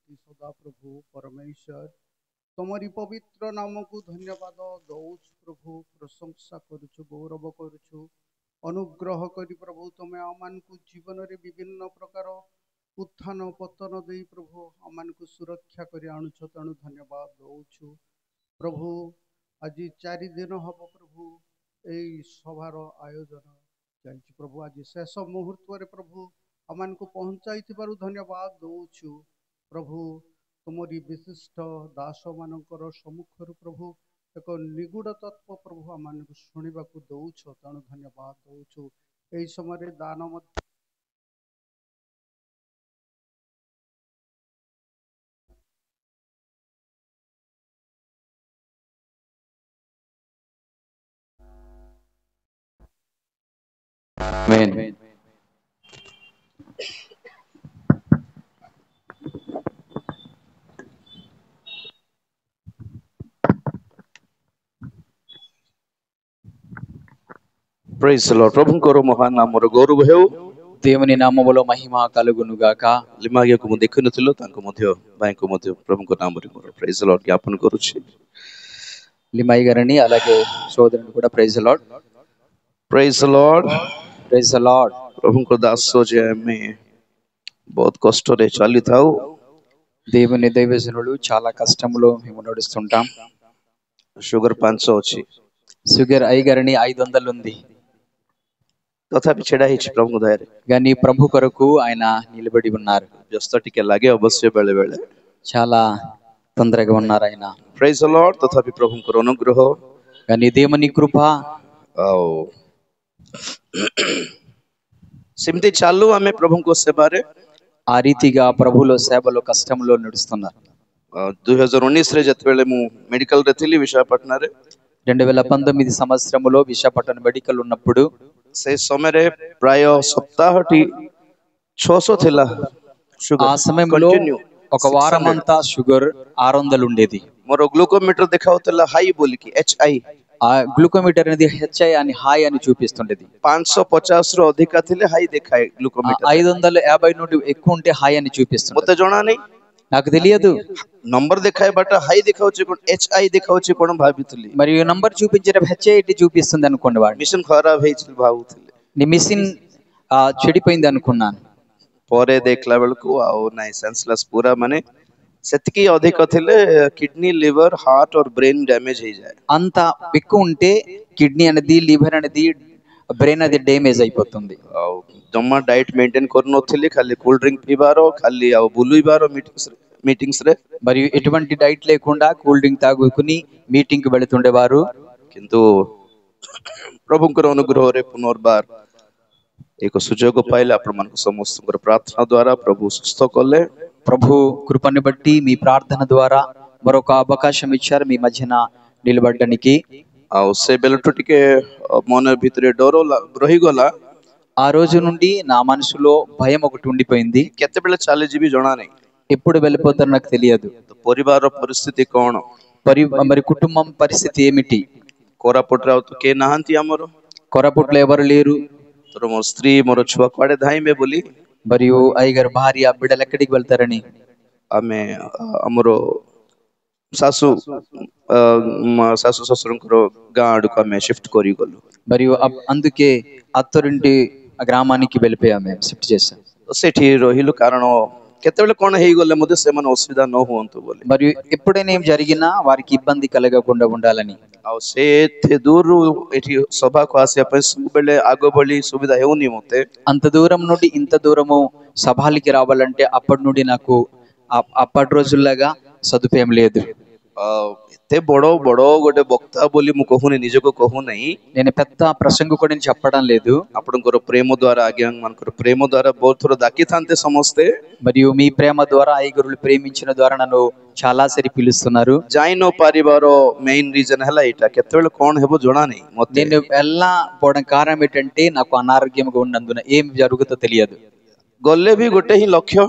शांति सदा प्रभु परमेश्वर तमरी पवित्र नाम को धन्यवाद दौच प्रभु प्रशंसा करुछु गौरव करुछु अनुग्रह करी प्रभु तमें आमान को जीवन रे विभिन्न प्रकार उत्थान पतन दे प्रभु आमान को सुरक्षा करी आणुछ तेणु धन्यवाद दौछु प्रभु आज 4 दिन हम प्रभु यही सभार आयोजन चलछि प्रभु आज शेष मुहूर्त रे प्रभु आमान को पहुंचाई धन्यवाद दौछु प्रभु तुमरी विशिष्ट दास मानकर सम्मुखर प्रभु एक निगूढ़ तत्व प्रभु आमान को शुणा दौछ तेणु धन्यवाद दौछु यही समय दान Amen. ప్రైజ్ ది లార్డ్ ప్రభుଙ୍କର ମହାନ ନାମର ଗୌରବ ହେଉ దేవుని నామములో మహిమ కలుగును గాక ଲିମାଗିଆକୁ ମୁଁ ଦେଖିନଥିଲ ତାଙ୍କୁ ମଧ୍ୟ ଭାଇଙ୍କୁ ମଧ୍ୟ ପ୍ରଭୁଙ୍କ ନାମରେ ମୋର ପ୍రైజ్ ది లార్డ్ ଜ୍ଞାପନ କରୁଛି లిమాయి గారిని అలాగే సోదరుని కూడా praise the lord praise the lord praise the lord ପ୍ରଭୁଙ୍କ ଦାସ ଯେ ଆମେ ବହୁତ କଷ୍ଟରେ ଚାଲିଥାଉ దేవుని దైవజనులు చాలా కష్టములో మేము నడుస్తుంటాం షుగర్ 500 ଅଛି షుగర్ అయ్య గారిని 500 ఉంది ତଥାପି ଛିଡ଼ା ହେଇଛି ପ୍ରଭୁଙ୍କ ଦୟାରେ కానీ ప్రభు కొరకు ఆయన నిలబడి ఉన్నారు ବ୍ୟସ୍ତ ଟିକେ ଲାଗେ ଅବଶ୍ୟ ବେଳେ ବେଳେ చాలా తొందరగా ఉన్నారు ఆయన ପ୍రైజ్ ది లార్డ్ ତଥାପି ପ୍ରଭୁଙ୍କର ଅନୁଗ୍ରହ కానీ దేవుని కృప ଆଉ ସେମିତି ଚାଲୁ ଆମେ ପ୍ରଭୁଙ୍କ ସେବାରେ ఆ రీతిగా ప్రభులో సేవలో కష్టంలో నడుస్తున్నారు 2019 ରେ ଯେତେବେଳେ ମୁଁ ମେଡିକାଲରେ ଥିଲି విశాఖపట్నంରେ 2019 సంవత్సరములో విశాఖపట్నం మెడికల్ ఉన్నప్పుడు ସେ ସମୟରେ ପ୍ରାୟ ସପ୍ତାହଟି 600 ଥିଲା ఆ సమయంలో ఒక వారమంతా షుగర్ 600 ఉండేది ମୋର గ్లూకోమీటర్ ଦେଖାଉଥିଲା ହାଇ ବୋଲିକି HI ఆ గ్లూకోమీటర్ అనేది హెచ్ఐ అని హై అని చూపిస్తుండేది 550 ରୁ ଅଧିକା ଥିଲେ ହାଇ ଦେଖାଏ గ్లూకోమీటర్ 550 నుండి ఎక్కువ ఉంటే హై అని చూపిస్తుంది ମୋତେ ଜଣା ନାହିଁ నాకు తెలియదు నంబర్ ଦେଖାଏ బట్ హై ଦେଖାଉଛି କୋଣ HI ଦେଖାଉଛି କୋଣ ଭାବିଥିଲି మరియు నంబర్ చూపించిన హెచ్ఐ చూపిస్తుంది అనుకోండి వాడు మిషన్ ఖరాబ ହେଇଛି ଭାବୁଥିଲି నీ మిషన్ చెడిపోయింది అనుకున్నాను ପରେ ଦେଖିଲା ବେଳକୁ ଆଉ ନାଇଁ ସେନ୍ସଲେସ୍ ପୁରା ମାନେ ସେତିକି ଅଧିକ ଥିଲେ కిడ్నీ లివర్ హార్ట్ और బ్రెయిన్ డ్యామేజ్ ହେଇଯାଏ అంత ఎక్కువ ఉంటే కిడ్నీ అనేది లివర్ అనేది బ్రెయిన్ అది డ్యామేజ్ అయిపోతుంది ଆଉ ଜମା ଡାଏଟ୍ ମେଣ୍ଟେନ୍ କରୁନଥିଲି ଖାଲି କୋଲ୍ଡ ଡ୍ରିଙ୍କ ପିଇବାର ଖାଲି ଆଉ ବୁଲିବାର మీటింగ్స్ ରେ మరియు ఎటువంటి డైట్ లేకుండా కూల్ డ్రింక్ తాగుకుని మీటింగ్ కి వెళుతుండేవారు କିନ୍ତୁ ପ୍ରଭୁଙ୍କର ଅନୁଗ୍ରହରେ ପୁନର୍ବାର ଏକ ସୁଯୋଗ ପାଇଲେ ଆପଣମାନଙ୍କ ସମସ୍ତଙ୍କର ପ୍ରାର୍ଥନା ଦ୍ୱାରା ପ୍ରଭୁ ସୁସ୍ଥ କଲେ ప్రభు కృపను బట్టి మీ ప్రార్థన ద్వారా మరొక అవకాశం ఇచ్చారు మీ మధ్యన నిలబడడానికి ଆଉ ସେ ବେଳଠୁ ଟିକେ ମନ ଭିତରେ ଡର ରହିଗଲା ఆ రోజు నుండి నా మనసులో భయం ఒకటి ఉండిపోయింది କେତେବେଳେ ଚାଲିଯିବି ଜଣା ନାହିଁ ఎప్పుడు వెళ్ళిపోతారో నాకు తెలియదు ପରିବାରର ପରିସ୍ଥିତି କ'ଣ మరి కుటుంబం పరిస్థితి ఏమిటి କୋରାପୁଟରେ ଆଉ ତ କେହି ନାହାନ୍ତି ଆମର కొరపుట్లో ఎవరు లేరు ତୋର ମୋ ସ୍ତ୍ରୀ ମୋର ଛୁଆ କୁଆଡେ ଧାଇଁବେ ବୋଲି మరియు అయ్యగారు భార్య బిడ్డలు ఎక్కడికి వెళ్తారని ଆମେ ଆମର ଶାଶୁ ଶ୍ୱଶୁରଙ୍କର ଗାଁ ଆଡକୁ ଆମେ ସିଫ୍ଟ କରିଗଲୁ మరియు అందుకే అత్తరింటి గ్రామానికి వెళ్ళిపోయాం మేము షిఫ్ట్ చేసాం ସେଠି ରହିଲୁ କାରଣ କେତେବେଳେ କ'ଣ ହେଇଗଲେ ମଧ୍ୟ ସେମାନେ ଅସୁବିଧା ନ ହୁଅନ୍ତୁ ବୋଲି మరియు ఎప్పుడైనా ఏం జరిగినా వారికి ఇబ్బంది కలగకుండా ఉండాలని ଆଉ ସେ ଏତେ ଦୂରରୁ ଏଠି ସଭାକୁ ଆସିବା ପାଇଁ ସବୁବେଳେ ଆଗ ଭଳି ସୁବିଧା ହେଉନି ମତେ అంత దూరం నుండి ఇంత దూరము సభాలకి రావాలంటే అప్పటి నుండి నాకు అప్పటి రోజుల్లాగా సదుపాయం లేదు ଏତେ ବଡ ଗୋଟେ ବକ୍ତା ବୋଲି ମୁଁ କହୁନି ନିଜକୁ କହୁନାହିଁ నేను పెద్ద ప్రసంగకుడిని చెప్పడం లేదు ଆପଣଙ୍କର ପ୍ରେମ ଦ୍ୱାରା ଆଜ୍ଞା ମାନଙ୍କର ପ୍ରେମ ଦ୍ୱାରା ବହୁତ ଥର ଡାକିଥାନ୍ତେ ସମସ୍ତେ మరియు మీ ప్రేమ ద్వారా ఐగురులు ప్రేమించిన ద్వారా నన్ను చాలా సరి పిలుస్తున్నారు ଯାଇ ନ ପାରିବାର మెయిన్ రీజన్ ହେଲା ଏଇଟା କେତେବେଳେ କ'ଣ ହେବ ଜଣା ନାହିଁ ମତେ నేను వెళ్ళకపోవడం కారణం ఏంటంటే నాకు అనారోగ్యంగా ఉన్నందున ఏం జరుగుతుందో తెలియదు ଗଲେ ବି ଗୋଟେ ହିଁ ଲକ୍ଷ୍ୟ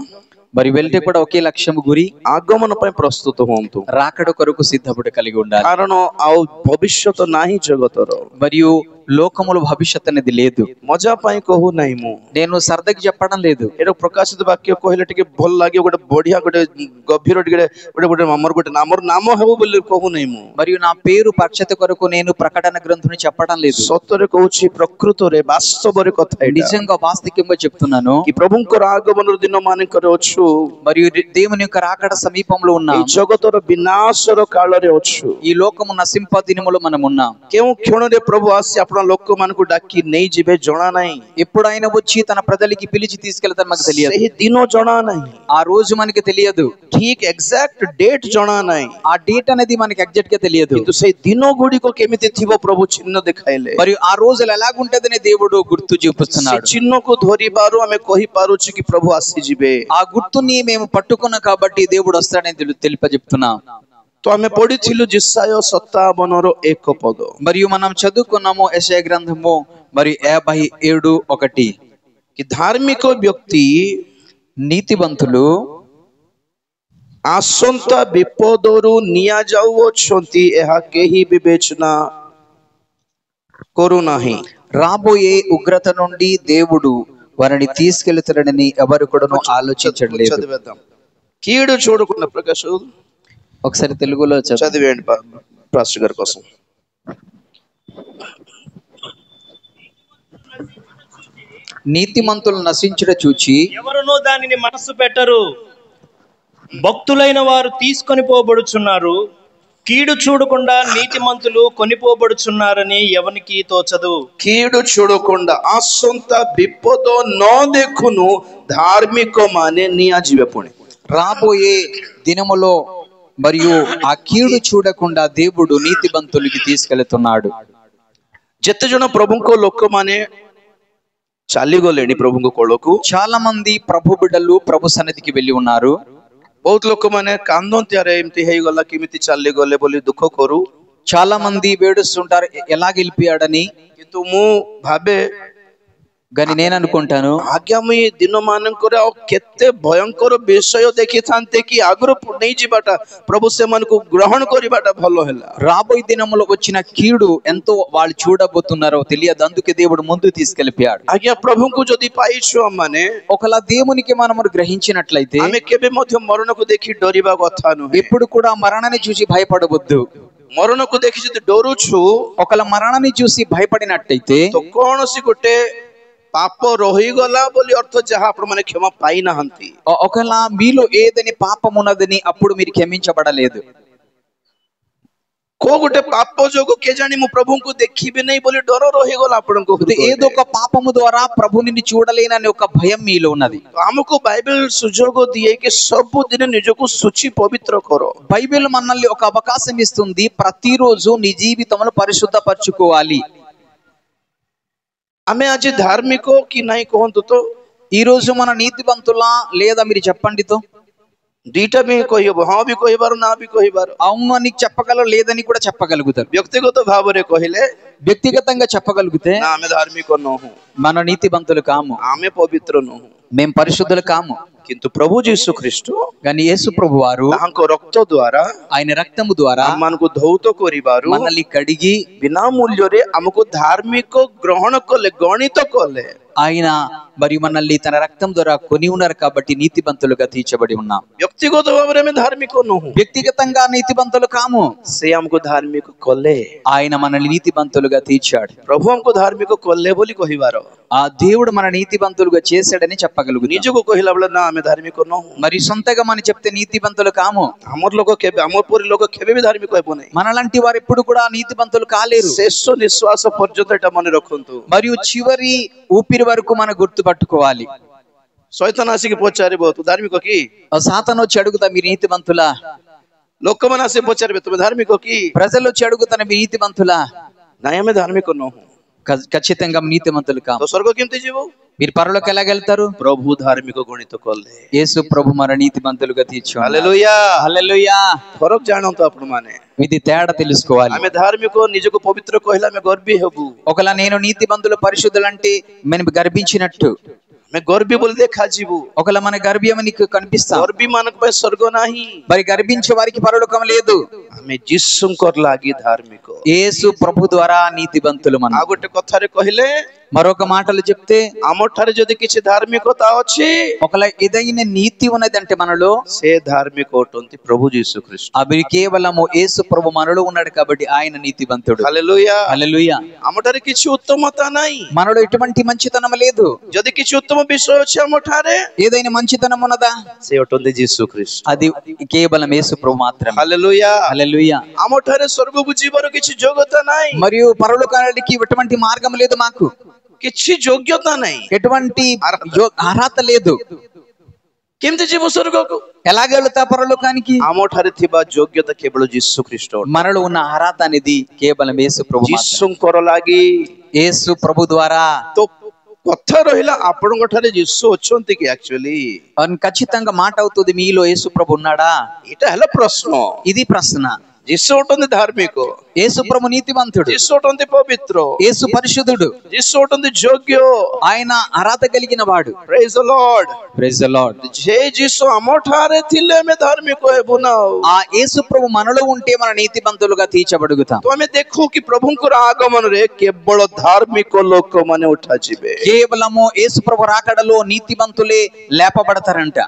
మరి వెళ్తే కూడా ఒకే లక్ష్యం గురి ఆగమన ପାଇଁ ପ୍ରସ୍ତୁତ ହୁଅନ୍ତୁ రాకడ కొరకు సిద్ధపడి కలిగి ఉండాలి କାରଣ ଆଉ ଭବିଷ୍ୟତ ନାହିଁ ଜଗତର మరియు లోకములో భవిష్యత్ అనేది లేదు. मजा पाई कहू नहीं मु నేను సరదాకి చెప్పడం లేదు. एरो प्रकाशित वाक्य कहले टिके भल लागे गोटे बढ़िया गोटे गभीर टिके गोटे गोटे हमर गोटे नामर नाम हेबो बोली कहू नहीं मु మరియు నా పేరు ప్రఖ్యాత కొరకు నేను ప్రకటన గ్రంథుని చెప్పడం లేదు. सतरे कहूची प्रकृत रे वास्तव रे कथा एटा నిజంగా వాస్తవికంగా చెప్తున్నాను. कि प्रभुंकर आगमन दिन मानकर अछु మరియు దేవుని యొక్క రాకడ సమీపంలో ఉన్నాం. ఈ జగతర వినాశర కాଳରେ ଅଛୁ. ఈ లోకము నశింప దినములో మనం ఉన్నాం. କେଉଁ କ୍ଷଣରେ ପ୍ରଭୁ ଆସି ଆପଣ ଲୋକମାନଙ୍କୁ ଡାକି ନେଇ ଯିବେ ଜଣା ନାହିଁ. ఎప్పుడు ఆయన వచ్చి తన ప్రజలకి పిలిచి తీసుకెళ్తారు మనకు తెలియదు. ସେହି ଦିନ ଜଣା ନାହିଁ. ఆ రోజు మనకి తెలియదు. ଠିକ ఎగ్ଜାక్ଟ ଡେଟ୍ ଜଣା ନାହିଁ. ఆ డేట్ అనేది మనకి ఎగ్జాక్ట్ గా తెలియదు. କିନ୍ତୁ ସେହି ଦିନ ଗୁଡ଼ିକ କେମିତି ଥିବ ପ୍ରଭୁ ଚିହ୍ନ ଦେଖାଇଲେ. మరియు ఆ రోజులు ఎలాగుంటదని దేవుడు గుర్తు చూపిస్తున్నాడు. ସେ ଚିହ୍ନକୁ ଧରିବାରୁ ଆମେ କହିପାରୁଛୁ କି ପ୍ରଭୁ ଆସିଯିବେ. ఆ గుర్తుని మేము పట్టుకున్నాం కాబట్టి దేవుడు వస్తాడని తెలియజెప్తున్నాం. तो आमे पढ़िथिलु जिसाय 57 एक पद మరియు మనం చదువుకున్నాము యెషయా గ్రంథము మరి 57:1 कि धार्मिक व्यक्ति నీతివంతులు आसंता विपदरु निया जाउछंती एहा केही विवेचना करू नाही. రాబోయే ఉగ్రత నుండి దేవుడు వారిని తీసుకెళ్తాడని ఎవరు కూడాను ఆలోచించలేదు. కీడు చూడకుండా ప్రకాష్ ఒకసారి తెలుగులో చదివేయండి పాస్టర్ గారి కోసం. నీతిమంతులు నశించుట చూచి ఎవరునూ దానిని మనసు పెట్టరు. భక్తులైన వారు తీసుకొని పోబడుచున్నారు. కీడు చూడకుండా నీతిమంతులు కొనిపోబడుచున్నారని ఎవనికి తోచదు. కీడు చూడకుండా ఆసంత విపద న देखुनु ధార్మిక మానే నియాజివే పుణి. రాబోయే దినములో మరియు ఆ కీడు చూడకుండా దేవుడు నీతిమంతులకి తీసుకెళ్తున్నాడు. ଯେତେ ଜଣ ପ୍ରଭୁଙ୍କ ଲୋକମାନେ ଚାଲିଗଲେଣି ପ୍ରଭୁଙ୍କ କୋଳକୁ, చాలా మంది ప్రభు బిడ్డలు ప్రభు సన్నిధికి వెళ్ళి ఉన్నారు. ବହୁତ ଲୋକମାନେ କାନ୍ଦନ୍ତି ଆରେ ଏମିତି ହେଇଗଲା କେମିତି ଚାଲିଗଲେ ବୋଲି ଦୁଃଖ କରୁ. చాలా మంది వేడుస్తుంటారు ఎలా గెలిపాడని. କିନ୍ତୁ ମୁଁ ଭାବେ కానీ నేను అనుకుంటాను ଆଗାମୀ ଦିନ ମାନଙ୍କରେ ଆଉ କେତେ ଭୟଙ୍କର ବିଷୟ ଦେଖିଥାନ୍ତେ କି ଆଗରୁ ନେଇ ଯିବାଟା ପ୍ରଭୁ ସେମାନଙ୍କୁ ଗ୍ରହଣ କରିବାଟା ଭଲ ହେଲା. రాబోయే దినములో వచ్చిన కీడు ఎంతో వాళ్ళు చూడబోతున్నారో తెలియదు, అందుకే దేవుడు ముందు తీసుకెళ్ళిపోయాడు. ଆଜ୍ଞା ପ୍ରଭୁଙ୍କୁ ଯଦି ପାଇଛୁ ଆମମାନେ, ఒకలా దేవునికి మనము గ్రహించినట్లయితే ଆମେ କେବେ ମଧ୍ୟ ମరణକୁ ଦେଖି ଡରିବା କଥା ନୁହେଁ. ఎప్పుడు కూడా మరణాన్ని చూసి భయపడవద్దు. ମరణକୁ ଦେଖି ଯଦି ଡରୁଛୁ, ఒకలా మరణాన్ని చూసి భయపడినట్టయితే ତ କୌଣସି ଗୋଟେ పాప ରହିଗଲା ବୋଲି ଅର୍ଥ ଯାହା ଆପଣ ମାନେ କ୍ଷମା ପାଇନାହାନ୍ତି. ఒకలా మీలో ఏదని పాపం ఉన్నదని అప్పుడు మీరు క్షమించబడలేదు. କୋଉ ଗୋଟେ ପାପ ଯୋଗୁ କେଜାଣି ମୁଁ ପ୍ରଭୁଙ୍କୁ ଦେଖିବି ନାହିଁ ବୋଲି ଡର ରହିଗଲା ଆପଣଙ୍କ ହୃଦୟରେ. ఏదో ఒక పాపము ద్వారా ప్రభుని చూడలేనని ఒక భయం మీలో ఉన్నది. ଆମକୁ ବାଇବେଲ ସୁଯୋଗ ଦିଏ କି ସବୁଦିନ ନିଜକୁ ଶୁଚି ପବିତ୍ର କର. బైబిల్ మనల్ని ఒక అవకాశం ఇస్తుంది, ప్రతిరోజు నీ జీవితంలో పరిశుద్ధపరచుకోవాలి. ଆମେ ଆଜି ଧାର୍ମିକ କି ନାହିଁ କୁହନ୍ତୁ ତ? ఈ రోజు మన నీతివంతులా లేదా మీరు చెప్పండి తో. ଦିଟା ବି କହିବ, ହଁ ବି କହିବାର ନା ବି କହିବାର. అవును అని చెప్పగలరు, లేదని కూడా చెప్పగలుగుతారు. ବ୍ୟକ୍ତିଗତ ଭାବରେ କହିଲେ వ్యక్తిగతంగా చెప్పగలిగితే ନା ଆମେ ଧାର୍ମିକ ନୋହୁ, మన నీతివంతులు కాము, ଆମେ ପବିତ୍ର ନୋହୁ. మేము పరిశుద్ధులు కాము. କିନ୍ତୁ ପ୍ରଭୁ ଯୀଶୁ ଖ୍ରୀଷ୍ଟ కానీ యేసు ప్రభు వారు ତାଙ୍କ ରକ୍ତ ଦ୍ୱାରା ఆయన రక్తము ద్వారా ଆମମାନଙ୍କୁ ଧୌତ କରିବାରୁ మనల్ని కడిగి ବିନା ମୂଲ୍ୟରେ ଆମକୁ ଧାର୍ମିକ ଗ୍ରହଣ କଲେ, ଗଣିତ କଲେ. ఆయన మరియు మనల్ని తన రక్తం ద్వారా కొని ఉన్నారు కాబట్టి నీతివంతులుగా తీర్చబడి ఉన్నాం. ବ୍ୟକ୍ତିଗତ ଭାବରେ ଆମେ ଧାର୍ମିକ ନୋହୁ, వ్యక్తిగతంగా నీతివంతులు కాము. ସେ ଆମକୁ ଧାର୍ମିକ କଲେ. ఆయన మనల్ని నీతివంతులుగా తీర్చాడు. ପ୍ରଭୁ ଆମକୁ ଧାର୍ମିକ କଲେ ବୋଲି କହିବାର, ఆ దేవుడు మన నీతివంతులుగా చేశాడని చెప్పగలుగుతాం. ନିଜକୁ କହିଲା ବେଳେ ନା ଆମେ ଧାର୍ମିକ ନୋହୁ. మరి సొంతగా మనం చెప్తే నీతివంతులు కాము. ଆମର ଲୋକ କେବେ, ଆମ ପରି ଲୋକ କେବେ ବି ଧାର୍ମିକ ହେବ ନାହିଁ. మనలాంటి వారు ఎప్పుడు కూడా నీతివంతులు కాలేరు. ଶେଷ ନିଶ୍ୱାସ ପର୍ଯ୍ୟନ୍ତ ଏଟା ମନେ ରଖନ୍ତୁ. మరియు చివరి ఊపిరి వరకు మనం గుర్తు పట్టుకోవాలి. ଶୈତାନ ଆସିକି ପଚାରିବ ତୁ ଧାର୍ମିକ କି? సాతాను వచ్చి అడుగుతా మీరు నీతివంతులా? ଲୋକମାନେ ଆସି ପଚାରିବେ ତୁମେ ଧାର୍ମିକ କି? ప్రజలు వచ్చి అడుగుతాను మీరు నీతివంతులా? ନାଇଁ ଆମେ ଧାର୍ମିକ ନୋହୁ. ఖచ్చితంగా నీతివంతులు కాము. ତ ସ୍ୱର୍ଗ କେମିତି ଯିବୁ? మీరు పరలోకి ఎలాగెళ్తారు? ପ୍ରଭୁ ଧାର୍ମିକ ଗଣିତ କଲେ. యేసు ప్రభు మన నీతివంతులుగా తీర్చాడు. ହାଲେଲୁୟା, హల్లెలూయా. ଫରକ ଜାଣନ୍ତୁ ଆପଣ ମାନେ. ఇది తేడా తెలుసుకోవాలి. ଆମେ ଧାର୍ମିକ ନିଜକୁ ପବିତ୍ର କହିଲେ ଆମେ ଗର୍ବୀ ହେବୁ. ఒకలా నేను నీతివంతులు పరిశుద్ధులు అంటే మనం గర్భించినట్టు. ଆମେ ଗର୍ବୀ ବୋଲି ଦେଖାଯିବୁ। ఒకవేళ మన గర్భ్యం నీకు కనిపిస్తాం, ଗର୍ବୀ ମାନଙ୍କ ପାଇଁ ସ୍ୱର୍ଗ ନାହିଁ। మరి గర్భించే వారికి పరలోకం లేదు। ଆମେ ଯୀଶୁଙ୍କର ଲାଗି ଧାର୍ମିକ। యేసు ప్రభు ద్వారా నీతివంతులు మనం। ଆଉ ଗୋଟେ କଥାରେ କହିଲେ, మరొక మాటలు చెప్తే, ଆମଠାରେ ଯଦି କିଛି ଧାର୍ମିକତା ଅଛି, ఒకవేళ ఏదైనా నీతి ఉన్నదంటే మనలో, ସେ ଧାର୍ମିକ ଅଟନ୍ତି ପ୍ରଭୁ ଯୀଶୁ ଖ୍ରୀଷ୍ଟ। అవి కేవలము యేసు ప్రభు మనలో ఉన్నాడు కాబట్టి ఆయన నీతివంతుడు। హల్లెలూయా హల్లెలూయా। ଆମଠାରେ କିଛି ଉତ୍ତମତା ନାହିଁ। మనలో ఎటువంటి మంచితనం లేదు। ଯଦି କିଛି ଉତ୍ତମ ବିଷୟ ଅଛି ଆମଠାରେ, ఏదైనా మంచితనం ఉన్నదా, ସେ ଅଟନ୍ତି ଯୀଶୁ ଖ୍ରୀଷ୍ଟ। అది కేవలం యేసు ప్రభు మాత్రమే। హల్లెలూయా హల్లెలూయా। ଆମଠାରେ ସ୍ୱର୍ଗକୁ ଯିବାର କିଛି ଯୋଗ୍ୟତା ନାହିଁ। మరియు పరలోకానికి ఎటువంటి మార్గం లేదు, మాకు କିଛି ଯୋଗ୍ୟତା ନାହିଁ, ఎటువంటి అర్హత లేదు। କେମିତି ଯିବ ସ୍ୱର୍ଗକୁ? ఎలాగ వెళుతా పరలోకానికి? ଆମଠାରେ ଥିବା ଯୋଗ୍ୟତା କେବଳ ଯୀଶୁ ଖ୍ରୀଷ୍ଟ। మనలో ఉన్న అర్హత అనేది కేవలం యేసు ప్రభు మాత్రమే। ଯୀଶୁଙ୍କର ଲାଗି యేసు ప్రభు ద్వారా। ତ କଥା ରହିଲା, ଆପଣଙ୍କ ଠାରେ ଯୀଶୁ ଅଛନ୍ତି କି? ଆକ୍ଚୁଆଲି ఖచ్చితంగా మాట అవుతుంది, మీలో యేసు ప్రభు ఉన్నాడా? ଏଇଟା ହେଲା ପ୍ରଶ୍ନ। ఇది ప్రశ్న। ଯୀଶୁ ଅଟନ୍ତି ଧାର୍ମିକ, యేసు ప్రభు నీతివంతుడు, ଯୀଶୁ ଅଟନ୍ତି ପବିତ୍ର, యేసు పరిశుద్ధుడు, ଯୀଶୁ ଅଟନ୍ତି ଯୋଗ୍ୟ, ఆయన అర్హత కలిగిన వాడు। Praise the lord. Praise the lord. ଯେ ଯୀଶୁ ଆମ ଠାରେ ଥିଲେ ଆମେ ଧାର୍ମିକ ହେବୁ ନା। ఆ యేసు ప్రభు మనలో ఉంటే మన నీతివంతులుగా తీర్చబడుగుతాం। ତ ଆମେ ଦେଖୁ କି ପ୍ରଭୁଙ୍କର ଆଗମନରେ କେବଳ ଧାର୍ମିକ ଲୋକମାନେ ଉଠାଯିବେ। కేవలము యేసు ప్రభు రాకడలో నీతివంతులే లేపబడతారంట।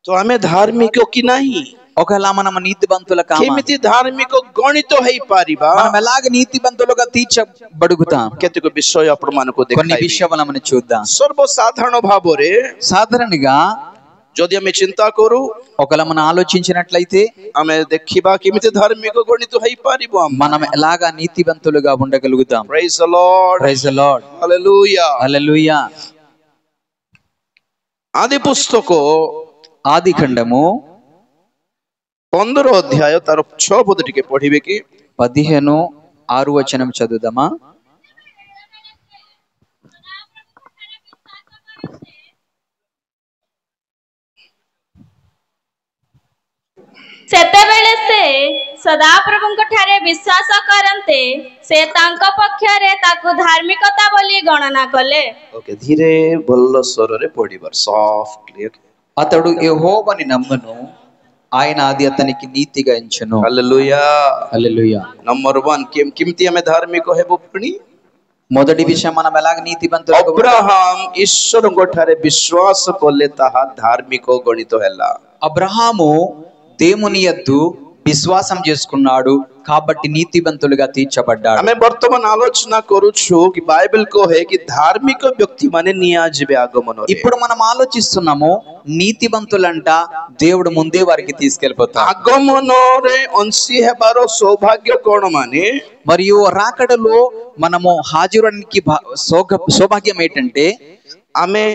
ତ ଆମେ ଧାର୍ମିକ କି ନାହିଁ? ఒకవేళ మనం నీతివంతుల కామా, କେମିତି ଧାର୍ମିକ ଗଣିତ ହେଇପାରିବା? మనం ఎలాగ నీతివంతులుగా తీర్చబడుగుతాం? କେତେକ ବିଷୟ ଆପଣମାନଙ୍କୁ కొన్ని ଦେଖାଇବି। విషయాలు మనం చూద్దాం। ସର୍ବସାଧାରଣ ଭାବରେ సాధారణంగా ଯଦି ଆମେ ଚିନ୍ତା କରୁ, ఒకవేళ మనం ఆలోచించినట్లయితే ଆମେ ଦେଖିବା କେମିତି ଧାର୍ମିକ ଗଣିତ ହେଇପାରିବ। మనం ఎలాగా నీతివంతులుగా ఉండగలుగుతాం? Praise the lord. Praise the lord. Hallelujah. Hallelujah. ఆది పుస్తକ ఆది ఖండము 15 ଅଧ୍ୟାୟ ତାର 6 ପଦ ଟିକେ ପଢିବେ କି? 15:6 చదువుదామా? ସେତେବେଳେ ସେ ସଦାପ୍ରଭୁଙ୍କ ଠାରେ ବିଶ୍ୱାସ କରନ୍ତେ ସେ ତାଙ୍କ ପକ୍ଷରେ ତାକୁ ଧାର୍ମିକତା ବୋଲି ଗଣନା କଲେ। ఓకే, ଧୀରେ ଭଲ ସ୍ୱରରେ ପଢିବାର, ସଫ୍ଟଲି। అతడు యెహోవాని నమ్మును, ఆయన అది అతనికి నీతిగా ఎంచెను। హల్లెలూయా। హల్లెలూయా। నంబర్ 1 କେମିତି ଆମେ ଧାର୍ମିକ ହେବୁ? ପୁଣି మొదటి విషయం, మనం ఎలాగ నీతివంతులు? అబ్రహాం ଈଶ୍ୱରଙ୍କ ଠାରେ ବିଶ୍ୱାସ କଲେ ତାହା ଧାର୍ମିକ ଗଣିତ ହେଲା। అబ్రహాము దేవుని యందు విశ్వాసం చేసుకున్నాడు కాబట్టి నీతివంతులుగా తీర్చబడ్డాడు। ଆମେ ବର୍ତ୍ତମାନ ଆଲୋଚନା କରୁଛୁ କି ବାଇବେଲ କହେ କି ଧାର୍ମିକ ବ୍ୟକ୍ତି ମାନେ ନିଆଯିବେ ଆଗମନରେ। ఇప్పుడు మనం ఆలోచిస్తున్నాము, నీతివంతులంట దేవుడు ముందే వారికి తీసుకెళ్ళిపోతాడు। ଆଗମନରେ ଅଂଶୀ ହେବାର ସୌଭାଗ୍ୟ କଣ? ମାନେ మరియు రాకడలో మనము హాజరునికి సౌభాగ్యం ఏంటంటే, ଆମେ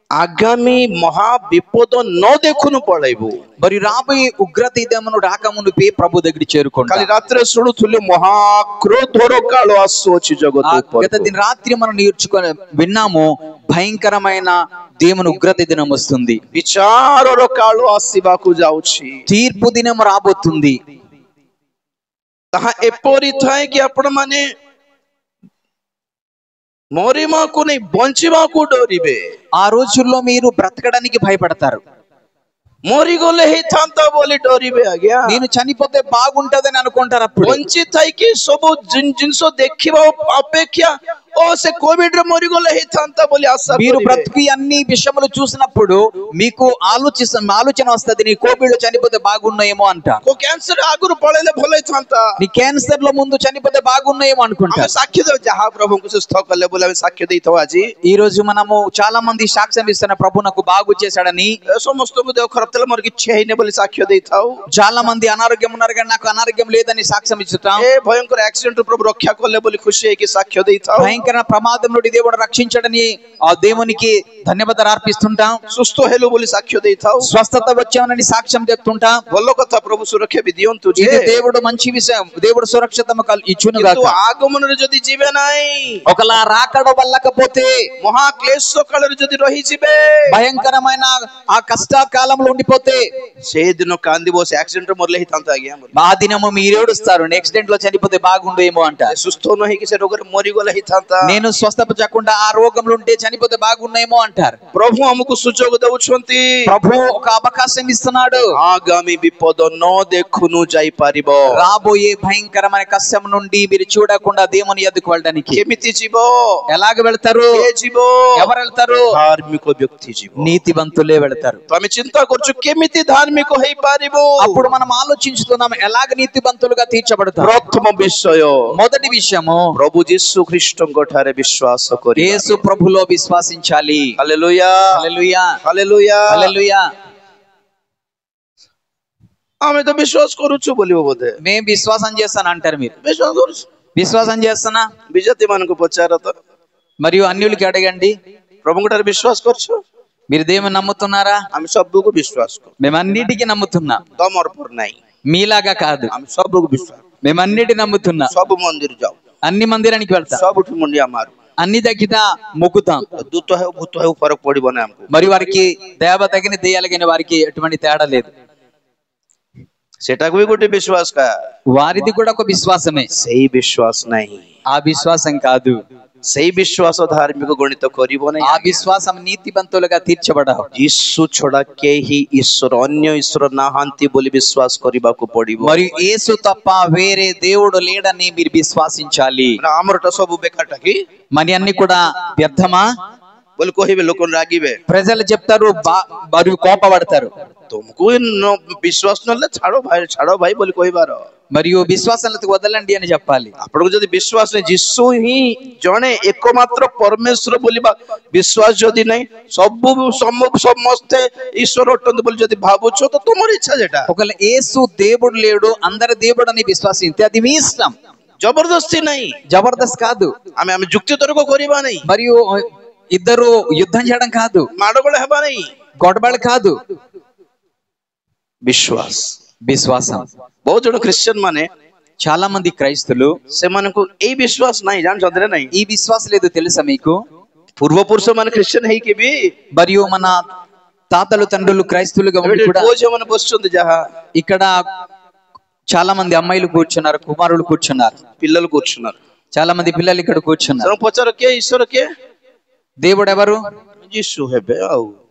ଆଗାମୀ ମହା ବିପଦ ନ ଦେଖୁନୁ ପଳେଇବୁ। మరి రాబోయే ఉగ్రత ఇదేమను రాకమునుపే ప్రభు దగ్గర చేరుకుంటాం। କାଲି ରାତିରେ ଶୁଣୁଥିଲୁ ମହାକ୍ରୋଧର କାଳ ଆସୁଅଛି ଜଗତ ଉପରେ। గత దిన రాత్రి మనం నేర్చుకొని విన్నాము, భయంకరమైన దేవుని ఉగ్రత దినం వస్తుంది, ବିଚାରର କାଳ ଆସିବାକୁ ଯାଉଛି। తీర్పు దినం రాబోతుంది। ତାହା ଏପରି ଥାଏ କି ଆପଣ ମାନେ ମରିବାକୁ ନେଇ ବଞ୍ଚିବାକୁ ଡରିବେ। ఆ రోజుల్లో మీరు బ్రతకడానికి భయపడతారు। ମରିଗଲେ ହେଇଥାନ୍ତା ବୋଲି ଡରିବେ। ଆଜ୍ଞା, నేను చనిపోతే బాగుంటదని అనుకుంటారు। అప్పుడు ବଞ୍ଚି ଥାଇକି ସବୁ ଜିନିଷ ଦେଖିବା ଅପେକ୍ଷା ఓ ସେ కోవిడ్ ରେ మరిగొల్ల ହେଇଥାନ୍ତା ବୋଲି ఆశ మీరు బ్రతికి అన్ని విషయములు చూసినప్పుడు మీకు ఆలోచన వస్తది, నీ కోవిడ్ లో చనిపోతే బాగున్నాయేమో అంటారు। ఓ క్యాన్సర్ ఆగురు పడేలే ଭଲ ହେଇଥାନ୍ତା, నీ క్యాన్సర్ లో ముందు చనిపోతే బాగున్నాయేమో అనుకుంటారు। సాక్ష్య ଦେଉ ଯାହା ପ୍ରଭୁଙ୍କୁ ସୁସ୍ଥ କଲେ ବୋଲି ଆମେ ସାକ୍ଷ୍ୟ ଦେଇଥାଉ। ଆଜି ఈ రోజు మనము చాలా మంది సాక్ష్యం ఇస్తున్న, ప్రభు నాకు బాగు చేశాడని, ସମସ୍ତଙ୍କୁ ଦେହ ଖରାପ ଥିଲା ମୋର କିଛି ହେଇନି ବୋଲି ସାକ୍ଷ୍ୟ ଦେଇଥାଉ। చాలా మంది అనారోగ్యం ఉన్నారు కానీ నాకు అనారోగ్యం లేదని సాక్ష్యం ఇస్తుంటాం। ఏ భయంకర యాక్సిడెంట్ ప్రభు రక్షా కଲେ ବୋଲି ଖୁସି ହେଇକି సాక్ష్ୟ ଦେଇଥାଉ। భయంకర ప్రమాదం నుండి దేవుడు రక్షించడని ఆ దేవునికి ధన్యవాదాలు అర్పిస్తుంటాం। ସୁସ୍ଥ ହେଲୁ ବୋଲି సాక్ష్ୟ ଦେଇଥାଉ। స్వస్థత వచ్చామని సాక్ష్యం చెప్తుంటాం। ଭଲ କଥା, ప్రభు ସୁରକ୍ଷା ବି ଦିଅନ୍ତୁ। ఇది దేవుడు మంచి విషయం, దేవుడు సురక్షితము ఇచ్చును గాక। କିନ୍ତୁ ఆగమନରେ ଯଦି ଯିବେ ନାହିଁ, ఒకలా రాకడ వల్లకపోతే, ମହା କ୍ଲେଶ କାଳରେ ଯଦି ରହିଯିବେ, భయంకరమైన ఆ కష్టకాలంలో ఉండిపోతే, ସେଇଦିନ କାନ୍ଦିବ ସେ యాక్సిడెంట్ ମରଲେ ହେଇଥାନ୍ତା। ଆଜ୍ଞା, ఆ దినము మీరు ఏడుస్తారు, యాక్సిడెంట్ లో చనిపోతే బాగుండేమో అంట। ସୁସ୍ଥ ନ ହେଇକି ସେ ରୋଗରେ ମରିଗଲେ ହେଇଥାନ୍ତା। ହେଇଥାନ୍ତା। నేను స్వస్థపరచకుండా ఆ రోగంలో ఉంటే చనిపోతే బాగున్నాయేమో అంటారు. ପ୍ରଭୁ ଆମକୁ ସୁଯୋଗ ଦଉଛନ୍ତି, ప్రభు ఒక అవకాశం ఇస్తున్నాడు. ଆଗାମୀ ବିପଦ ନ ଦେଖୁନୁ ଯାଇପାରିବ। రాబోయే భయంకరమైన కష్టం నుండి మీరు చూడకుండా దేవుని ఎదుకు వెళ్ళడానికి କେମିତି ଯିବ? ఎలాగ వెళ్తారు? କିଏ ଯିବ? ఎవరు వెళ్తారు? ଧାର୍ମିକ ବ୍ୟକ୍ତି ଯିବ। నీతివంతులే వెళ్తారు. ତ ଆମେ ଚିନ୍ତା କରୁଛୁ କେମିତି ଧାର୍ମିକ ହେଇପାରିବ? అప్పుడు మనం ఆలోచించుతున్నాం ఎలాగ నీతివంతులుగా తీర్చబడతారు. ପ୍ରଥମ ବିଷୟ, మొదటి విషయము ପ୍ରଭୁ ଯୀଶୁ ଖ୍ରୀଷ୍ଟଙ୍କ ଠାରେ ବିଶ୍ୱାସ କରିବା। యేసు ప్రభులో విశ్వాసించాలి. ହାଲେଲୁୟା, హల్లెలూయా, ହାଲେଲୁୟା। హల్లెలూయా. ଆମେ ତ ବିଶ୍ୱାସ କରୁଛୁ ବୋଲିବ ବୋଧେ। మేము విశ్వాసం చేస్తాను అంటారు. మీరు ବିଶ୍ୱାସ କରୁଛୁ? విశ్వాసం చేస్తానా? ବିଜାତି ମାନଙ୍କୁ ପଚାର ତ, మరియు అన్యులకి అడగండి, ପ୍ରଭୁଙ୍କ ଠାରେ ବିଶ୍ୱାସ କରୁଛୁ? మీరు దేవుని నమ్ముతున్నారా? ଆମେ ସବୁକୁ ବିଶ୍ୱାସ କରୁ। మేము అన్నిటికీ నమ్ముతున్నాం. ତମର પર ନାହିଁ, మీలాగా కాదు. ଆମେ ସବୁକୁ ବିଶ୍ୱାସ, మేము అన్నిటి నమ్ముతున్నాం. ସବୁ ମନ୍ଦିର ଯାଉ, అన్ని మందిరానికి వెళ్తాం, ସବୁଠି ମୁଣ୍ଡିଆ ମାରୁ। అన్ని దగ్గర మొక్కుతాం. ଦୂତ ହେଉ ଭୂତ ହେଉ ଫରକ ପଡିବ ନା ଆମକୁ। మరి వారికి దేవ తగిన దెయ్యాలగిన వారికి ఎటువంటి తేడా లేదు. ସେଟାକୁ ବି ଗୋଟେ ବିଶ୍ୱାସ କା, వారిది కూడా ఒక విశ్వాసమే. ସେଇ ବିଶ୍ୱାସ ନାହିଁ, ఆ విశ్వాసం కాదు. ସେଇ ବିଶ୍ୱାସ ଧାର୍ମିକ ଗଣିତ କରିବ ନାହିଁ। ఆ విశ్వాసం నీతివంతులుగా తీర్చబడవు. ଯୀଶୁ ଛଡା କେହି ଈଶ୍ୱର, ଅନ୍ୟ ଈଶ୍ୱର ନାହାନ୍ତି ବୋଲି ବିଶ୍ୱାସ କରିବାକୁ ପଡିବ। మరియు యేసు తప్ప వేరే దేవుడు లేడని మీరు విశ్వాసించాలి. ଆମରଟା ସବୁ ବେକାରଟା କି మరి అన్ని కూడా వ్యర్థమా ବୋଲି କହିବେ, ଲୋକ ରାଗିବେ। ప్రజలు చెప్తారు, మరియు కోపపడతారు. ତୁମକୁ ବିଶ୍ୱାସ ନହେଲେ ଛାଡ ଭାଇ ବୋଲି କହିବାର। మరియు విశ్వాసాలకు వదలండి అని చెప్పాలి. ଆପଣଙ୍କୁ ଯଦି ବିଶ୍ୱାସ ନାହିଁ, ଯୀଶୁ ହିଁ ଜଣେ ଏକମାତ୍ର ପରମେଶ୍ୱର ବୋଲି ବିଶ୍ୱାସ ଯଦି ନାହିଁ, ସମସ୍ତେ ଈଶ୍ୱର ଅଟନ୍ତି ବୋଲି ଯଦି ଭାବୁଛ, ତ ତୁମର ଇଚ୍ଛା ସେଟା। ఒకవేళ యేసు దేవుడు లేడు, అందరి దేవుడు అని విశ్వాసిస్తే అది మీ ఇష్టం. ଜବରଦସ୍ତି ନାହିଁ, జబర్దస్త్ కాదు. ଆମେ ଯୁକ୍ତି ତର୍କ କରିବା ନାହିଁ, మరియు ఇద్దరు యుద్ధం చేయడం కాదు, ମାଡ଼ଗୋଳ ହେବା ନାହିଁ, గొడవలు కాదు. ବିଶ୍ୱାସ। విశ్వాసం. ବହୁତ ଜଣ ଖ୍ରୀଷ୍ଟିଆନ ମାନେ, చాలా మంది క్రైస్తులు ସେମାନଙ୍କୁ ଏଇ ବିଶ୍ୱାସ ନାହିଁ, ଜାଣିଛନ୍ତି ନା ନାହିଁ? ఈ విశ్వాసం లేదు తెలుసా మీకు? ପୂର୍ବପୁରୁଷ ମାନେ ଖ୍ରୀଷ୍ଟିଆନ ହେଇକି ବି మరియు మన తాతలు తండ్రులు క్రైస్తులుగా ఉండి కూడా ପୁଅ ଝିଅ ମାନେ ବସିଛନ୍ତି, ଯାହା ఇక్కడ చాలా మంది అమ్మాయిలు కూర్చున్నారు, కుమారులు కూర్చున్నారు, ପିల్లలు కూర్చున్నారు। చాలా మంది పిల్లలు ఇక్కడ కూర్చున్నారు. ସେମାନେ ପଚାର କିଏ ଈଶ୍ୱର, କିଏ దేవుడు ఎవరు? ଯୀଶୁ ହେବେ। ଆଉ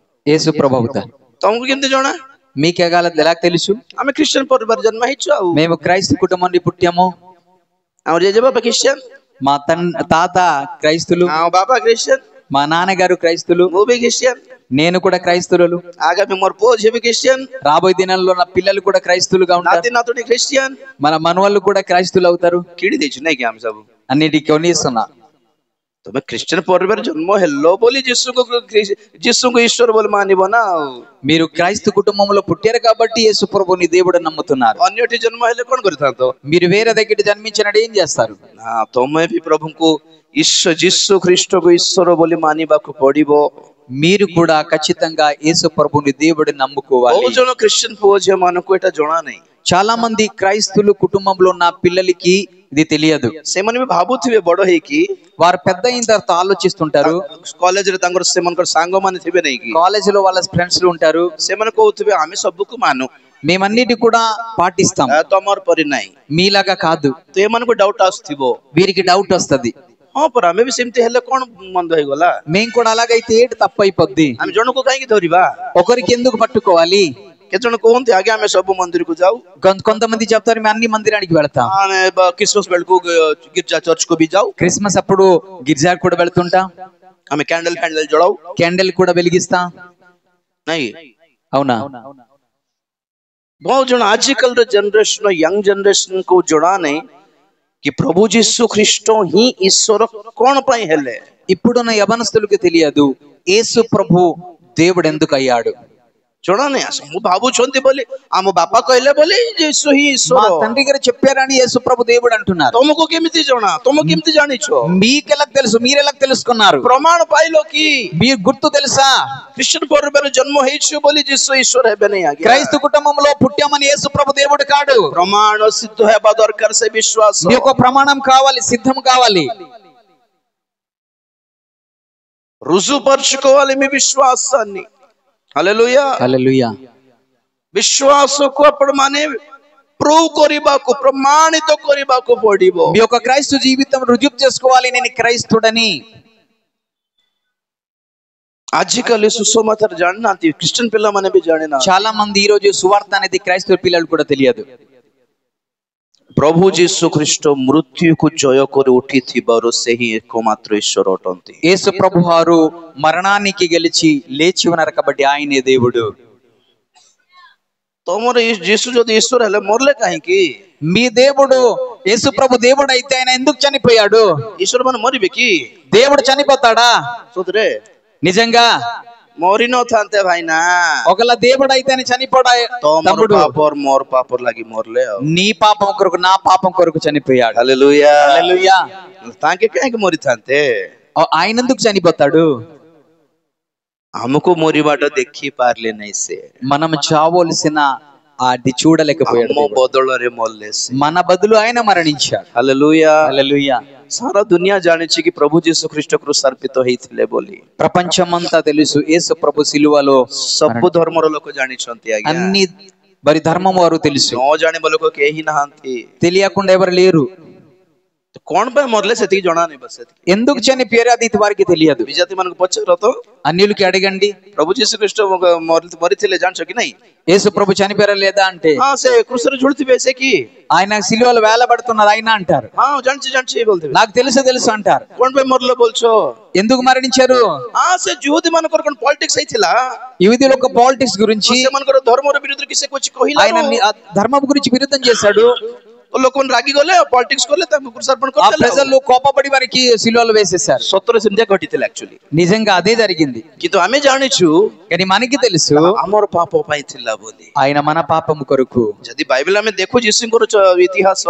యేసు ప్రభు అవుతారు. ତମକୁ କେମିତି ଜଣା? మీకు ఎలా తెలుసు? ଆମେ ଖ୍ରୀଷ୍ଟିଆନ ପରିବାର ଜନ୍ମ ହେଇଛୁ। ଆଉ మేము క్రైస్తవ కుటుంబం నుండి పుట్టాము. ଆମ ଜେଜେବାପା ଖ୍ରୀଷ୍ଟିଆନ, మా తాత క్రైస్తులు, ଆମ ବାପା ଖ୍ରୀଷ୍ଟିଆନ, మా నాన్నగారు క్రైస్తులు, ମୁଁ ବି ଖ୍ରୀଷ୍ଟିଆନ, నేను కూడా క్రైస్తవులు. ଆଗାମୀ ମୋର ପୁଅ ଝିଅ ବି ଖ୍ରୀଷ୍ଟିଆନ, రాబోయే దినాల్లో నా పిల్లలు కూడా క్రైస్తులుగా ఉంటారు, ନାତି ନାତୁଣୀ ଖ୍ରୀଷ୍ଟିଆନ, మన మనవాళ్ళు కూడా క్రైస్తులు అవుతారు. କିଣି ଦେଇଛୁ ନାଇଁ କି ଆମେ ସବୁ? అన్నిటికీ కొనిస్తున్నా. ତମେ ଖ୍ରୀଷ୍ଟିଆନ ପରିବାର ଜନ୍ମ ହେଲ ବୋଲି ଯୀଶୁଙ୍କୁ ଈଶ୍ୱର ବୋଲି ମାନିବ ନା। ଆଉ మీరు క్రైస్తవ కుటుంబంలో పుట్టారు కాబట్టి యేసు ప్రభుని దేవుడు నమ్ముతున్నారు. ଅନ୍ୟଠି ଜନ୍ମ ହେଲେ କଣ କରିଥାନ୍ତ? మీరు వేరే దగ్గర జన్మించినట్టు ఏం చేస్తారు? ନା, ତମେ ବି ପ୍ରଭୁଙ୍କୁ ଯୀଶୁ ଖ୍ରୀଷ୍ଟକୁ ଈଶ୍ୱର ବୋଲି ମାନିବାକୁ ପଡିବ। మీరు కూడా ఖచ్చితంగా యేసు ప్రభుని దేవుడు నమ్ముకోవాలి. ବହୁତ ଜଣ ଖ୍ରୀଷ୍ଟିଆନ ପୁଅ ଝିଅ ମାନଙ୍କୁ ଏଟା ଜଣା ନାହିଁ। చాలా మంది క్రైస్తులు కుటుంబంలో ఉన్న పిల్లలకి ఇది తెలియదు. ସେମାନେ ବି ଭାବୁଥିବେ ବଡ ହେଇକି, వారు పెద్ద అయిన తర్వాత ఆలోచిస్తుంటారు. କଲେଜରେ ତାଙ୍କର ସେମାନଙ୍କର ସାଙ୍ଗମାନେ ଥିବେ ନାଇଁ କି, కాలేజీలో వాళ్ళ ఫ్రెండ్స్ ఉంటారు, ସେମାନେ କହୁଥିବେ ଆମେ ସବୁକୁ ମାନୁ, మేమన్నిటి కూడా పాటిస్తాం, ତମର ପରି ନାହିଁ। మీలాగా కాదు। ତ ଏମାନଙ୍କୁ ଡାଉଟ ଆସୁଥିବ, వీరికి డౌట్ వస్తది, ହଁ ପରା ଆମେ ବି ସେମିତି ହେଲେ କଣ ମନ୍ଦ ହେଇଗଲା, మేము కూడా అలాగైతే ఏంటి తప్పు అయిపోద్ది, ଆମେ ଜଣକୁ କାହିଁକି ଧରିବା? ఒకరికి ఎందుకు పట్టుకోవాలి? କେତେ ଜଣ କୁହନ୍ତି ଆଜ୍ଞା ଆମେ ସବୁ ମନ୍ଦିରକୁ ଯାଉ, కొంతమంది చెప్తారు మేము అన్ని మందిరానికి వెళ్తాం, ଆମେ ଖ୍ରୀଷ୍ଟମାସ ବେଳକୁ ଗିର୍ଜା ଚର୍ଚ୍ଚକୁ ବି ଯାଉ, క్రిస్మస్ అప్పుడు గిర్జాకు కూడా వెళ్తుంటాం, ଆମେ କ୍ୟାଣ୍ଡେଲ ଜଳାଉ, క్యాండిల్ కూడా వెలిగిస్తాం, ନାଇଁ? అవునా? ବହୁତ ଜଣ ଆଜିକାଲିର ଜେନେରେସନ, ୟଙ୍ଗ ଜେନେରେସନ କୁ ଜଣା ନାହିଁ କି ପ୍ରଭୁ ଯୀଶୁ ଖ୍ରୀଷ୍ଟ ହିଁ ଈଶ୍ୱର କଣ ପାଇଁ ହେଲେ। ఇప్పుడున్న యవనస్తులకు తెలియదు యేసు ప్రభు దేవుడు ఎందుకు అయ్యాడు, ଜଣା ନାହିଁ। ମୁଁ ଭାବୁଛନ୍ତି ବୋଲି ଆମ ବାପା କହିଲେ ବୋଲି ଯୀଶୁ ହିଁ మా ଈଶ୍ୱର। తండ్రి గారు చెప్పారని యేసు ప్రభు దేవుడు అంటున్నారు. ତମକୁ କେମିତି ଜଣା? ତମେ କେମିତି ଜାଣିଛ? మీకెలా తెలుసు? మీరెలా తెలుసుకున్నారు? ପ୍ରମାଣ ପାଇଲ କି? మీరు గుర్తు తెలుసా? ଖ୍ରୀଷ୍ଟିଆନ ପରିବାର ଜନ୍ମ ହେଇଛୁ ବୋଲି ଯୀଶୁ ଈଶ୍ୱର ହେବେ ନାହିଁ ଆଜ୍ଞା। క్రైస్తవ కుటుంబంలో పుట్టామని యేసు ప్రభు దేవుడు కాడు. ପ୍ରମାଣ ସିଦ୍ଧ ହେବା ଦରକାର, ସେ ବିଶ୍ୱାସ। మీ యొక్క ప్రమాణం కావాలి, సిద్ధం కావాలి, రుజుపరుచుకోవాలి మీ విశ్వాసాన్ని। హల్లెలూయా, హల్లెలూయా. విశ్వాసకు అప్పుడు మానే ପ୍ରୁଭ୍ କରିବାକୁ ପ୍ରମାଣିତ କରିବାକୁ ପଡିବ। మీ యొక్క క్రైస్తవ జీవితం రుజువు చేసుకోవాలి, నేను క్రైస్తవుడని। ଆଜିକାଲି ସୁସମାଚାର ଜାଣିନାହାନ୍ତି, ଖ୍ରୀଷ୍ଟିଆନ ପିଲାମାନେ ବି ଜାଣିନାହାନ୍ତି। చాలా మంది ఈ రోజు సువార్త అనేది క్రైస్తవ పిల్లలు కూడా తెలియదు। ପ୍ରଭୁ ଯୀଶୁ ଖ୍ରୀଷ୍ଟ ମୃତ୍ୟୁକୁ ଜୟ କରି ଉଠିଥିବାରୁ ସେହି ଏକମାତ୍ର ଈଶ୍ୱର ଅଟନ୍ତି। యేసు ప్రభువారు మరణానికి గెలిచి లేచి ఉన్నారు కాబట్టి ఆయనే దేవుడు। ତମର ଯୀଶୁ ଯଦି ଈଶ୍ୱର ହେଲେ ମରଲେ କାହିଁକି? మీ దేవుడు యేసు ప్రభు దేవుడు అయితే ఆయన ఎందుకు చనిపోయాడు? ଈଶ୍ୱର ମାନେ ମରିବେ କି? దేవుడు చనిపోతాడా? ସତରେ నిజంగా ମରି ନଥାନ୍ତେ ଭାଇନା। ఒకవేళ దేవుడు అయితే ఆయన చనిపోడా? ତମର తమ్ముడు ପାପର ମୋର ପାପର ଲାଗି ମରଲେ ଆଉ। నీ పాపం కొరకు నా పాపం కొరకు చనిపోయాడు। ହାଲେଲୁୟା। హల్లెలూయా। ତାଙ୍କେ କାହିଁକି ମରିଥାନ୍ତେ? ఆయన ఎందుకు చనిపోతాడు? ଆମକୁ ମରିବାଟା ଦେଖି ପାରିଲେ ନାହିଁ ସେ। మనం చావలసిన అది చూడలేకపోయాడు ଆମ దేవుడు। ବଦଳରେ ମରଲେ ସେ। మన బదులు ఆయన మరణించాడు। ହାଲେଲୁୟା। హల్లెలూయా। ସାରା ଦୁନିଆ ଜାଣିଛି କି ପ୍ରଭୁ ଯୀଶୁ ଖ୍ରୀଷ୍ଟ କୃଷାର୍ପିତ ହେଇଥିଲେ ବୋଲି। ప్రపంచమంతా తెలుసు యేసు ప్రభు సిలువలో ସବୁ ଧର୍ମର ଲୋକ ଜାଣିଛନ୍ତି ଆଜ୍ଞା। అన్ని మరి ధర్మం వారు తెలుసు, ନ ଜାଣିବା ଲୋକ କେହି ନାହାନ୍ତି। తెలియకుండా ఎవరు లేరు। କଣ ପାଇଁ ମରଲେ ସେତିକି ଜଣା ନାହିଁ, ବସ୍ ସେତିକି। ఎందుకు చనిపోయారు అది వారికి తెలియదు। ବିଜାତି ମାନଙ୍କୁ పଚାର ତ, అన్యులకి అడగండి ପ୍ରଭୁ ଯୀଶୁ ଖ୍ରୀଷ୍ଟ ମରିଥିଲେ ଜାଣିଛ କି ନାଇଁ? యేసు ప్రభు చనిపోయారా లేదా అంటే, ହଁ ସେ କୃଷରେ ଝୁଲୁଥିବେ ସେ କି? ఆయన సిలువలో వేలబడుతున్నారు ఆయన అంటారు। ହଁ ଜାଣିଛି ଜାଣିଛି ବୋଲଥିବେ। నాకు తెలుసు తెలుసు అంటారు। କଣ ପାଇଁ ମରଲେ ବୋଲଛ? ఎందుకు మరణించారు? ହଁ ସେ ଯୁହୁଦୀ ମାନଙ୍କର କଣ ପଲିଟିକ୍ସ ହେଇଥିଲା? యూదుల యొక్క పాలిటిక్స్ గురించి, ସେମାନଙ୍କର ଧର୍ମର ବିରୁଦ୍ଧରେ କି ସେ କିଛି କହିଲା? ఆయన ధర్మం గురించి విరుద్ధం చేశాడు। ଲୋକମାନେ ରାଗିଗଲେ, ପଲିଟିକ୍ସ କଲେ, ତାଙ୍କୁ କୃଷାର୍ପଣ ఆ କରିଦେଲେ। ప్రజలు కోపపడి వారికి సిలువలో వేసేశారు। ସତରେ ସେମିତିଆ ଘଟିଥିଲା ଆକ୍ଚୁଆଲି। నిజంగా అదే జరిగింది। କିନ୍ତୁ ଆମେ ଜାଣିଛୁ కానీ మనకి తెలుసు ଆମର ପାପ ପାଇଁ ଥିଲା ବୋଲି। ఆయన మన పాపం కొరకు। ଯଦି ବାଇବେଲ ଆମେ ଦେଖୁ ଯୀଶୁଙ୍କର ଇତିହାସ,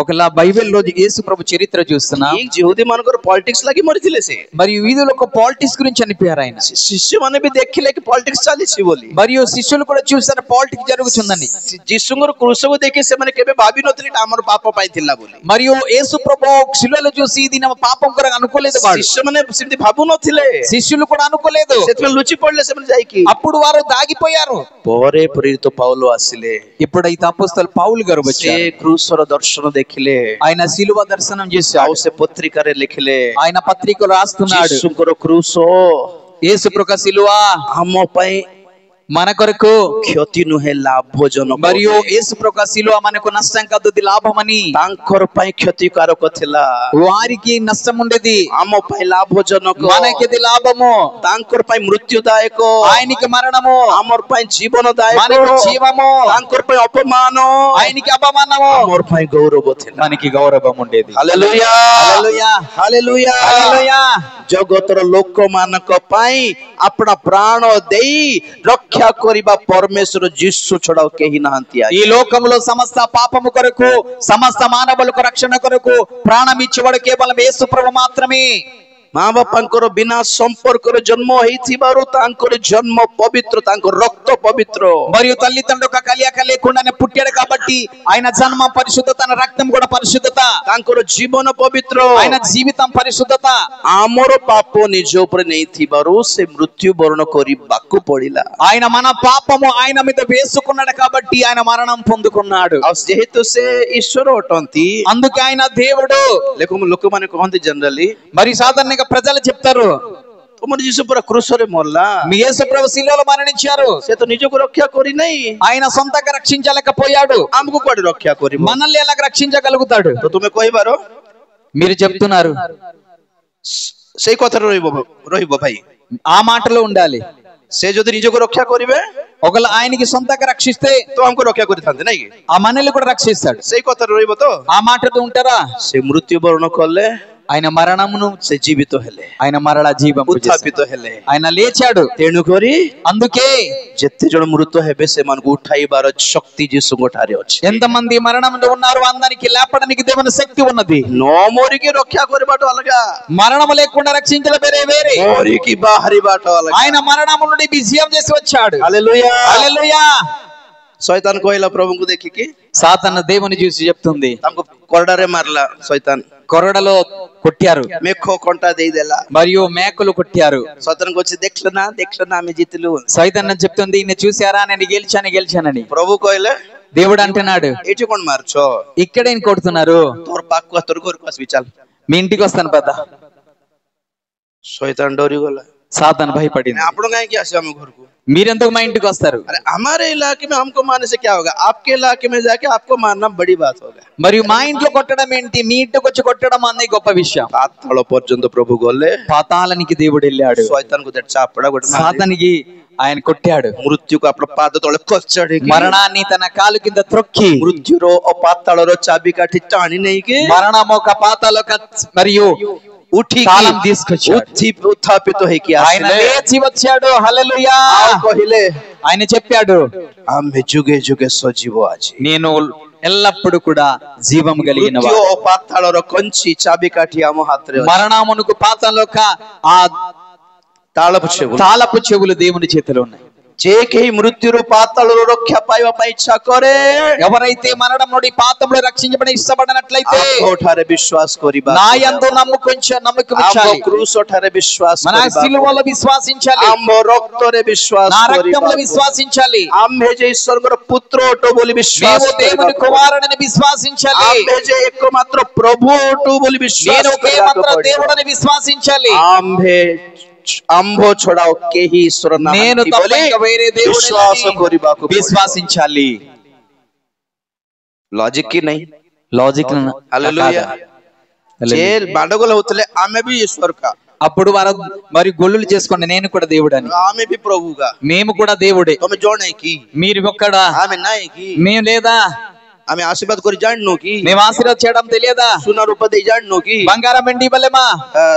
ఒకలా బైబిల్లో యేసు ప్రభు చరిత్ర చూస్తున్నా, ఈ ଯୁହୁଦୀ ମାନଙ୍କର ପଲିଟିକ୍ସ ଲାଗି ମରିଥିଲେ ସେ। మరియు యూదుల యొక్క పాలిటిక్స్ గురించి చనిపోయారు ఆయన। ଶିଷ୍ୟମାନେ ବି ଦେଖିଲେ କି ପଲିଟିକ୍ସ ଚାଲିଛି ବୋଲି। మరియు శిష్యులు కూడా చూసారు పాలిటిక్స్ జరుగుతుందని। ଯୀଶୁଙ୍କର କୃଷକୁ ଦେଖି ସେମାନେ କେବେ ଭାବି ନଥିଲେ ଏଟା ଆମର ପାପ ପାଇଁ ଥିଲା ବୋଲି। మరియు యేసు ప్రభు శిలువలో చూసి ఇది నా పాపం కొరకు అనుకోలేదు వాడు। ଶିଷ୍ୟମାନେ ସେମିତି ଭାବୁ ନଥିଲେ, శిష్యులు కూడా అనుకోలేదు। ସେଥିପାଇଁ ଲୁଚି ପଡିଲେ ସେମାନେ ଯାଇକି। అప్పుడు వారు దాగిపోయారు। ପରେ ପ୍ରେରିତ ପାଉଲ ଆସିଲେ, ఎప్పుడైతే అపోస్తలు పౌలు గారు ସେ వచ్చారు, କୃଷର ଦର୍ଶନ ଦେଖିଲେ, ఆయన సిలువ దర్శనం ଆଉ చేశాడు। ସେ ପତ୍ରିକାରେ ଲେଖିଲେ, ఆయన పత్రికలు రాస్తున్నాడు, ଯୀଶୁଙ୍କର କୃଷ యేసు ప్రభు సిలువ ଆମ ପାଇଁ మన కొరకు କ୍ଷତି ନୁହେଁ, ଲାଭଜନକ। మరియు యేసు ప్రభు సిలువ మనకు నష్టం కాదు, అది లాభమని। ତାଙ୍କର ପାଇଁ କ୍ଷତିକାରକ ଥିଲା, వారికి నష్టం ఉండేది, ଆମ ପାଇଁ ଲାଭଜନକ। మనకి లాభము। ତାଙ୍କର ପାଇଁ ମୃତ୍ୟୁଦାୟକ, ఆయనకి మరణము, ଆମର ପାଇଁ ଜୀବନଦାୟକ। మనకి జీవము। ତାଙ୍କର ପାଇଁ ଅପମାନ, ఆయనకి అపమానము, ଆମର ପାଇଁ ଗୌରବ ଥିଲା। మనకి గౌరవం ఉండేది। ହାଲେଲୁୟା, హల్లెలూయా, ହାଲେଲୁୟା। హల్లెలూయా। ଜଗତର ଲୋକମାନଙ୍କ ପାଇଁ ଆପଣା ପ୍ରାଣ ଦେଇ ରକ୍ଷା କରିବା ପରମେଶ୍ୱର ଯୀଶୁ ଛଡା କେହି ନାହାନ୍ତି। ఈ లోకంలో సమస్త పాపము కొరకు, సమస్త మానవులకు రక్షణ కొరకు ప్రాణం ఇచ్చేవాడు కేవలం యేసు ప్రభు మాత్రమే। ମା ବାପାଙ୍କର ବିନା ସମ୍ପର୍କରେ ଜନ୍ମ ହେଇଥିବାରୁ ତାଙ୍କର ଜନ୍ମ ପବିତ୍ର, ତାଙ୍କ ରକ୍ତ ପବିତ୍ର। మరియు తల్లిదండ్రుల యొక్క కలయిక లేకుండానే పుట్టాడు కాబట్టి ఆయన జన్మ పరిశుద్ధత, తన రక్తం కూడా పరిశుద్ధత, ତାଙ୍କର ଜୀବନ ପବିତ୍ର। ఆయన జీవితం పరిశుద్ధత। ଆମର ପାପ ନିଜ ଉପରେ ନେଇଥିବାରୁ ସେ ମୃତ୍ୟୁବରଣ କରିବାକୁ ପଡିଲା। ఆయన మన పాపము ఆయన మీద వేసుకున్నాడు కాబట్టి ఆయన మరణం పొందుకున్నాడు। ଆଉ ଯେହେତୁ ସେ ଈଶ୍ୱର ଅଟନ୍ତି, అందుకే ఆయన దేవుడు। ଲୋକମାନେ କହନ୍ତି ଜେନେରାଲି, మరి సాధారణంగా ప్రజలు చెప్తారు, ତୁମର ଯୀଶୁ ପୁରା କୃଷରେ ମରଲା, మీ యేసు ప్రభు శిలువలో మరణించారు, ସେ ତ ନିଜକୁ ରକ୍ଷା କରିନାହିଁ, ఆయన సొంతంగా రక్షించలేకపోయాడు, ଆମକୁ କୁଆଡେ రକ୍ଷା କରିବ? మనల్ని ఎలా రక్షించగలుగుతాడు? ତ ତୁମେ କହିବାର మీరు చెప్తున్నారు, ସେଇ କଥାରେ ରହିବ ଭାଇ। ఆ మాటలో ఉండాలి। ସେ ଯଦି ନିଜକୁ ରକ୍ଷା କରିବେ, ఒకవేళ ఆయనకి సొంతంగా రక్షిస్తే ତ ଆମକୁ ରକ୍ଷା କରିଥାନ୍ତେ ନାଇଁ କି? ఆ మనల్ని కూడా రక్షిస్తాడు। ସେଇ କଥାରେ ରହିବ ତ? ఆ మాటతో ఉంటారా? ସେ ମୃତ୍ୟୁବରଣ କଲେ, ఆయన మరణమును ସେ ଜୀବିତ ହେଲେ, ఆయన మరలా జీవం ଉତ୍ଥାପିତ ହେଲେ, ఆయన లేచాడు। ତେଣୁକରି అందుకే ଯେତେ ଜଣ ମୃତ ହେବେ ସେମାନଙ୍କୁ ଉଠାଇବାର ଶକ୍ତି ଯୀଶୁଙ୍କ ଠାରେ ଅଛି। ఎంతమంది మరణంలో ఉన్నారు అందరికి లేపడానికి దేవుని శక్తి ఉన్నది। ନ ମରିକି ରକ୍ଷା କରିବାଟା ଅଲଗା, మరణము లేకుండా రక్షించడం వేరే వేరే। ମରିକି ବାହାରିବାଟା ଅଲଗା। ఆయన మరణము నుండి విజయం చేసి వచ్చాడు। ହାଲେଲୁୟା। హల్లెలూయా। ଶୈତାନ କହିଲା ପ୍ରଭୁଙ୍କୁ ଦେଖିକି, సాతాను దేవుని చూసి చెప్తుంది, ତାଙ୍କୁ కొరడాରେ ମାରିଲା ଶୈତାନ, కొరడలో కొట్టారు ମେଖ କଣ୍ଟା ଦେଇଦେଲା। మరియు మేకలు కొట్టారు। ଶୈତାନ କହୁଛି ଦେଖିଲ ନା ଆମେ ଜିତିଲୁ। సైతాన్ని చెప్తుంది, ఈయన చూసారా నేను గెలిచానని। ପ୍ରଭୁ କହିଲେ, దేవుడు అంటున్నాడు, ଏଠି କଣ ମାରୁଛ? ఇక్కడే కొడుతున్నారు, ତୋର ପାଖକୁ ତୋର ଘରକୁ ଆସିବି ଚାଲ। మీ ఇంటికి వస్తాను పద। ଶୈତାନ ଡରିଗଲା। సాతాను భయపడింది, ଆପଣ କାହିଁକି ଆସିବେ ଆମ ଘରକୁ? మీరెందుకు మా ఇంటికి వస్తారు? अरे हमारे इलाके में हमको मारने से क्या होगा? आपके इलाके में जाके आपको मारना बड़ी बात होगा। మరియు మా ఇంట్లో కొట్టడం ఏంటి, మీ ఇంటికి వచ్చి కొట్టడం అనే గొప్ప విషయం। పాతాళ పర్యంత ప్రభు గొల్లే, పాతాళానికి దేవుడు వెళ్ళాడు, శైతాన్కు చాపడా కొట్టి సాతానికి ఆయన కొట్టాడు, మృత్యుకు అప్పుడు పాద తଳେ కచ్చాడు, మరణాన్ని తన కాలు కింద త్రొక్కి మృత్యుର ଓ ପାତାଳର ଚାବିକାଠି ଟାଣି ନେଇକି మరణము ఒక పాతాళక మరియు ଉଠିକି తాళం తీసుకొచ్చాడు, ఉత్థాపిତ ହେଇକି ఆయన ଆସିଲେ। లేచి వచ్చాడు, హల్లెలూయా। ଆଉ କହିଲେ ఆయన చెప్పాడు, ଆମେ ଯୁଗେ ଯୁଗେ ସଜୀବ ଆଜି। నేను ఎల్లప్పుడు కూడా జీవం కలిగిన మృత్యు ଓ ପାତାଳର କଞ୍ଚି ଚାବିକାଠି ଆମ ହାତରେ ଅଛି। మరణమునకు పాతాళక ఆ తాళపు చెవులు, తాళపు చెవులు దేవుని చేతిలో ఉన్నాయి। ଯେ କେହି ମୃତ୍ୟୁରୁ ପାତାଳରୁ ରକ୍ଷା ପାଇବା ପାଇଁ ଇଚ୍ଛା କରେ, ఎవరైతే మరణం నుండి పాతంలో రక్షించబడి ఇష్టపడినట్లయితే ଠାରେ విశ్వాସ କରିବା, నా యందు నమ్మకం ଆମ ఉంచాలి, କ୍ରୁଶ ଠାରେ విశ్వాସ మన କରିବା, సిలువలో విశ్వాసించాలి, ଆମ రక్ତରେ విశ్వాସ నా କରିବା, రక్తంలో విశ్వాసించాలి, ଆମ୍ଭେ ଯେ ଈଶ୍ୱରଙ୍କର ପୁତ୍ର ଅଟୁ ବୋଲି ବିଶ୍ୱାସ మేము దేవుని କରିବା, కుమారుడని విశ్వాసించాలి, ଆମ୍ଭେ ଯେ ଏକମାତ୍ର ପ୍ରଭୁ ଅଟୁ ବୋଲି ବିଶ୍ୱାସ నేను ఒకే କରିବାକୁ మాత్ర ପଡ଼ିବ। దేవుడని విశ్వాసించాలి, ଆମ୍ଭ ଛଡା ଆଉ କେହି ଈଶ୍ୱର నేను ନାହାନ୍ତି తప్ప ବୋଲି ఇంకా వేరే ବିଶ୍ୱାସ దేవుడని କରିବାକୁ ପଡ଼ିବ। విశ్వాసించాలి। ଲଜିକ କି ନାହିଁ? Logic hallelujah. జైల్ బండగోలు అవుతలే ఆమె भी ईश्वर का, అప్పుడు వారు మరి గొల్లులు చేసుకోండి, నేను కూడా దేవుడని, ఆమె भी प्रभु का, మేము కూడా దేవుడే, ତମେ ଜଣେ କି? మీరు ఒక్కడా, ఆమె ନାହିଁ କି? మేము లేదా, ଆମେ ଆଶୀର୍ବାଦ କରି ଜାଣିନୁ କି? మేము ఆశీర్వాద చేయడం తెలియదా, ସୁନା రూపା ଦେଇ ଜାଣିନୁ କି? బంగారం వెండి ఇవ్వలేమా,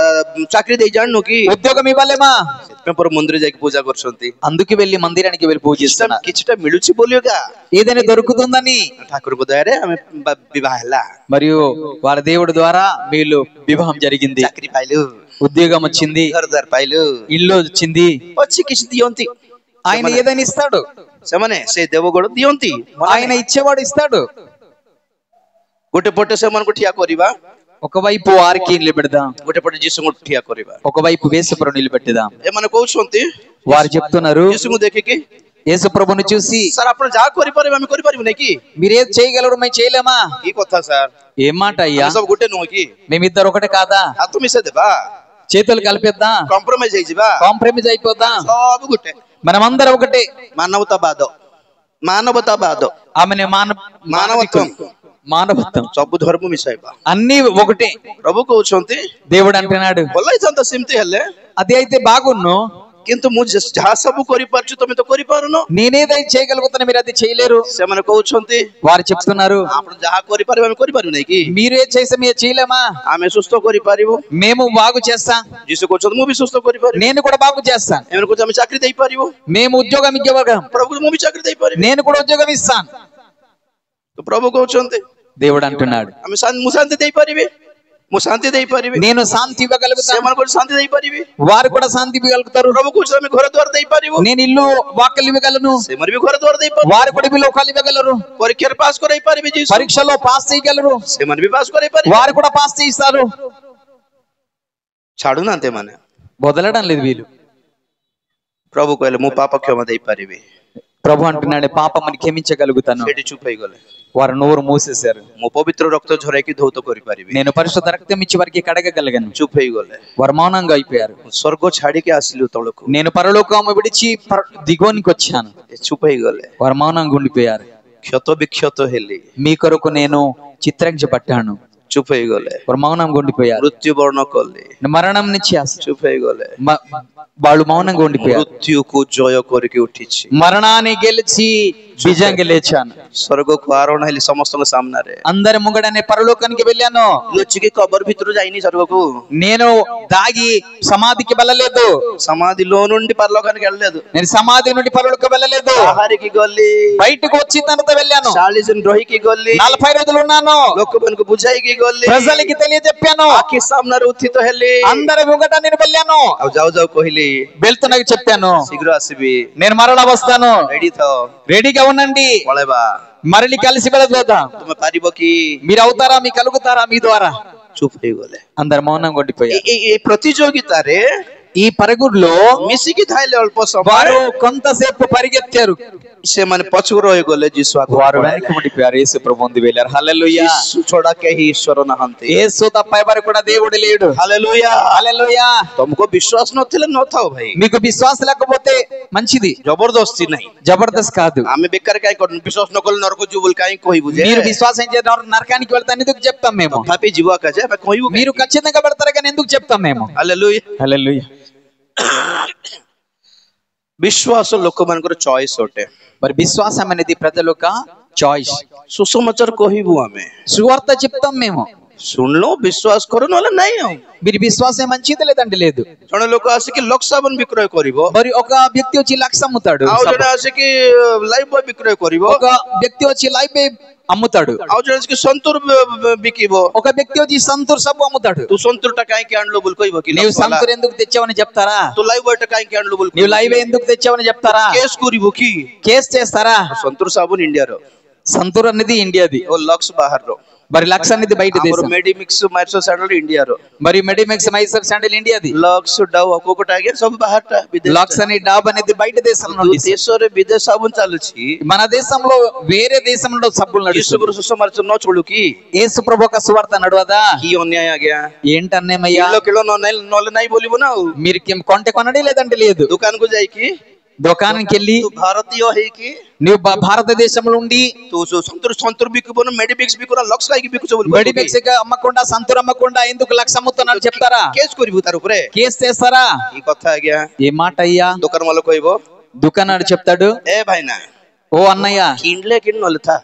ଚାକିରି ଦେଇ ଜାଣିନୁ କି? ఉద్యోగం ఇవ్వలేమా, ସେଥିପାଇଁ ପର ମନ୍ଦିର ଯାଇକି ପୂଜା କରୁଛନ୍ତି। అందుకు వెళ్ళి మందిరానికి వెళ్ళి పూజిస్తున్నా, କିଛିଟା ମିଳୁଛି ବୋଲିକା ఏదైనా దొరుకుతుందని, ଠାକୁରଙ୍କ ଦୟାରେ ଆମେ ବିବାହ ହେଲା, మరియు వారి దేవుడి ద్వారా వీళ్ళు వివాహం జరిగింది, ଚାକିରି ପାଇଲୁ, ఉద్యోగం వచ్చింది, ଘର ଦ୍ୱାର ପାଇଲୁ, ఇల్లు వచ్చింది, ଅଛି କିଛି ଦିଅନ୍ତି। ఆయన ఏదైనా ఇస్తాడు, ସେମାନେ ସେ ଦେବଗଡ଼ ଦିଅନ୍ତି, ఆయన ఇచ్చేవాడు ఇస్తాడు। ଗୋଟେ ପଟେ ସେମାନଙ୍କୁ ଠିଆ କରିବା, ఒకవైపు వారికి నిలబెడదాం, ଗୋଟେ ପଟେ ଯୀଶୁଙ୍କୁ ଠିଆ କରିବା। ఒకవైపు యేసుప్రభు నిలబెట్టుదాం। ଏମାନେ କହୁଛନ୍ତି, వారు చెప్తున్నారు, ଯୀଶୁଙ୍କୁ ଦେଖିକି యేసుప్రభుని చూసి, ସାର୍ ଆପଣ ଯାହା କରିପାରିବେ ଆମେ କରିପାରିବୁ ନାଇଁ କି? మీరేది చేయగలరు మేము చేయలేమా? କି କଥା ସାର୍, ఏం మాట అయ్యా, ଆମେ ସବୁ ଗୋଟେ ନୁହଁ କି? మేమిద్దరు ఒకటే కాదా? ହାତ ମିଶେଇ ଦେବା, చేతులు కలిపేద్దాం, କମ୍ପ୍ରମାଇଜ ହେଇଯିବା, కాంప్రమైజ్ అయిపోదాం, ସବୁ ଗୋଟେ। మనమందరం ఒకటే। ମାନବତାବାଦ, ମାନବତାବାଦ, ఆమె ମାନବତ୍వం, మానవత్వం, ସବୁ ଧର୍ମ ମିଶାଇବା। అన్ని ఒకటే। ପ୍ରଭୁ କହୁଛନ୍ତି దేవుడు అంటున్నాడు, ଭଲ ହେଇଥାନ୍ତା ସେମିତି ହେଲେ, అది అయితే బాగున్ను, କିନ୍ତୁ ମୁଁ ଯାହା ସବୁ କରିପାରୁଛି ତମେ ତ କରିପାରୁନ। నేనేదైతే చేయగలుగుతాను మీరు అది చేయలేరు। ସେମାନେ କହୁଛନ୍ତି, వారు చెప్తున్నారు, ଆପଣ ଯାହା କରିପାରିବେ ଆମେ କରିପାରିବୁ ନାଇଁ କି? మీరే చేసే మీరు చేయలేమా? ଆମେ ସୁସ୍ଥ କରିପାରିବୁ। మేము బాగు చేస్తాం। ଯୀଶୁ କହୁଛନ୍ତି ମୁଁ ବି ସୁସ୍ଥ କରିପାରିବି। నేను కూడా బాగు చేస్తాను। ଏମାନେ କହୁଛନ୍ତି ଆମେ ଚାକିରି ଦେଇପାରିବୁ। మేము ఉద్యోగం ఇవ్వగలం। ପ୍ରଭୁ ମୁଁ ବି ଚାକିରି ଦେଇପାରିବି। నేను కూడా ఉద్యోగం ఇస్తాను। ପ୍ରଭୁ କହୁଛନ୍ତି, దేవుడు అంటున్నాడు, ମୁଁ ଶାନ୍ତି ଦେଇପାରିବି, ମୁଁ ଶାନ୍ତି ଦେଇପାରିବି, నేను శాంతి ఇవ్వగలుగుతాను, ସେମାନେ କହୁଛନ୍ତି ଶାନ୍ତି ଦେଇପାରିବି। వారు కూడా శాంతి ఇవ్వగలుగుతారు। ପ୍ରଭୁ କହୁଛନ୍ତି ଆମେ ଘର ଦ୍ୱାର ଦେଇପାରିବୁ, నేను ఇల్లు వాకలు ఇవ్వగలను, ସେମାନେ ବି ଘର ଦ୍ୱାର ଦେଇପାରିବୁ। వారు కూడా ఇల్లు లోకాలు ఇవ్వగలరు। ପରୀକ୍ଷାରେ ପାସ୍ କରାଇ ପାରିବେ ଯୀଶୁ, పరీక్షలో పాస్ చేయగలరు, ସେମାନେ ବି ପାସ୍ କରାଇ ପାରିବେ। వారు కూడా పాస్ చేయిస్తారు। ଛାଡୁନାହାନ୍ତି ଏମାନେ, వదలడం లేదు వీళ్ళు। ପ୍ରଭୁ କହିଲେ ମୁଁ ପାପ କ୍ଷମା ଦେଇପାରିବି। ప్రభు అంటున్నాడు, పాపముని క్షమించగలుగుతాను। ସେଠି ଚୁପ ହେଇଗଲେ। వారు నోరు మూసేశారు। ମୁଁ ପବିତ୍ର ରକ୍ତ ଝରାଇକି ଧୌତ କରିପାରିବି। నేను పరిశుద్ధ రక్తం ఇచ్చి వారికి కడగగలిగాను। ଚୁପ ହେଇଗଲେ। వారు మౌనంగా అయిపోయారు। ସ୍ୱର୍ଗ ଛାଡିକି ଆସିଲୁ ତଳକୁ, నేను పరలోకము విడిచి దిగోనికి వచ్చాను। ଚୁପ ହେଇଗଲେ। వారు మౌనంగా ఉండిపోయారు। କ୍ଷତ ବିକ୍ଷତ ହେଲି, మీ కొరకు నేను చిత్రించబడ్డాను। ଚୁପ ହେଇଗଲେ। వారు మౌనంగా ఉండిపోయారు। ମୃତ୍ୟୁବରଣ କଲେ, మరణం నుంచి ଚୁପ ହେଇଗଲେ। వాళ్ళు మౌనంగా ఉండిపోయారు। ମୃତ୍ୟୁକୁ ଜୟ କରିକି ଉଠିଛି, మరణాన్ని గెలిచి విజయంగా లేచాను। ସ୍ୱର୍ଗକୁ ଆରୋହଣ ହେଲି ସମସ୍ତଙ୍କ ସାମ୍ନାରେ। అందరి ముంగడనే పరలోకానికి వెళ్ళాను। ଲୁଚିକି କବର ଭିତରୁ ଯାଇନି ସ୍ୱର୍ଗକୁ, నేను దాగి సమాధికి వెళ్ళలేదు। సమాధిలో నుండి పరలోకానికి వెళ్ళలేదు, నేను సమాధి నుండి పరలోకం వెళ్ళలేదు। ବାହାରିକି గଲି, బయటకు వచ్చిన తర్వాత వెళ్ళాను। 40 ଦିନ ରହିକି ଗଲି, 40 రోజులు ఉన్నాను। ଲୋକମାନଙ୍କୁ ବୁଝାଇକି ଗଲି, ప్రజలకి తెలియజెప్పాను। ଆଖି ସାମ୍ନାରେ ଉତ୍ଥିତ ହେଲି, అందరి ముంగట నేను వెళ్ళాను। ଆଉ ଯାଉ ଯାଉ କହିଲି వెళ్తున్నాకి చెప్పాను, ଶୀଘ୍ର ଆସିବି, నేను మరలా వస్తాను, ରେଡି ଥାଅ, రెడీగా ఉండండి, ପଳେଇବା। మరలి కలిసి వెళ్ళిపోదాం। ତୁମେ ପାରିବ କି? మీరు అవుతారా, మీకు కలుగుతారా మీ ద్వారా? ଚୁପ ହେଇଗଲେ। అందరు మౌనంగా ఉండిపోయారు। ଏଇ ପ୍ରତିଯୋଗିତାରେ ఈ పరుగుల్లో ମିଶିକି ଥାଇଲେ ଅଳ୍ପ ସମୟ వారు కొంతసేపు పరిగెత్తారు, ସେମାନେ ପଛକୁ ରହିଗଲେ ଯୀଶୁ ଆଗକୁ వారు ପଳେଇଲେ। వెనక్కి ఉండిపోయారు, యేసు ప్రభు ముందు వెళ్ళారు. హల్లెలూయా. ଯୀଶୁ ଛଡା କେହି ଈଶ୍ୱର ନାହାନ୍ତି। యేసు తప్ప ఎవరు కూడా దేవుడు లేడు. ହାଲେଲୁୟା। హల్లెలూయా. ତମକୁ ବିଶ୍ୱାସ ନଥିଲେ ନଥାଉ ଭାଇ, మీకు విశ్వాసం లేకపోతే మంచిది, ଜବରଦସ୍ତି ନାହିଁ। జబర్దస్త్ కాదు. ଆମେ ବେକାର କାହିଁ କରୁନୁ, ବିଶ୍ୱାସ ନ କଲେ నరକ ଯିବୁ ବୋଲି କାହିଁ କହିବୁ ଯେ? మీరు విశ్వాసం చేసిన నరకానికి వెళ్తాను ఎందుకు చెప్తాం మేము? ତଥାପି ଯିବୁ ଆକା ଯେ ଆମେ କହିବୁ మీరు ఖచ్చితంగా పెడతారు కానీ ఎందుకు చెప్తాం మేము? ହାଲେଲୁୟା। హల్లెలూయా. ବିଶ୍ୱାସ ଲୋକମାନଙ୍କର ଚଏସ୍ ଅଟେ। మరి విశ్వాసం అనేది ప్రజల యొక్క చాయిస్. ସୁସମାଚାର କହିବୁ ଆମେ, సువార్త చెప్తాం మేము, ଶୁଣିଲୁ ବିଶ୍ୱାସ କରୁ ନହେଲେ ନାଇଁ। ଆଉ మీరు విశ్వాసం మంచిది లేదంటే లేదు. ଜଣେ ଲୋକ ଆସିକି ଲକ୍ସ ସାବୁନ ବିକ୍ରୟ କରିବ, మరి ఒక వ్యక్తి వచ్చి లక్ష అమ్ముతాడు, ଆଉ ଜଣେ ଆସିକି ଲାଇଫ୍ ବୟ ବିକ୍ରୟ କରିବ, ఒక వ్యక్తి వచ్చి లైఫ్ అమ్ముతాడు, ଆଉ ଜଣେ ଆସିକି ସନ୍ତୁର ବିକିବ। ఒక వ్యక్తి వచ్చి సంతూర్ సబ్బు అమ్ముతాడు. ତୁ ସନ୍ତୁର ଟା କାହିଁକି ଆଣିଲୁ ବୋଲି କହିବ କି? నీవు సంతూర్ ఎందుకు తెచ్చావని చెప్తారా? ତୁ ଲାଇଫ୍ ବୟ ଟା କାହିଁକି ଆଣିଲୁ ବୋଲି నీవు లైవ్ ఎందుకు తెచ్చావని చెప్తారా? କେସ୍ କରିବୁ କି? కేసు చేస్తారా? ସନ୍ତୁର ସାବୁନ ଇଣ୍ଡିଆର, సంతూర్ అనేది ఇండియాది, ଓ ଲକ୍ସ ବାହାରର, మరి లక్ష అనేది బయట ଆମର దేశం, ମେଡିମିକ୍ସ ମାଇସର ସାଣ୍ଡଲ ଇଣ୍ଡିଆର, మరి మెడిమెక్స్ మైసర్ శాండిల్ ఇండియాది, ଲକ୍ସ ଡାଉ ଅକୋକଟା ଆଜ୍ଞା ସବୁ ବାହାରଟା ବିଦେଶ। లాక్స్ అని డాబ్ అనేది బయట దేశం నుండి. ଦେଶରେ ବିଦେଶ ସାବୁନ ଚାଲୁଛି, మన దేశంలో వేరే దేశంలో సబ్బులు నడుస్తుంది. ଯୀଶୁଙ୍କର ସୁସମାଚାର ନ ଚଳୁ କି? యేసు ప్రభు ఒక సువార్త నడవదా? କି ଅନ୍ୟାୟ ଆଜ୍ଞା! ఏంటన్నేమయ్యా? କିଲୋ ନହେଲେ ନାଇଁ ବୋଲିବୁ ନା। ଆଉ మీరు కొంటే కొనడి లేదంటే లేదు. ଦୋକାନକୁ ଯାଇକି దుకాణానికి వెళ్ళి ତୁ ଭାରତୀୟ ହେଇକି నువ్వు భారతదేశంలో ఉండి ତୁ ସନ୍ତୁର ବିକୁବନ, ମେଡିମିକ୍ସ ବିକୁନ, ଲକ୍ସ କାହିଁକି ବିକୁଛ ବୋଲି మెడిమెక్స్ అమ్మకుండా సంతూర్ అమ్మకుండా ఎందుకు లక్ష అమ్ముతున్నాడు చెప్తారా? କେସ୍ କରିବୁ ତାର ଉପରେ? కేసు చేస్తారా? ఈ କଥା ଆଜ୍ଞା ఏ మాట అయ్యా? ଦୋକାନ ମାଲ କହିବ, దుకాణాడు చెప్తాడు, ଏ ଭାଇନା ఓ అన్నయ్య କିଣିଲେ କିଣି ନହେଲେ ଥା,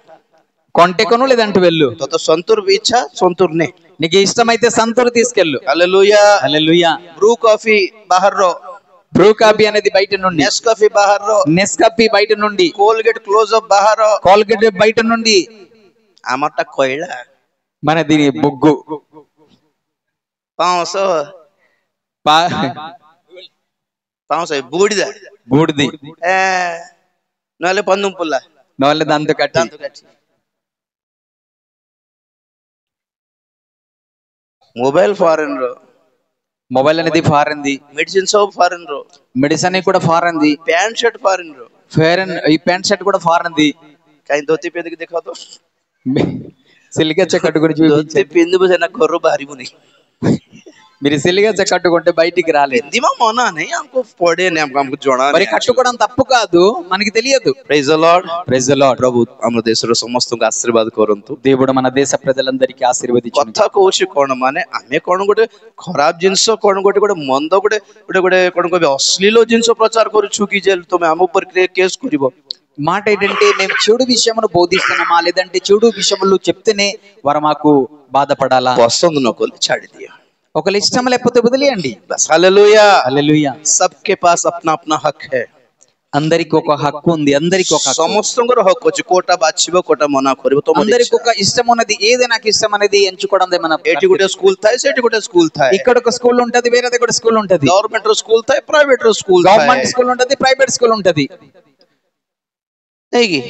కొంటే కొను లేదంటే వెళ్ళు, ତୋ ସନ୍ତୁର ଇଚ୍ଛା ସନ୍ତୁର ନେ। నీకు ఇష్టమైతే సంతూర్ తీసుకెళ్ళు. ହାଲେଲୁୟା। హల్లెలూయా. ବ୍ରୁ କଫି ବାହାରର, బ్రూ కాఫీ అనేది బయట నుండి, ନେସ୍ କଫି ବାହାରର, నెస్ కాఫీ బయట నుండి, କୋଲଗେଟ କ୍ଲୋଜ ଅପ୍ ବାହାର, కోల్గేట్ బయట నుండి, ଆମରଟା କଇଲା మన దీని బొగ్గు 500 బూడిద, బూడిది, ନହେଲେ ପନ୍ଦୁମ ପୁଲା నోళ్ళ దాంతో కట్టి. ଦାନ୍ତ କାଠି। ମୋବାଇଲ ଫରେନ୍ ର, మొబైల్ అనేది ఫారెన్ ది, మెడిసిన్ ସବୁ ଫରେନ୍ ର, మెడిసిన్ కూడా foreign the, pant shirt foreign ର। ఈ ప్యాంట్ షర్ట్ కూడా ఫారెన్ ది. କାହିଁ ଧୋତି ପିନ୍ଧିକି ଦେଖ ତ, సిలిగచ్చ కట్టుకుని ଧୋତି చూపించారు. ପିନ୍ଧିବୁ ସିନା ଘରୁ ବାହାରିବୁନି। మీరు సిలిగచ్చ కట్టుకుంటే బయటికి రాలేదు. ପିନ୍ଧିବା ମନା ନାହିଁ, ଆମକୁ ପଡେନି, ଆମକୁ ଜଣା మరి కట్టుకోవడం తప్పు కాదు, మనకి తెలియదు. Praise the lord. Praise the lord. ପ୍ରଭୁ ଆମ ଦେଶର ସମସ୍ତଙ୍କୁ ଆଶୀର୍ବାଦ କରନ୍ତୁ। దేవుడు మన దేశ ప్రజలందరికీ ఆశీర్వదించు. କଥା କହୁଛି କଣ, ମାନେ ଆମେ କଣ ଗୋଟେ ଖରାପ ଜିନିଷ, କଣ ଗୋଟେ ମନ୍ଦ, ଗୋଟେ କଣ କହିବେ ଅଶ୍ଳୀଳ ଜିନିଷ ପ୍ରଚାର କରୁଛୁ କି ଯେ ତମେ ଆମ ଉପରେ କେସ୍ କରିବ? మాట ఏంటంటే మేము చెడు విషయమును బోధిస్తున్నామా లేదంటే చెడు విషయములు చెప్తేనే వారు మాకు బాధపడాలా? ପସନ୍ଦ ନ କଲେ ଛାଡି ଦିଅ, ఒకళ్ళు ఇష్టం లేకపోతే వదిలేయండి. బస్। హల్లెలూయా। హల్లెలూయా. सबके पास अपना अपना हक है। అందరికి ఒక హక్కు ఉంది, అందరికి ఒక హక్కు. ସମସ୍ତଙ୍କର ହକ ଅଛି, କୋଟା ବାଛିବ, କୋଟା ମନା କରିବ, ତମ అందరికి ఒక ఇష్టం ఉన్నది, ఏది నాకు ఇష్టం అనేది ఎంచుకోవడం మన. ଏଠି ଗୋଟେ ସ୍କୁଲ ଥାଏ, ସେଠି ଗୋଟେ ସ୍କୁଲ ଥାଏ, ఇక్కడ ఒక స్కూల్ ఉంటది, వేరే దగ్గర స్కూల్ ఉంటది, గవర్నమెంట్ ର ସ୍କୁଲ ଥାଏ, ପ୍ରାଇଭେଟ ର ସ୍କୁଲ ଥାଏ, గవర్నమెంట్ స్కూల్ ఉంటది, ప్రైవేట్ స్కూల్ ఉంటది. ହେଇକି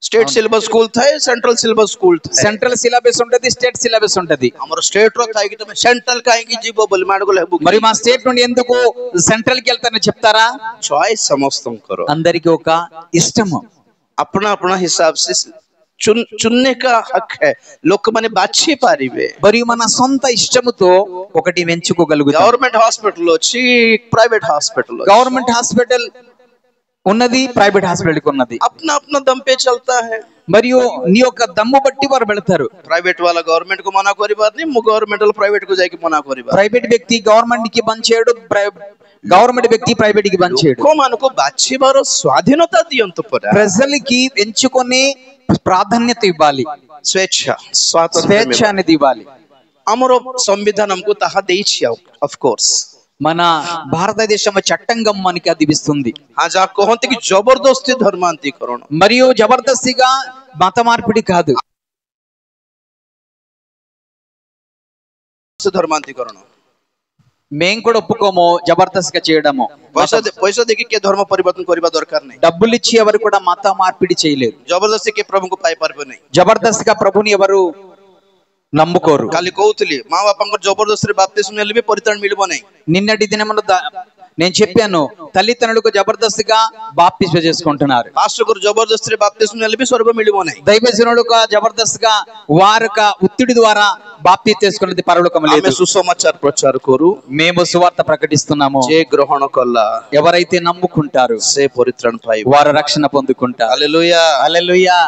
स्टेट सिलेबस स्कूल थाए, सेंट्रल सिलेबस स्कूल थाए। సెంట్రల్ సిలబస్ ఉంటది, స్టేట్ సిలబస్ ఉంటది. हमर स्टेट रो थाए कि तुम सेंट्रल काहे की जीवो बोल माडगो लेबु మరి మా స్టేట్ నుండి ఎందుకు సెంట్రల్ కి వెళ్తారని చెప్తారా? चॉइस समस्तम करो, అందరికి ఒక ఇష్టము, अपना अपना हिसाब से चुनने का हक है, लोक माने बाछी पारिबे। మరి మన సొంత ఇష్టముతో ఒకటి ఎంచుకోగలుగుతాం. गवर्नमेंट हॉस्पिटल వచ్చి प्राइवेट हॉस्पिटल, గవర్నమెంట్ హాస్పిటల్ ఉన్నది, ప్రైవేట్ హాస్పిటల్ ఉన్నది. अपना अपना दम पे चलता है, మరియు నీ యొక్క దమ్ము బట్టి వారు వెళ్తారు. प्राइवेट वाला गवर्नमेंट को मना करी बात नहीं, मु गवर्नमेंट वाला प्राइवेट को जाके मना करी बात। ప్రైవేట్ వ్యక్తి గవర్నమెంట్ కి బంద్ చేయడు, గవర్నమెంట్ వ్యక్తి ప్రైవేట్ కి బంద్ చేయడు. को मानको बाछीबार स्वाधीनता दियंतु परा, ప్రజలకి ఎంచుకునే ప్రాధాన్యత ఇవ్వాలి, स्वेच्छ స్వేచ్ఛ स्वातंत्र्य అనేది ఇవ్వాలి. हमरो संविधान हमको ताहा देइछि, ऑफ कोर्स మన భారతదేశం చట్టంగా మనకి అది ఇస్తుంది. हाँ जा कहते कि जबरदस्ती धर्मांतरीकरण, మరియు జబర్దస్తిగా మత మార్పిడి కాదు, धर्मांतरीकरण మేము కూడా ఒప్పుకోము జబర్దస్తిగా చేయడము. पैसा देखि के धर्म परिवर्तन करबा दरकार नहीं, డబ్బులు ఇచ్చి ఎవరు కూడా మత మార్పిడి చేయలేరు. जबरदस्ती के प्रभु को पाई पारबे नहीं। జబర్దస్తిగా ప్రభుని ఎవరు నమ్ముకోరు. କାଲି କହୁଥିଲି ମା ବାପାଙ୍କ ଜବରଦସ୍ତିରେ ବାପ୍ତିସ୍ମ ନେଲେ ବି ପରିତ୍ରାଣ ମିଳିବ ନାହିଁ. నిన్నటి దినమున నేను చెప్పాను, తల్లిదండ్రులకు జబర్దస్తిగా బాప్తిస్మ చేసుకుంటున్నారు. పాస్టర్కు జబర్దస్తిରେ ବାପ୍ତିସ୍ମ ନେଲେ ବି ସ୍ୱର୍ଗ ମିଳିବ ନାହିଁ. దైవజనులకు జబర్దస్తిగా వారొక ఒత్తిడి ద్వారా బాప్తిస్మ చేసుకున్నది పరలోకం లేదు. ଆମେ సుసమాచార ప్రచార కరు, మేము సువార్త ప్రకటిస్తున్నాము. ଯେ గ్రహణ କଲା ఎవరైతే నమ్ముకుంటారు ସେ ପରିତ୍ରାଣ ପାଇବ, వారు రక్షణ పొందుకుంటారు. హల్లెలూయా హల్లెలూయా.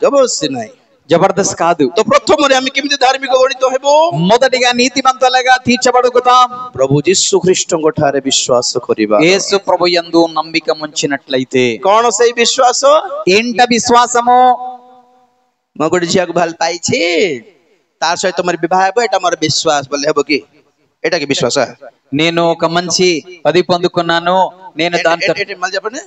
జబర్దస్తి ନାହିଁ. జబర్దస్త్ కాదు. ତ ପ୍ରଥମରେ ଆମେ କେମିତି ଧାର୍ମିକ ଗଣିତ ହେବ? మొదటిగా నీతిమంతులుగా తీర్చబడుగుతాం ପ୍ରଭୁ ଯୀଶୁ ଖ୍ରୀଷ୍ଟଙ୍କ ଠାରେ ବିଶ୍ୱାସ କରିବା. యేసు ప్రభు యందు నమ్మిక ఉంచినట్లయితే. କଣ ସେଇ ବିଶ୍ୱାସ? ఏంట విశ్వాసము? ମୁଁ ଗୋଟେ ଝିଅକୁ ଭଲ ପାଇଛି, ତା ସହିତ ମୋର ବିବାହ ହେବ, ଏଟା ମୋର ବିଶ୍ୱାସ ବୋଲେ ହେବ କି? ଏଟା କି ବିଶ୍ୱାସ? నేను ఒక మంచి పది పొందుకున్నాను, నేను దాంతో మళ్ళీ చెప్పండి.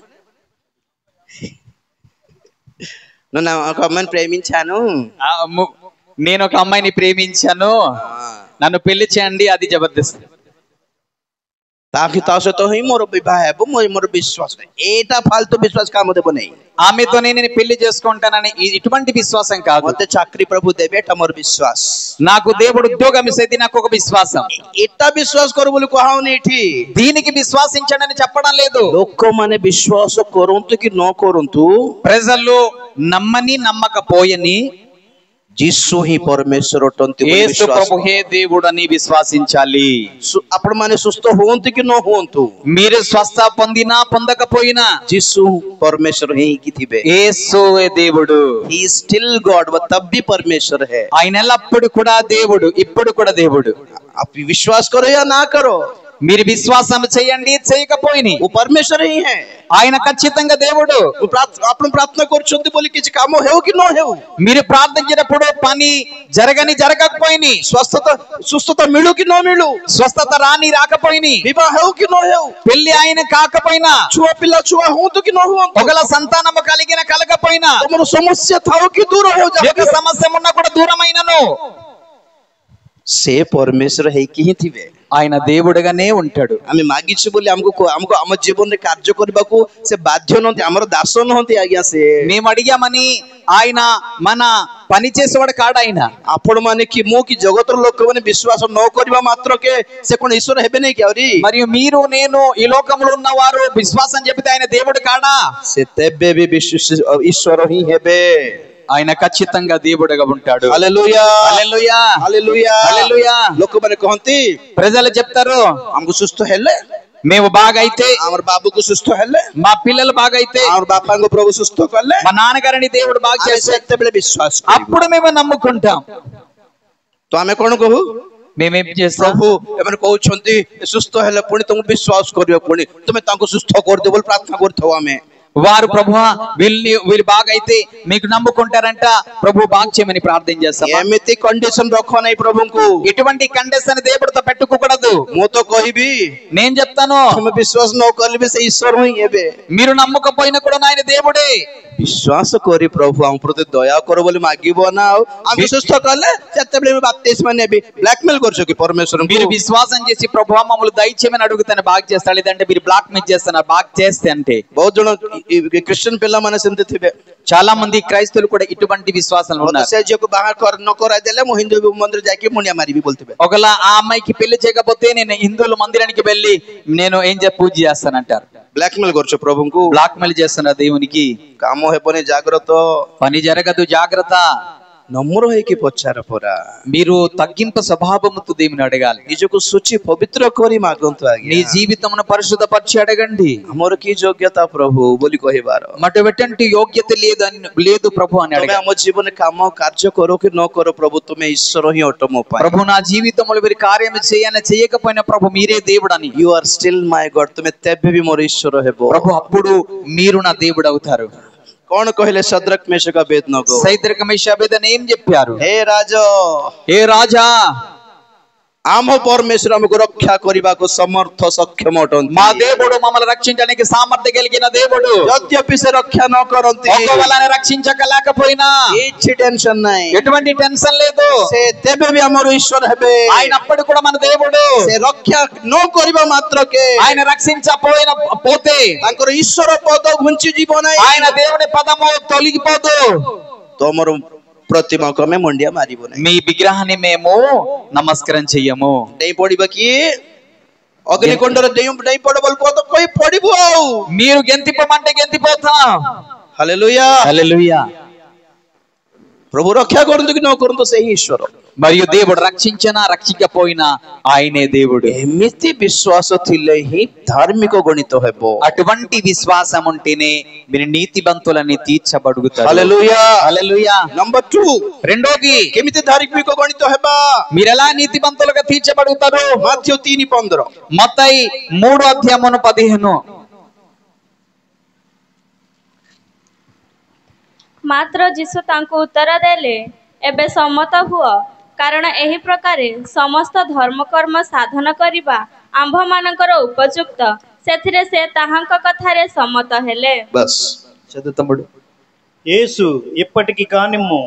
ఒక అమ్మాయిని ప్రేమించాను, నేను ఒక అమ్మాయిని ప్రేమించాను, నన్ను పెళ్లి చేయండి, అది జబర్దస్త్. ତାକି ତା ସହିତ ହିଁ ମୋର ବିବାହ ହେବ, ମୋର ବିଶ୍ୱାସ. ଏଇଟା ଫାଲତୁ ବିଶ୍ୱାସ କାମ ଦେବ ନାହିଁ. ఆమెతో నేను పెళ్లి చేసుకుంటానని ఇటువంటి విశ్వాసం కాదు. ମତେ ଚାକିରି ପ୍ରଭୁ ଦେବେ, ଏଟା ମୋର ବିଶ୍ୱାସ. నాకు దేవుడు ఉద్యోగం ఇస్తే నాకు ఒక విశ్వాసం. ଏଟା ବିଶ୍ୱାସ କର ବୋଲି କୁହାଉନି ଏଠି. దీనికి విశ్వాసించండి చెప్పడం లేదు. ଲୋକମାନେ ବିଶ୍ୱାସ କରନ୍ତୁ କି ନ କରନ୍ତୁ, ప్రజలు నమ్మని నమ్మకపోయని ଯୀଶୁ ହିଁ ପରମେଶ୍ୱର ଅଟନ୍ତି ବୋଲି యేసు ବିଶ୍ୱାସ ప్రభువే దేవుడని విశ్వాసించాలి. ଆପଣ ମାନେ ସୁସ୍ଥ ହୁଅନ୍ତୁ କି ନ ହୁଅନ୍ତୁ, మీరు స్వస్థ పొందినా పొందకపోయినా ଯୀଶୁ ପରମେଶ୍ୱର ହେଇକି ଥିବେ. యేసువే దేవుడు. he is still God, तब भी परमेश्वर है. ఆయన ఎల్లప్పుడు కూడా దేవుడు, ఇప్పుడు కూడా దేవుడు. आप विश्वास करो या ना करो, మీరు విశ్వాసం చేయండి చేయకపోయినా वो परमेश्वर ही है. ఆయన ఖచ్చితంగా దేవుడు. ଆପଣ ପ୍ରାର୍ଥନା କରୁଛନ୍ତି ବୋଲି କିଛି କାମ ହେଉ କି ନ ହେଉ, మీరు ప్రార్థించినప్పుడు పని జరగకపోయినా, ସୁସ୍ଥତା ମିଳୁ କି ନ ମିଳୁ, స్వస్థత రాని రాకపోయినా, ବିବାହ ହେଉ କି ନ ହେଉ, పెళ్లి ఆయన కాకపోయినా, ଛୁଆ ପିଲା ଛୁଆ ହୁଅନ୍ତୁ କି ନ ହୁଅନ୍ତୁ, ఒకవేళ సంతానము కలగకపోయినా, ତମର ସମସ୍ୟା ଥାଉ କି ଦୂର ହେଉ, యొక్క సమస్య ఉన్నా కూడా దూరమైనను ସେ ପରମେଶ୍ୱର ହେଇକି ହିଁ ଥିବେ. ఆయన దేవుడుగానే ఉంటాడు. ଆମେ ମାଗିଛୁ ବୋଲି ଆମକୁ ଆମ ଜୀବନରେ କାର୍ଯ୍ୟ କରିବାକୁ ସେ ବାଧ୍ୟ ନୁହନ୍ତି, ଆମର ଦାସ ନୁହନ୍ତି ଆଜ୍ଞା. ସେ మేము అడిగామని ఆయన మన పని చేసేవాడు కాడు. ఆయన ଆପଣ ମାନେ କି ମୁଁ କି ଜଗତର ଲୋକମାନେ ବିଶ୍ୱାସ ନ କରିବା ମାତ୍ରକେ ସେ କଣ ଈଶ୍ୱର ହେବେ ନାହିଁ କି? ଆହୁରି మరియు మీరు నేను ఈ లోకంలో ఉన్నవారు విశ్వాసం చెబితే ఆయన దేవుడు కాడా? ସେ ତେବେ ବି ଈଶ୍ୱର ହିଁ ହେବେ. ఆయన ఖచ్చితంగా దేవుడుగా ఉంటాడు. హల్లెలూయా హల్లెలూయా హల్లెలూయా హల్లెలూయా. ଲୋକମାନେ କହନ୍ତି, ప్రజలు చెప్తారు, ଆମକୁ ସୁସ୍ଥ ହେଲେ, మేము బాగైతే, ଆମର ବାବୁକୁ ସୁସ୍ଥ ହେଲେ, మా పిల్లలు బాగైతే, ଆମର ବାପାଙ୍କୁ ପ୍ରଭୁ ସୁସ୍ଥ କଲେ, మా నాన్నగారిని దేవుడు బాగా ଆମେ చేస్తే ସେତେବେଳେ ବିଶ୍ୱାସ କରିବୁ. అప్పుడు మేము నమ్ముకుంటాం. ତ ଆମେ କଣ କହୁ? మేమేం చేస్తాం? ପ୍ରଭୁ ଏମାନେ କହୁଛନ୍ତି ସୁସ୍ଥ ହେଲେ ପୁଣି ତମକୁ ବିଶ୍ୱାସ କରିବ, ପୁଣି ତମେ ତାଙ୍କୁ ସୁସ୍ଥ କରିଦିଅ ବୋଲି ପ୍ରାର୍ଥନା କରିଥାଉ. ଆମେ వారు ప్రభువా వీళ్ళు బాగైతే మీకు నమ్ముకుంటారంట, ప్రభు బాగు చేయమని ప్రార్థన చేస్తాం. ଏମିତି କଣ୍ଡିସନ ରଖ ନାହିଁ ପ୍ରଭୁଙ୍କୁ. ఇటువంటి కండిషన్ దేవుడితో పెట్టుకోకూడదు. ମୁଁ ତ କହିବି, నేను చెప్తాను, ତମେ ବିଶ୍ୱାସ ନ କଲେ ବି ସେ ଈଶ୍ୱର ହିଁ ହେବେ. మీరు నమ్మకపోయినా కూడా ఆయన దేవుడే. ବିଶ୍ୱାସ କରି ପ୍ରଭୁ ଆମ ପ୍ରତି ଦୟା କର ବୋଲି ମାଗିବ ନା. ଆଉ ଆମେ ସୁସ୍ଥ କଲେ ସେତେବେଳେ ବାପ୍ତିସ୍ମ ନେବି. ବ୍ଲାକମେଲ କରୁଛ କି ପରମେଶ୍ୱରଙ୍କୁ? మీరు విశ్వాసం చేసి ప్రభు మమ్మల్ని దయచేయమని అడుగుతాను, బాగు చేస్తాడు. లేదంటే మీరు బ్లాక్ మెయిల్ చేస్తున్నారు, బాగు చేస్తే అంటే. ବହୁତ ଜଣ ଖ୍ରୀଷ୍ଟିଆନ ପିଲାମାନେ ସେମିତି ଥିବେ. చాలా మంది క్రైస్తవులు కూడా ఇటువంటి విశ్వాసాలు ఉన్నారు. ସେ ଝିଅକୁ ବାହା ନ କରାଇଦେଲେ ମୁଁ ହିନ୍ଦୁ ମନ୍ଦିର ଯାଇକି ମୁଣ୍ଡିଆ ମାରିବି ବୋଲୁଥିବେ. ఒకవేళ ఆ అమ్మాయికి పెళ్లి చేయకపోతే నేను హిందువుల మందిరానికి వెళ్ళి నేను పూజ చేస్తానంటారు. బ్లాక్మెయిల్ କରୁଛ ପ୍ରଭୁଙ୍କୁ. బ్లాక్ మెయిల్ చేస్తున్నారు దేవునికి. କାମ ହେବନି, ଜାଗ୍ରତ. పని జరగదు, జాగ్రత్త. ନମ୍ର ହେଇକି ପଚାର ପରା. మీరు తగ్గింపు స్వభావముతో దేవుని అడగాలి. ନିଜକୁ ଶୁଚି ପବିତ୍ର କରି ମାଗନ୍ତୁ ଆଜ୍ଞା. నీ జీవితమును పరిశుద్ధపరిచి అడగండి. ଆମର କି ଯୋଗ୍ୟତା ପ୍ରଭୁ ବୋଲି କହିବାର, మటు ఎటువంటి యోగ్యత లేదు ప్రభు అని ତମେ అడగాలి. ଆମ ଜୀବନରେ କାମ କାର୍ଯ୍ୟ କର କି ନ କର, ପ୍ରଭୁ ତୁମେ ଈଶ୍ୱର ହିଁ ଅଟ ମୋ ପାଇଁ. ప్రభు నా జీవితంలో వీరి కార్యం చేయకపోయినా ప్రభు మీరే దేవుడని. You are still my God, ତୁମେ ତେବେ ବି ମୋର ଈଶ୍ୱର ହେବ. ప్రభు అప్పుడు మీరు నా దేవుడు అవుతారు. କଣ କହିଲେ ଶଦ୍ରକ୍ ମେషକ అబేద్నగో? సైద్రక మేషక్ అబేద్నగో ఏం చెప్పారు? హే రాజా, ఏ రాజా, ଆମ ପରମେଶ୍ୱର ଆମକୁ ରକ୍ଷା କରିବାକୁ ସମର୍ଥ ସକ୍ଷମ ଅଟନ୍ତି. మా దేవుడు మమ్మల్ని రక్షించడానికి సామర్థ్యం కలిగిన దేవుడు. ଯଦ୍ୟପି ସେ ରକ୍ଷା ନ କରନ୍ତି, ఒకవేళ రక్షించలేకపోయినా କିଛି ଟେନସନ ନାହିଁ, ఎటువంటి టెన్షన్ లేదు. ସେ ତେବେ ବି ଆମର ଈଶ୍ୱର ହେବେ. ఆయన అప్పుడు కూడా మన దేవుడు. ସେ ରକ୍ଷା ନ କରିବା ମାତ୍ରକେ, ఆయన రక్షించపోతే ତାଙ୍କର ଈଶ୍ୱର ପଦ ଘୁଞ୍ଚି ଯିବ ନାହିଁ, ఆయన దేవుని పదము తొలగిపోదు. ତମର ପ୍ରତିମାକୁ ଆମେ ମୁଣ୍ଡିଆ ମାରିବୁ ନାହିଁ। మీ విగ్రహాన్ని మేము నమస్కారం చెయ్యము। ଡେଇଁ ପଡିବ କି ଅଗ୍ନିକୁଣ୍ଡରେ ଡେଇଁ ପଡ ବୋଲି କହ ତ କହି ପଡିବୁ ଆଉ। మీరు గెంతిపోమంటే గెంతిపోతాం। ହାଲେଲୁୟା। హల్లెలూయా। ప్రభు రక్షା କରନ୍ତୁ କି ନ କରନ୍ତୁ ସେହି ଈଶ୍ୱର। మరియు దేవుడు రక్షించినా రక్షించకపోయినా ఆయనే దేవుడు। ଏମିତି ବିଶ୍ୱାସ ଥିଲେ ହିଁ ଧାର୍ମିକ ଗଣିତ ହେବ। అటువంటి విశ్వాసం ఉంటేనే మీరు నీతిమంతులని తీర్చబడుగుతారు। ହାଲେଲୁୟା। హల్లెలూయా। ନମ୍ବର 2 రెండోది କେମିତି ଧାର୍ମିକ ଗଣିତ ହେବା? మీరు ఎలా నీతిమంతులుగా తీర్చబడుగుతారు? ମାଥ୍ୟୁ 3:15 మత్తయి 3:15 ମାତ୍ର ଯୀଶୁ ତାଙ୍କୁ ଉତ୍ତର ଦେଲେ, ଏବେ ସମ୍ମତ ହୁଅ, କାରଣ ଏହି ପ୍ରକାରେ ସମସ୍ତ ଧର୍ମକର୍ମ ସାଧନ କରିବା ଆମ୍ଭମାନଙ୍କର ଉପଯୁକ୍ତ। ସେଥିରେ ସେ ତାହାଙ୍କ କଥାରେ ସମ୍ମତ ହେଲେ। బస్ చదువు తమ్ముడు। యేసు ఇప్పటికి కానిమ్ము,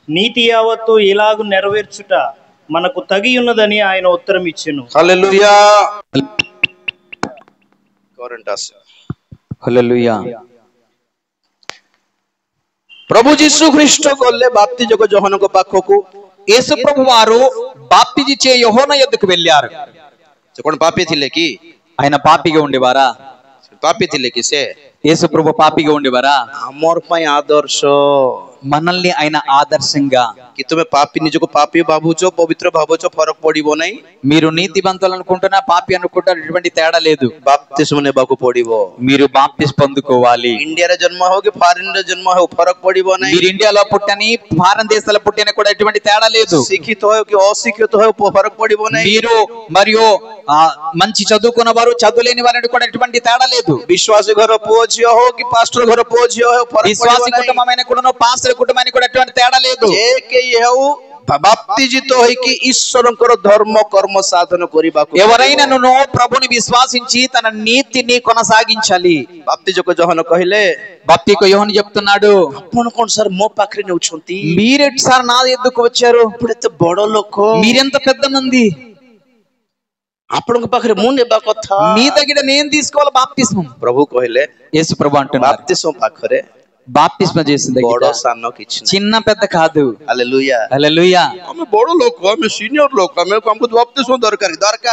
నీతి యావత్తు ఇలాగు నెరవేర్చుట మనకు తగి ఉన్నదని ఆయన ఉత్తరం ఇచ్చెను। ହାଲେଲୁୟା। କରେଣ୍ଟ ଆସେ। హల్లెలూయా। ପ୍ରଭୁ ଯୀଶୁ ଖ୍ରୀଷ୍ଟ ଗଲେ ବାପ୍ତିଜକ ଯୋହନଙ୍କ ପାଖକୁ। యేసు ప్రభు వారు బాప్తిజిచ్చే యోహాను యొద్దకు వెళ్ళారు। ସେ କଣ ପାପୀ ଥିଲେ କି? ఆయన పాపిగా ఉండేవారా? ପାପୀ ଥିଲେ କି ସେ? యేసు ప్రభు పాపిగా ఉండేవారా? ଆମର ପାଇଁ ଆଦର୍ଶ। మనల్ని ఆయన ఆదర్శంగా। କି ତୁମେ ପାପୀ ନିଜକୁ ପାପୀ ଭାବୁଛ, ପବିତ୍ର ଭାବୁଛ, ଫରକ ପଡିବ ନାହିଁ। మీరు నీతిమంతులు అనుకుంటున్నా పాపి అనుకుంటారు, ఎటువంటి తేడా లేదు। ବାପ୍ତିସ୍ମ ନେବାକୁ ପଡିବ। మీరు బాప్తిస్ పొందుకోవాలి। ଇଣ୍ଡିଆରେ ଜନ୍ମ ହଉ କି ଫରେନରେ ଜନ୍ମ ହଉ ଫରକ ପଡିବ ନାହିଁ। మీరు ఇండియాలో పుట్టని ఫారెన్ దేశాల్లో పుట్టిన కూడా ఎటువంటి తేడా లేదు। ଶିକ୍ଷିତ ହଉ କି ଅଶିକ୍ଷିତ ହଉ ଫରକ ପଡିବ ନାହିଁ। మీరు మరియు మంచి చదువుకున్న వారు చదువులేని వారిని కూడా ఎటువంటి తేడా లేదు। ବିଶ୍ୱାସୀ ଘର ପୁଅ ଝିଅ ହଉ କି ପାଷ୍ଟର ଘର ପୁଅ ଝିଅ ହଉ ଫରକ విశ్వాసి కుటుంబమైన కూడా పాస్టర్ కుటుంబానికి కూడా ఎటువంటి తేడా లేదు। ଯେ କେହି ହଉ ବାପ୍ତିଜିତ ହୋଇକି ଈଶ୍ୱରଙ୍କର ଧର୍ମ କର୍ମ ସାଧନ କରିବାକୁ। ఎవరైనా ప్రభుని విశ్వాసించి తన నీతిని కొనసాగించాలి। ବାପ୍ତିଜକ ଯୋହନ କହିଲେ, బాప్తిక యోహాను చెప్తున్నాడు, ଆପଣ କଣ ସାର୍ ମୋ ପାଖରେ ନେଉଛନ୍ତି? మీరెట్ సార్ నా ఎద్దుకు వచ్చారు? ଆପଣ ଏତେ ବଡ ଲୋକ, మీరెంత పెద్ద మంది, ଆପଣଙ୍କ ପାଖରେ ମୁଁ ନେବା କଥା। మీ దగ్గర నేను తీసుకోవాలి బాప్తిస్మం। ପ୍ରଭୁ କହିଲେ, యేసు ప్రభు అంటున్నారు, ବାପ୍ତିସ୍ମ ପାଖରେ బాప్తిస్మ చేసిన ବଡ దగ్గర ସାନ କିଛି ନାହିଁ। చిన్న పెద్ద కాదు। ହାଲେଲୁୟା। హల్లెలూయా। ଆମେ ବଡ ଲୋକ, ଆମେ ସିନିୟର ଲୋକ, ଆମକୁ ବାପ୍ତିସ୍ମ ଦରକାର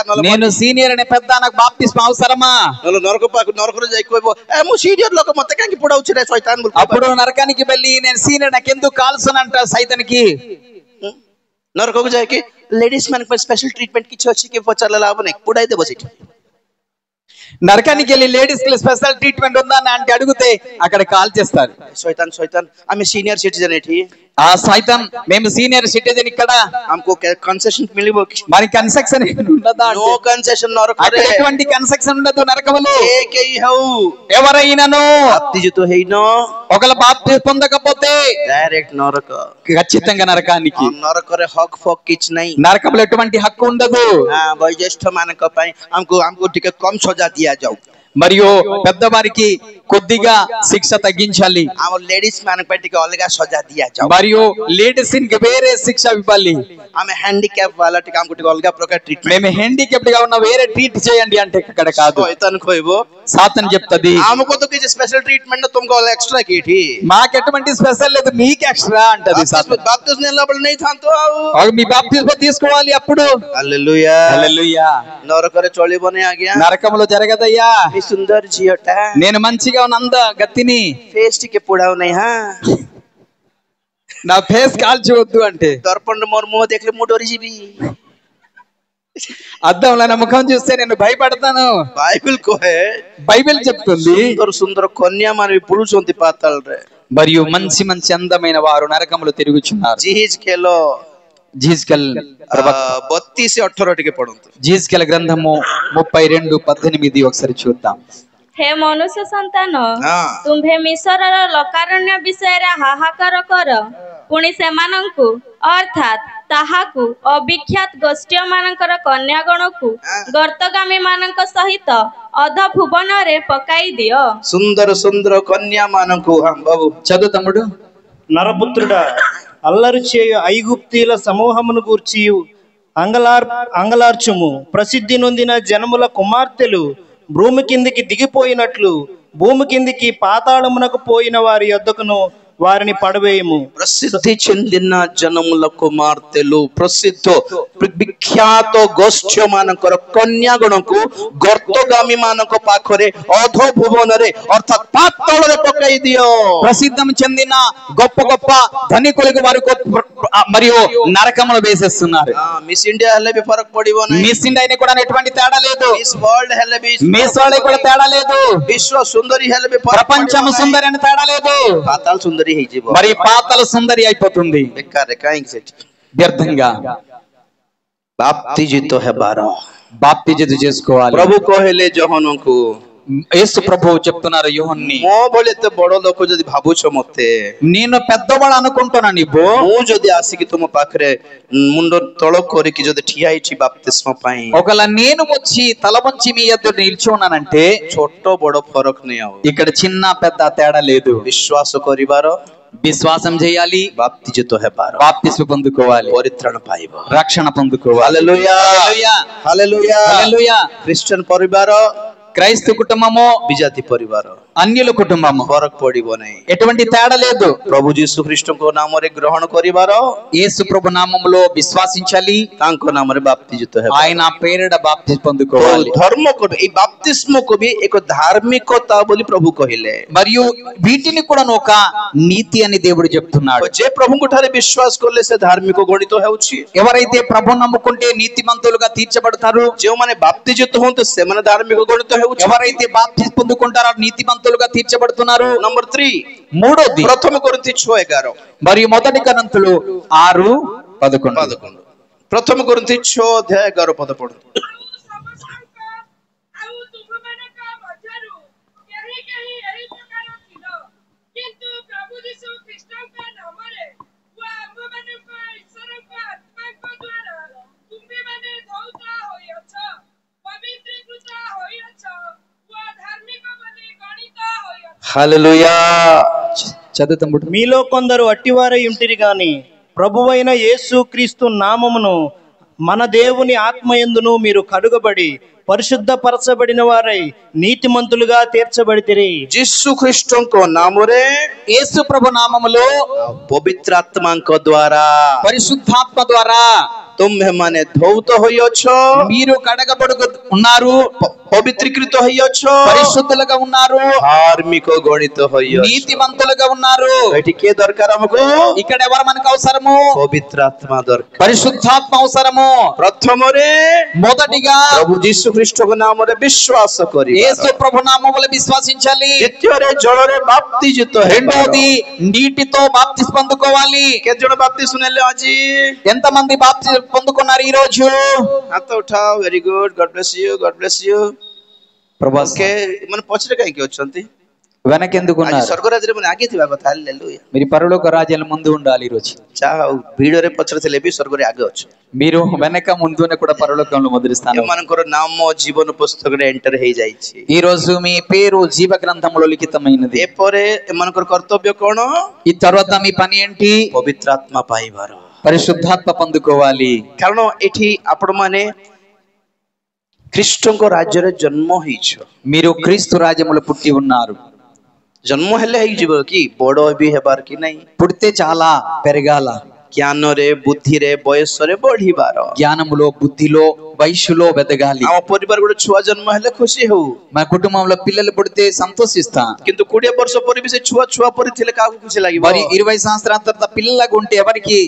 ନହେଲେ నేను సీనియర్ అనే పెద్ద, నాకు బాప్తిస్మ అవసరమా? ନରକ ପାଖ ନରକରେ ଯାଇ କହିବ, ଏ ମୁଁ ସିନିୟର ଲୋକ, ମତେ କାହିଁକି ପଡାଉଛି ରେ ଶୈତାନ ବୋଲି। అప్పుడు నరకానికి వెళ్ళి నేను సీనియర్ నాకెందుకు కాల్సనంట సైతానికి। ନରକକୁ ଯାଇକି ଲେଡିଜ ମାନଙ୍କ ପାଇଁ ସ୍ପେଶାଲ ଟ୍ରିଟମେଣ୍ଟ କିଛି ଅଛି କି ପଚାରିଲା ଲାଭ ନାହିଁ, ପଡାଇ ଦେବ ସେଠି। నరకానికి వెళ్ళి లేడీస్ కి స్పెషల్ ట్రీట్మెంట్ ఉందా అంటే అడిగితే అక్కడ కాల్ చేస్తారు। ଶୈତାନ ଶୈତାନ ଆମେ ସିନିୟର సిటిజన్ ଏଠି, ఆ సైతం మేము సీనియర్ సిటిజన్ ఇక్కడ, ଆମକୁ కన్సెషన్ మిలిବ କି? మరి కన్సెక్షన్ ఉండదా? నో కన్సెషన్ అక్కడ నరకରେ। ఎటువంటి కన్సెక్షన్ ఉండదు నరకములో। ఏ కేయి హౌ ఎవరైనాను బాప్తిజిత హైనో ఒకవేళ బాప్తి పొందకపోతే డైరెక్ట్ నరక, ఖచ్చితంగా నరకానికి। నరకରେ హక్ ఫక్ କିଛି ନାହିଁ। నరకంలో ఎటువంటి హక్కు ఉండదు। వయోజ్యేష్ఠ ମାନଙ୍କ ପାଇଁ ଆମକୁ ଟିକେ କମ ସଜା ଦିଆଯାଉ। మరియు పెద్దవారికి కొద్దిగా శిక్ష తగ్గించాలి। ଆମ ଲେଡିଜ ମାନଙ୍କ ପାଇଁ ଟିକେ ଅଲଗା ସଜା ଦିଆଯାଉ। మరియు లేడీస్ కి వేరే శిక్ష ఇవ్వాలి। ଆମେ హ్యాండిక్యాప్ వాళ్ళ ଟିକେ ଆମକୁ ଟିକେ ଅଲଗା ପ୍ରକାର ଟ୍ରିଟମେଣ୍ଟ। మేము హ్యాండిక్యాప్డ్ గా ఉన్న వేరే ట్రీట్ చేయండి అంటే ఇక్కడ కాదు। ଶୈତାନ କହିବ, సాతాను చెప్తది, ଆମକୁ ତ କିଛି స్పెషల్ ట్రీట్మెంట్ ତୁମକୁ ఎక్స్ట్రా କି ଏଠି మాకు ఎటువంటి స్పెషల్ లేదు, మీకు ఎక్స్ట్రా అంటది సాతాను। ବାପ୍ତିସ୍ମ ନେଲା ବେଳେ ନେଇଥାନ୍ତୁ ଆଉ। మీ బాప్తిస్మ తీసుకోవాలి అప్పుడు। ହାଲେଲୁୟା। హల్లెలూయా। ନରକରେ ଚଳିବନି ଆଜ୍ଞା। నరకంలో జరగదయ్యా। ଏ ସୁନ୍ଦର ଝିଅଟା, నేను మంచిగా ఉన్న అంద గత్తిని ଫେସ୍ ଟିକେ ପୋଡାଉ ନାହିଁ। ହଁ, నా ఫేస్ కాల్చవద్దు అంటే, ଦର୍ପଣରେ ମୋର ମୁହଁ ଦେଖିଲେ ମୁଁ ଡରିଯିବି। అద్దంలో నా ముఖం చూస్తే నేను భయపడతాను। ବାଇବେଲ କହେ, బైబిల్ చెప్తుంది, ସୁନ୍ଦର ସୁନ୍ଦର କନ୍ୟା ମାନେ ବି ବୁଲୁଛନ୍ତି ପାତାଳରେ। మరియు మంచి మంచి అందమైన వారు నరకములో తిరుగుచున్నారు। ଜିହିଜ୍ ଖେଳ జీస్కెల్ 32:18 ଟିକେ ପଢନ୍ତୁ। జీస్కెల్ గ్రంథము 32:18 ఒకసారి చూద్దాం। ହେ ମନୁଷ୍ୟ ସନ୍ତାନ, ହଁ, ତୁମ୍ଭେ ମିଶରର ଲୋକାରଣ୍ୟ ବିଷୟରେ ହାହାକାର କର, ପୁଣି ସେମାନଙ୍କୁ ଅର୍ଥାତ୍ ତାହାକୁ ଅବିଖ୍ୟାତ ଗୋଷ୍ଠୀ ମାନଙ୍କର କନ୍ୟାଗଣକୁ ଗର୍ତ୍ତଗାମୀ ମାନଙ୍କ ସହିତ ଅଧ ଭୁବନରେ ପକାଇ ଦିଅ। ସୁନ୍ଦର ସୁନ୍ଦର କନ୍ୟା ମାନଙ୍କୁ ବାବୁ చదువు తమ్ముడు। నరపుత్రుడా, అల్లరి చేయు ఐగుప్తీల సమూహమును గూర్చి అంగలార్చుము। ప్రసిద్ధి నొందిన జనముల కుమార్తెలు భూమి కిందికి దిగిపోయినట్లు భూమి కిందికి పాతాళమునకు పోయిన వారి యొద్దకును వారిని పడవేయము. ప్రసిద్ధి చెందిన జనముల కుమార్తెలు ప్రసిద్ధ ବିଖ୍ୟାତ ଗୋଷ୍ଠୀ ମାନଙ୍କର କନ୍ୟା ଗଣକୁ ଗର୍ତ୍ତଗାମୀ ମାନଙ୍କ ପାଖରେ ଅଧ ଭୁବନରେ ଅର୍ଥାତ ପାତାଳରେ ପକାଇ ଦିଅ. ప్రసిద్ధం చెందిన గొప్ప గొప్ప ధనికులకు వారు మరియు నరకములు వేసేస్తున్నారు. మిస్ ఇండియా ହେଲେ ବି ଫରକ ପଡିବ ନାହିଁ. మిస్ ఇండియా కూడా ఎటువంటి తేడా లేదు. మిస్ వరల్డ్ ହେଲେ ବି మిస్ వరల్డ్ కూడా తేడా లేదు. విశ్వ సుందరి ହେଲେ ବି ప్రపంచం సుందరి అని తేడా లేదు. పాతాళ సుందరి ହେଇଯିବ. మరి పాతాళ సుందరి అయిపోతుంది. ବେକାର କାହିଁକି ସେଠି వ్యర్థంగా. ବାପ୍ତିଜିତ ହେବାର బాప్తిజం చేసుకోవాలి. ప్రభు କହିଲେ ଯୋହନଙ୍କୁ యేసు ప్రభువు చెప్తున్నారు యోహన్ని, ମୋ ଭଳି ଏତେ ବଡ ଲୋକ ଯଦି ଭାବୁଛ ମତେ, నేను పెద్దవాడు అనుకుంటున్నా నీవు, ମୁଁ ଯଦି ଆସିକି ତୁମ ପାଖରେ ମୁଣ୍ଡ ତଳ କରିକି ଯଦି ଠିଆ ହେଇଛି ବାପ୍ତିସ୍ମ ପାଇଁ, ఒకవేళ నేను వచ్చి తల వంచి మీ ఎదుట నిలిచి ఉన్నానంటే ଛୋଟ ବଡ ଫରକ ନାହିଁ. ଆଉ ఇక్కడ చిన్న పెద్ద తేడా లేదు. ବିଶ୍ୱାସ କରିବାର, విశ్వాసం చేయాలి, ବାପ୍ତିଜିତ ହେବାର, బాప్తిస్మ పొందుకోవాలి, ପରିତ୍ରାଣ ପାଇବ, రక్షణ పొందుకోవాలి. ହାଲେଲୁୟା హల్లెలూయా, ହାଲେଲୁୟା. హల్లెలూయా. ଖ୍ରୀଷ୍ଟିଆନ ପରିବାର, క్రైస్తవ కుటుంబము, ବିଜାତି ପରିବାର అన్యుల కుటుంబము ଫରକ ପଡିବ ନାହିଁ. ఎటువంటి తేడా లేదు. ପ୍ରଭୁ ଯୀଶୁ ଖ୍ରୀଷ୍ଟଙ୍କ ନାମରେ ଗ୍ରହଣ କରିବାର, యేసు ప్రభు నామములో విశ్వాసించాలి, ତାଙ୍କ ନାମରେ ବାପ୍ତିଜିତ ହେବ. ఆయన పేరిట బాప్తిస్మ పొందుకోవాలి. ଧର୍ମ ଏଇ ବାପ୍ତିସ୍ମକୁ ବି ଏକ ଧାର୍ମିକତା ବୋଲି ପ୍ରଭୁ କହିଲେ. మరియు వీటిని కూడా ఒక నీతి అని దేవుడు చెప్తున్నాడు. ଯେ ପ୍ରଭୁଙ୍କ ଠାରେ ବିଶ୍ୱାସ କଲେ ସେ ଧାର୍ମିକ ଗଣିତ ହେଉଛି. ఎవరైతే ప్రభు నమ్ముకుంటే నీతిమంతులుగా తీర్చబడతారు. ଯେଉଁମାନେ ବାପ୍ତିଜିତ ହୁଅନ୍ତି ସେମାନେ ଧାର୍ମିକ ଗଣିତ ହେଉଛି. ఎవరైతే బాప్తిస్మ పొందుకుంటారో నీతిమంతులుగా తీర్చబడుతున్నారు. ନମ୍ବର 3 మూడోది ପ୍ରଥମ కొరింథీ 6:11 మరియు మొదటి కొరింథీయులు 6:11. ପ୍ରଥମ కొరింథీ 6:11 ପଦ ପଢନ୍ତୁ. హల్లెలూయా. చదువుతాం. మీలో కొందరు అట్టివారై ఉంటిరి గాని ప్రభువైన యేసు క్రీస్తు నామమును మన దేవుని ఆత్మయందును మీరు కడుగబడి పరిశుద్ధపరచబడిన వారై నీతిమంతులుగా తీర్చబడితిరి. ଯୀଶୁ ଖ୍ରୀଷ୍ଟଙ୍କ ନାମରେ, యేసు ప్రభు నామములో, ପବିତ୍ର ଆତ୍ମାଙ୍କ ଦ୍ୱାରା పరిశుద్ధాత్మ ద్వారా ତୁମ୍ଭେମାନେ ଧୌତ ହୋଇଅଛ, మీరు కడగబడు ఉన్నారు, ପବିତ୍ରୀକୃତ ହୋଇଅଛ, పరిశుద్ధులుగా ఉన్నారు, ଧାର୍ମିକ ଗଣିତ ହୋଇଅଛ. నీతిమంతులుగా ఉన్నారు. ଏଠି କିଏ ଦରକାର ଆମକୁ? ఇక్కడ ఎవరు మనకు అవసరము? ପବିତ୍ର ଆତ୍ମା ଦରକାର. పరిశుద్ధాత్మ అవసరము. ପ୍ରଥମରେ మొదటిగా ପ୍ରଭୁ ଯୀଶୁ ଖ୍ରୀଷ୍ଟଙ୍କ ନାମରେ ବିଶ୍ୱାସ କରିବା. యేసు ప్రభు నామములో విశ్వసించాలి. ଦ୍ୱିତୀୟରେ ଜଳରେ ବାପ୍ତିଜିତ ହେବା. రెండోది నీటితో బాప్తిస్మ పొందుకోవాలి. କେତେ ଜଣ ବାପ୍ତିସ୍ମ ନେଲେ ଆଜି? ఎంతమంది బాప్తిస్మ పొందుకున్నారు ఈ రోజు? ହାତ ଉଠାଅ. Very good. God bless you. God bless you. ప్రభు ఓకే, ମାନେ ପଛରେ କାହିଁକି ଅଛନ୍ତି? వెనకెందుకు ଆଜି ఉన్నారు? ସ୍ୱର୍ଗରାଜ୍ୟରେ ମାନେ ଆଗେ ଥିବା କଥା. ହାଲେଲୁୟା. మీరు పరలోక రాజ్యాల ముందు ఉండాలి. ఈ రోజు ଯାହା ହଉ ଭିଡରେ ପଛରେ ଥିଲେ ବି ସ୍ୱର୍ଗରେ ଆଗେ ଅଛ. మీరు వెనక ముందునే కూడా పరలోకంలో మొదటి స్థానం. ଏମାନଙ୍କର ନାମ ଜୀବନ ପୁସ୍ତକରେ ଏଣ୍ଟର ହେଇଯାଇଛି. ఈ రోజు మీ పేరు జీవ గ్రంథంలో లిఖితమైనది. ଏପରେ ଏମାନଙ୍କର କର୍ତ୍ତବ୍ୟ କଣ? ఈ తర్వాత మీ పని ఏంటి? ପବିତ୍ର ଆତ୍ମା ପାଇବାର. పరిశుద్ధాత్మ పొందుకోవాలి. କାରଣ ଏଠି ଆପଣ ମାନେ ଖ୍ରୀଷ୍ଟଙ୍କ ରାଜ୍ୟରେ ଜନ୍ମ ହେଇଛ. మీరు క్రీస్తు రాజ్యములో పుట్టి ఉన్నారు. ଜନ୍ମ ହେଲେ ହେଇଯିବ କି? ବଡ ବି ହେବାର କି ନାହିଁ? పుడితే చాలా పెరగాల. ଜ୍ଞାନରେ, ବୁଦ୍ଧିରେ, ବୟସରେ ବଢିବାର. జ్ఞానములో, బుద్ధిలో, వయస్సులో వెదగాలి. ଆମ ପରିବାର ଗୋଟେ ଛୁଆ ଜନ୍ମ ହେଲେ ଖୁସି ହଉ. మన కుటుంబంలో పిల్లలు పుడితే సంతోషిస్తా. କିନ୍ତୁ 20 ବର୍ଷ ପରେ ବି ସେ ଛୁଆ ପରି ଥିଲେ କାହାକୁ ଖୁସି ଲାଗିବ? మరి 20 సంవత్సరాల తర్వాత పిల్లలాగా ఉంటే ఎవరికి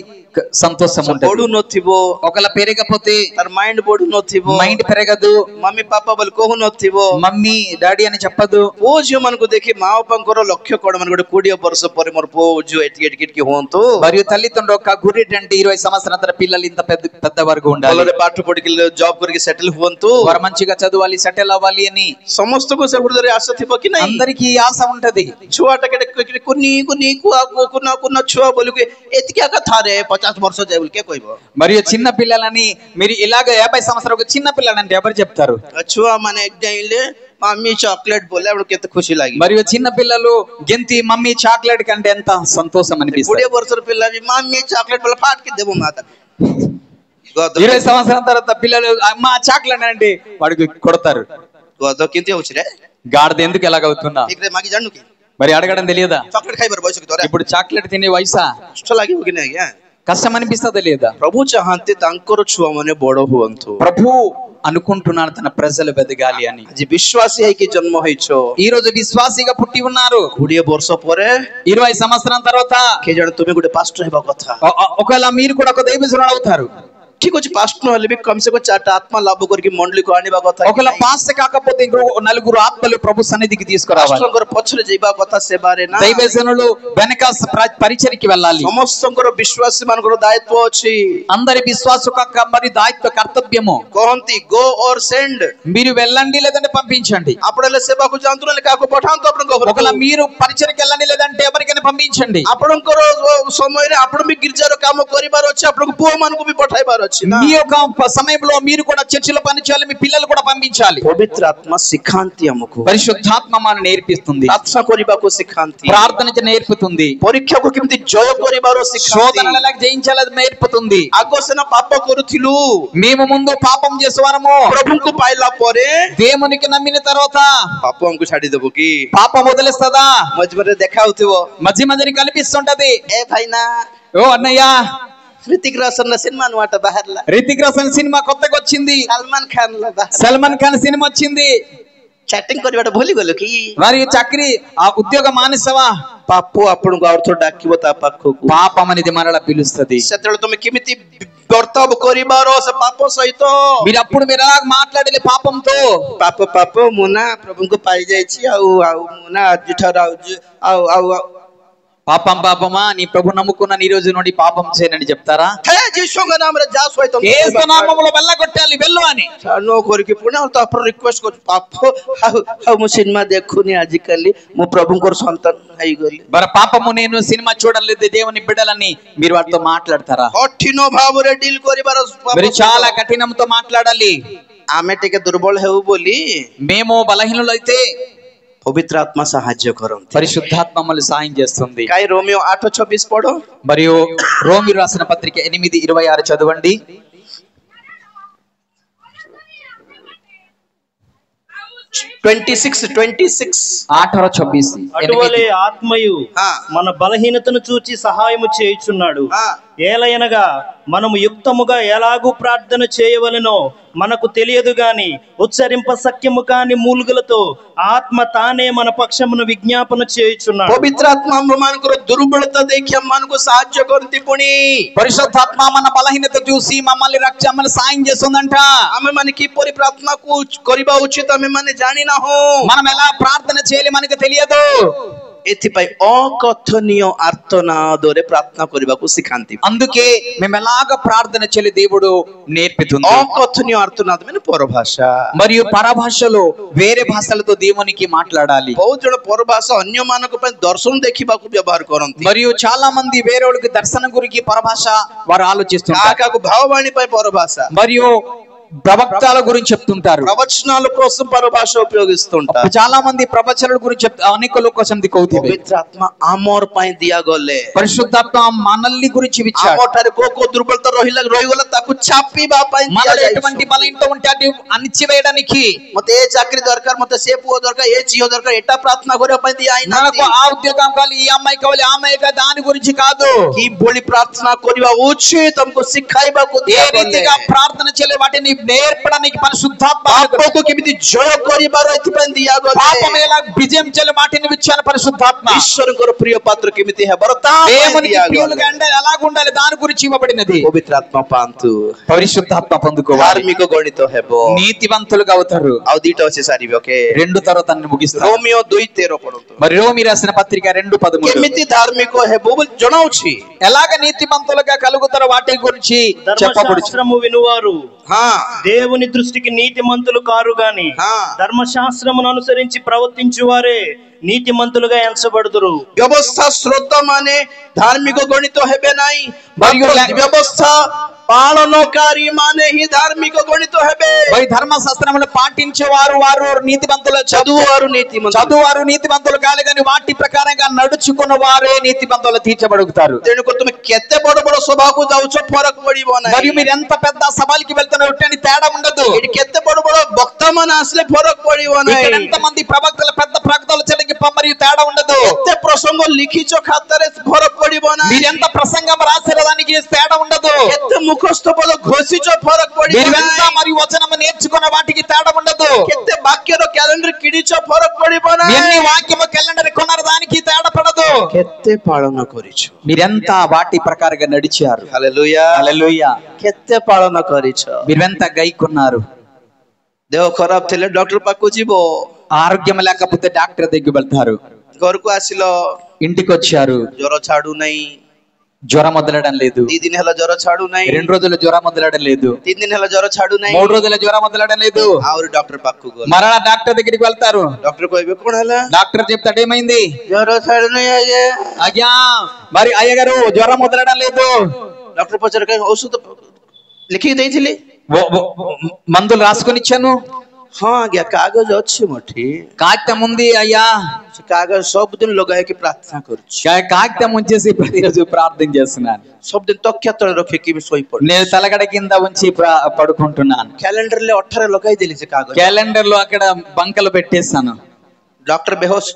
సంతోషం ఉంటుంది? ବଢୁ ନଥିବ, ఒకవేళ పెరగకపోతే ତାର ମାଇଣ୍ଡ ବଢୁ ନଥିବ, మైండ్ పెరగదు, ମମି ପାପା ବୋଲି କହୁ ନଥିବ, మమ్మీ డాడీ అని చెప్పదు. ପୁଅ ଝିଅ ମାନଙ୍କୁ ଦେଖି ମା ବାପାଙ୍କର ଲକ୍ଷ୍ୟ କଣ? ମାନେ ଗୋଟେ 20 ବର୍ଷ ପରେ ମୋର ପୁଅ ଝିଅ ଏଠିକି ହୁଅନ୍ତୁ. మరియు తల్లిదండ్రులు ఒక గురిటంటే 20 సంవత్సరాల తర్వాత పిల్లలు ఇంత పెద్ద వరకు ఉండాలి. ଭଲରେ ପାଠ ପଢିକି ଜବ୍ କରିକି సెటిల్ ହୁଅନ୍ତୁ. వారు మంచిగా చదవాలి, సెటిల్ అవ్వాలి అని ସମସ୍ତଙ୍କୁ ସେ ହୃଦୟରେ ଆଶା ଥିବ କି ନାହିଁ? అందరికీ ఆశ ఉంటది. ଛୁଆଟା କେଟେ କୁନି କୁନା ଛୁଆ ବୋଲିକି ଏତିକି କଥା ରେ 50 ବର୍ଷ ଯାଏ ବୋଲି କିଏ କହିବ? మరియు చిన్న పిల్లలని మీరు ఇలాగ 50 సంవత్సరాలకు చిన్న పిల్లలంటే ఎవరు చెప్తారు? ଛୁଆ ମାନେ ଡେଇଁଲେ మమ్మీ చాక్లెట్ బోలే అప్పుడు କେତେ ଖୁସି ଲାଗିବ. మరియు చిన్న పిల్లలు గెంతి మమ్మీ చాక్లెట్ కంటే ఎంత సంతోషం అనిపిస్తుంది. 20 ବର୍ଷର ପିଲା ବି మమ్మీ చాక్లెట్ బోలే ఫాట్కి దేవు మాత. 20 సంవత్సరాల తర్వాత పిల్లలు అమ్మ చాక్లెట్ అంటే వాడికి కొడతారు. గోద కింతి హଉଛି రే గాడిద ఎందుకు ఎలాగవుతున్నా? ଠିକରେ ମାଗି ଜାଣୁ କି? మరి అడగడం తెలియదా? चॉकलेट खाइबार बयस कि तोरा ఇప్పుడు చాక్లెట్ తినే వయసా? कष्ट लागिबो कि नहीं? కష్టం అనిపిస్తుందా లేదా? प्रभु चाहते तांकर छुआ माने बड़ हुअंतु। ప్రభు అనుకుంటున్నాడు తన ప్రజలు ఎదగాలి అని। आज विश्वासी है कि जन्म होइछो, ఈ రోజు విశ్వాసిగా పుట్టి ఉన్నారు। 20 वर्ष परे 20 సంవత్సరాల తర్వాత के जण तुमे गुटे पास्टर हेबा कथा। ఒకవేళ మీరు కూడా ఒక దైవజనుడు అవుతారు। ठीक अछि, पास्टर न हले भी कम से कम 4 आत्मा लाभ करके मंडली को आनिबा कथा। ఒకవేళ పాస్టర్ కాకపోతే ఇంకో నలుగురు ఆత్మలు ప్రభు సన్నిధికి తీసుకురావాలి। पास्टर पछले जइबा कथा से बारे ना దైవజనులు వెనక పరిచర్యకి వెళ్ళాలి। समस्तंकर विश्वासी मानकर दायित्व अछि। అందరి విశ్వాసుక మరి దాయిత్వ కర్తవ్యము। कहंती गो और सेंड, మీరు వెళ్ళండి లేదంటే పంపించండి। आपणले सेवा को जानतु न काको पठांतो आपण को। ఒకవేళ మీరు పరిచర్యకి వెళ్ళండి లేదంటే ఎవరికైనా పంపించండి। आपणकर समय रे आपण भी गिरजार काम करिबार अछि, आपण को पुओ मान को भी पठाइबार अछि। మీ యొక్క సమయంలో మీరు కూడా చర్చిలో పని చేయాలి, మీ పిల్లలు కూడా పంపించాలి। पवित्र आत्मा सिखांती हमको, పరిశుద్ధాత్మ మనల్ని నేర్పిస్తుంది, प्रार्थना करिबा को सिखांती, ప్రార్థన నేర్పుతుంది, परीक्षा को केमति जय करिबारो सिखांती, శోధనలకు జయించాలని నేర్పుతుంది। आगोसेना पाप करूथिलु, మేము ముందు పాపం చేసేవారము, प्रभु को पाइला परे దేవునికి నమ్మిన తర్వాత पाप हमको छाडी देबो की? పాపం వదిలేస్తదా? मझ मझे देखा होथिबो, మధ్య మధ్యని కనిపిస్తుంటది। ए भाई ना ఓ అన్నయ్య, ऋतिक रोशन सिनेमा नुआट बाहरला, రితిక్ రోషన్ సినిమా కొత్తగా వచ్చింది, सलमान खान ला बाहर సల్మాన్ ఖాన్ సినిమా వచ్చింది, चैटिंग करिबाटा भूली गलो की? మరి చాకరీ ఆ ఉద్యోగం మానేసవా? पापो आपनको और तो डाकिबो ता पाखो को, పాపం అనేది మనలా పిలుస్తది। सेतळ तुम केमिति वर्ताव करिबारो से पाप सहित మీరు అప్పుడు మీరు ఎలా మాట్లాడాలి పాపంతో? पाप पाप मुना प्रभु को पाई जाई छी आ मुना जिठर आ పాపం పాపమా, నీ ప్రభు నమ్ముకున్న ఈ రోజు నుండి పాపం చేయనని చెప్తారా? हे यीशु का नाम रे जा सोय तुम యేసు నామములో వెళ్ళగొట్టాలి, వెళ్ళు అని। नो कर के पुणे तो अपन रिक्वेस्ट को पाप हाउ मु सिनेमा देखुनी आजिकली मु प्रभु को संतान हई गली మరి పాపము నేను సినిమా చూడలేదు దేవుని బిడ్డలని మీరు వాటితో మాట్లాడతారా? कठिन भाव रे डील करिबार మీరు చాలా కఠినంతో మాట్లాడాలి। आमे टिके दुर्बल हेउ बोली మేము బలహీనులైతే पवित्र आत्मा सहाय्य करंती, పరిశుద్ధాత్మ మనల్ని సాయం చేస్తుంది। काई रोमियो 8:26 पढ़ो, మరియు రోమి రాసిన పత్రిక 8:26 చదవండి। 26 8:26 అటువలే ఆత్మయు ఆ. మన బలహీనతను చూచి సహాయము చేయుచున్నాడు। ఆ. ఏలయనగా మనము యుక్తముగా ఎలాగూ ప్రార్థన చేయవలెనో మనకు తెలియదు గాని ఉచ్చరింప సఖ్యము కాని మూలుగులతో ఆత్మ తానే మన పక్షమును విజ్ఞాపన చేయుచున్నాడు। पवित्र आत्मा मान को दुर्बलता देखि हम मान को सहाय्य करती पुणी పరిశుద్ధాత్మ మన బలహీనత చూసి మమ్మల్ని మనల్ని సాయం చేస్తుందంట। आमे माने की परि प्रार्थना को करिबा उचित आमे माने जानि ना हो, మనం ఎలా ప్రార్థన చేయాలి మనకు తెలియదు। एथिपाई अकथनीय आर्तनादरे प्रार्थना करिबा को सिखांती। అందుకే మేము ఎలాగ ప్రార్థన చేయాలి దేవుడు నేర్పుతుంది। अकथनीय आर्तनाद माने परभाषा, మరియు పరభాషలో వేరే భాషలతో దేవునికి మాట్లాడాలి। बहुत जण परभाषा अन्य मानक पय दर्शन देखिबा को व्यवहार करंती, మరియు చాలా మంది వేరే వాళ్ళకి దర్శనం గురించి పరభాష వారు ఆలోచిస్తుంటారు। काका को भाववाणी पय परभाषा, మరియు ప్రవక్తల గురించి చెప్తుంటారు, ప్రవచనాల కోసం పరభాష ఉపయోగిస్తుంటారు। చాలా మంది ప్రవచనాల గురించి అనేక కోసం దిక్కువుతుంది। पवित्र आत्मा आमर पय दिया गले, పరిశుద్ధాత్మ మనల్ని గురించి ఇచ్చాడు। आमठारे को दुर्बलता रहिला ताकू छापीबा पय दिया మనలో जाय। ఎటువంటి బలహీనత ఉంటే అది అణిచివేయడానికి, मते ए चाकरी दरकार, मते से पुओ दरकार, ए जियो दरकार, एटा प्रार्थना करे पय दिया आइना నాకు ఆ ఉద్యోగం కావాలి, ఈ అమ్మాయి కావాలి, ఆ అమ్మాయి కావాలి, దాని గురించి కాదు। की बोली प्रार्थना करिबा उचित हमको सिखाइबा को ఏ दिया రీతిగా गले, ప్రార్థన చేయాలి వాటిని నేర్పడానికి పరిశుద్ధాత్మ पापों को केमिति जय करिबार एथिपय दिया పాపం गले, ఎలా విజయం చేయాలి వాటిని ఇచ్చాను పరిశుద్ధాత్మ। ईश्वरଙ୍କର प्रिय पात्र केमिति है बरता దేవునికి दिया ప్రియులుగా गले। ఉండాలి, ఎలాగ ఉండాలి దాని గురించి ఇవ్వబడినది। पवित्र आत्मा पांतु పరిశుద్ధాత్మ పొందుకోవాలి, धार्मिक गणित हेबो నీతివంతులుగా అవుతారు। आउ दीटा अछि सारिबे ओके। రెండు తర్వాత ముగిస్తారు। रोमियो 2:13 पढंतु, మరి రోమి రాసిన పత్రిక 2:13 केमिति धार्मिक हेबो बोल जणाउछि। ఎలాగ నీతిమంతులుగా కలుగుతారో వాటి గురించి చెప్పబడుచు। ధర్మశాస్త్రము వినువారు हां దేవుని దృష్టికి నీతిమంతులు కారు గాని ఆ. ధర్మశాస్త్రమును అనుసరించి ప్రవర్తించువారే నీతిమంతులుగా ఎంచబడుదురు। व्यवस्था श्रोता माने धार्मिक गणित हेबे नाही, మరియు व्यवस्था పాలనకారి మానే ही धार्मिक गणित हेबे। మరి ధర్మశాస్త్రములు పాటించేవారు వారు నీతిమంతులు, చదువువారు నీతిమంతులు, చదువువారు నీతిమంతులు కాదు కానీ వాటి ప్రకారంగా నడుచుకున్న వారే నీతిమంతులు తీర్చబడుగుతారు। ତେଣୁକରି ତୁମେ କେତେ ବଡ ବଡ ସଭାକୁ ଯାଉଛ ଫରକ ପଡିବ ନାହିଁ। మరియు మీరు ఎంత పెద్ద సభలకి వెళ్తున్నారు అని తేడా ఉండదు। ଏଠି କେତେ ବଡ ବଡ ବକ୍ତା ମାନେ ଆସିଲେ ଫରକ ପଡିବ ఇక్కడ ନାହିଁ। ఎంత మంది ప్రవక్తలు పెద్ద ప్రవక్తలు వచనానికి మరియు తేడా ఉండదు. କେତେ ପ୍ରସଙ୍ଗ ଲିଖିଛ ଖାତାରେ ଫରକ ପଡିବ ନା. మీరు ఎంత ప్రసంగం రాశారో దానికి తేడా ఉండదు. କେତେ ମୁଖସ୍ଥ ପଦ ଘୋଷିଛ ଫରକ ପଡିବ మీరు ନା. ఎంత మరియు వచనం నేర్చుకున్న వాటికి తేడా ఉండదు. କେତେ ବାକ୍ୟର କ୍ୟାଲେଣ୍ଡର କିଣିଛ ଫରକ ପଡିବ ନା. ఎన్ని వాక్యము క్యాలెండర్ కొన్నారు దానికి తేడా పడదు. କେତେ ପାଳନ କରିଛ. మీరెంత వాటి ప్రకారంగా నడిచారు. ହାଲେଲୁୟା హల్లెలూయా. କେତେ ପାଳନ କରିଛ. మీరెంత గైకున్నారు. ଦେହ ଖରାପ ଥିଲେ ଡକ୍ଟର ପାଖକୁ ଯିବ. ఆరోగ్యం లేకపోతే డాక్టర్ దగ్గరికి వెళ్తారు. ଘରକୁ ଆସିଲ ఇంటికి వచ్చారు, ଜ୍ୱର ଛାଡୁନାହିଁ. జ్వరం వదలడం లేదు. 2 ଦିନ ହେଲା ଜ୍ୱର ଛାଡୁନାହିଁ. 2 రోజులు జ్వరం వదలడం లేదు. 3 ଦିନ ହେଲା ଜ୍ୱର ଛାଡୁନାହିଁ. 3 రోజుల జ్వరం వదలడం లేదు. ଆହୁରି ଡକ୍ଟର ପାଖକୁ ଗଲ. మరలా డాక్టర్ దగ్గరికి వెళ్తారు. ଡକ୍ଟର କହିବେ କଣ ହେଲା. డాక్టర్ చెప్తాడు ఏమైంది. ଜ୍ୱର ଛାଡୁନାହିଁ ଆଜ୍ଞା. అయ్యా మరి అయ్యగారు జ్వరం వదలడం లేదు. ଡକ୍ଟର ପଚାରେ କାଇଁ ଔଷଧ ଲେଖିକି ଦେଇଥିଲି. మందులు రాసుకొని ఇచ్చాను. ହଁ ଆଜ୍ଞା କାଗଜ ଅଛି ମୋଠି. కాగితం ఉంది అయ్యా. ସେ କାଗଜ ସବୁଦିନ ଲଗାଇକି ପ୍ରାର୍ଥନା କରୁଛି. కాగితం ఉంచేసి ప్రతిరోజు ప్రార్థన చేస్తున్నాను. ସବୁଦିନ ତକିଆ ତଳେ ରଖିକି ଶୋଇପଡେ. నేను తలగడ కింద ఉంచి పడుకుంటున్నాను. କ୍ୟାଲେଣ୍ଡରରେ 18 ଲଗାଇଦେଲି ସେ କାଗଜ. క్యాలెండర్ లో అక్కడ బంకలు పెట్టేస్తాను. ଡକ୍ଟର ବେହୋସ.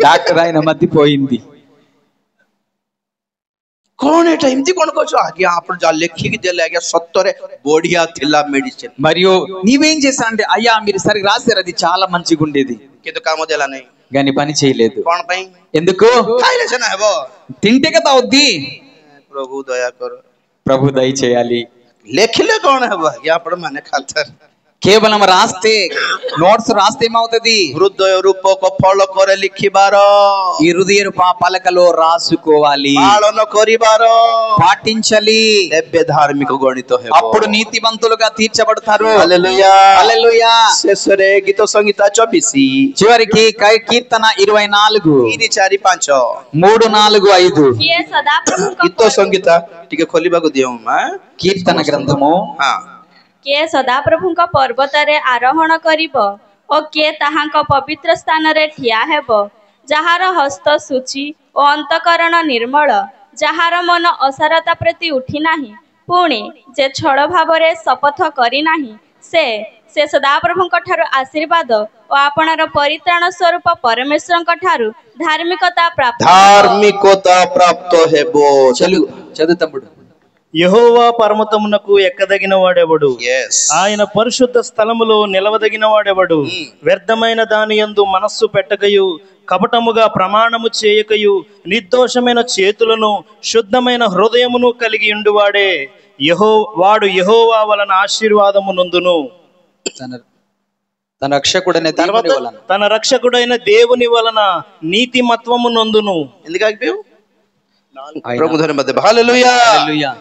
డాక్టర్ ఆయన మధ్యపోయింది. କଣ ଏଟା ଏମିତି କଣ କହୁଛ. ଆଜ୍ଞା ଆପଣ ଯାହା ଲେଖିକି ଦେଲେ ଆଜ୍ଞା ସତରେ ବଢିଆ ଥିଲା ମେଡିସିନ. మరియు నీవేం చేశా అంటే అయ్యా మీరు సరిగ్గా రాశారు, అది చాలా మంచిగా ఉండేది, କିନ୍ତୁ କାମ ଦେଲା ନାହିଁ. కానీ పని చేయలేదు. କଣ ପାଇଁ. ఎందుకు. ଖାଇଲେ ସିନା ହେବ. తింటే కదా అవుద్ది. ପ୍ରଭୁ ଦୟା କର. ప్రభు దయ చేయాలి. ଲେଖିଲେ କଣ ହେବ ଆଜ୍ଞା ଆପଣ ମାନେ ଖାତାରେ. కేవలం రాస్తే నోట్స్ రాస్తే ఏమవుతుంది. ହୃଦୟ ରୂପକ ଫଳ କରେ ଲିଖିବାର. ఈ హృదయ పలకలో రాసుకోవాలి, ପାଳନ କରିବାର, పాటించాలి. ଏବେ ଧାର୍ମିକ ଗଣିତ ହେବ. అప్పుడు నీతివంతులుగా తీర్చబడతారు. హల్లెలూయా హల్లెలూయా. ଶେଷରେ ଗୀତ ସଂହିତା 24 చివరికి కీర్తన 24 3 4 5 3 4 5 କିଏ ସଦାପ୍ରଭୁଙ୍କ ଗୀତ ସଂହିତା ଟିକେ ଖୋଲିବାକୁ ଦିଅ ମା. కీర్తన గ్రంథము. ହଁ କିଏ ସଦାପ୍ରଭୁଙ୍କ ପର୍ବତରେ ଆରୋହଣ କରିବ ଓ କିଏ ତାହାଙ୍କ ପବିତ୍ର ସ୍ଥାନରେ ଠିଆ ହେବ, ଯାହାର ହସ୍ତ ସୂଚି ଓ ଅନ୍ତଃକରଣ ନିର୍ମଳ, ଯାହାର ମନ ଅସାରତା ପ୍ରତି ଉଠି ନାହିଁ, ପୁଣି ଯେ ଛଳ ଭାବରେ ଶପଥ କରିନାହିଁ, ସେ ସଦାପ୍ରଭୁଙ୍କ ଠାରୁ ଆଶୀର୍ବାଦ ଓ ଆପଣାର ପରିତ୍ରାଣ ସ୍ୱରୂପ ପରମେଶ୍ୱରଙ୍କ ଠାରୁ ଧାର୍ମିକତା ପ୍ରାପ୍ତ ହେବ. చదువు తమ్ముడు. యెహోవా పర్వతమునకు ఎక్కదగిన వాడెవడు. Yes. ఆయన పరిశుద్ధ స్థలములో నిలవదగిన వాడెవడు. వ్యర్థమైన దాని యందు మనస్సు పెట్టకయు, కపటముగా ప్రమాణము చేయకయు, నిర్దోషమైన చేతులను శుద్ధమైన హృదయమును కలిగి ఉండువాడే వాడు యెహోవా వలన ఆశీర్వాదము నొందును. తన రక్షకుడైన దేవుని వలన నీతిమత్వము నొందును. ఎందుకు ప్రభు ధన్యవాద. హల్లెలూయా. హల్లెలూయా.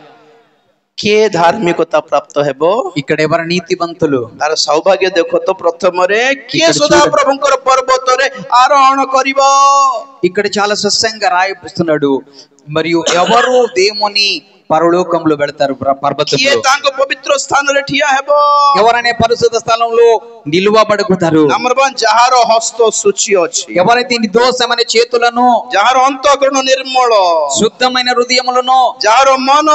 କିଏ ଧାର୍ମିକତା ପ୍ରାପ୍ତ ହେବ. ఇక్కడ ఎవరు నీతివంతులు. ତାର ସୌଭାଗ୍ୟ ଦେଖ ତ ପ୍ରଥମରେ କିଏ ସଦା ପ୍ରଭୁଙ୍କର పర్వତରେ ఆరోహణ କରିବ. ఇక్కడ చాలా స్పష్టంగా రాయిస్తున్నాడు. మరియు ఎవరు దేవుని పరలోకంలో వెళ్తారు. କିଏ ତାଙ୍କ ପବିତ୍ର ସ୍ଥାନରେ ଠିଆ ହେବ. ఎవరనే పరిశుద్ధ స్థలంలో నిలువబడుతారు. ନମ୍ବର 1 ଯାହାର ହସ୍ତ ସୂଚି ଅଛି. ఎవరైతే నిర్దోషమైన చేతులను, ଯାହାର ଅନ୍ତଃକରଣ ନିର୍ମଳ, శుద్ధమైన హృదయములను, ଯାହାର ମନ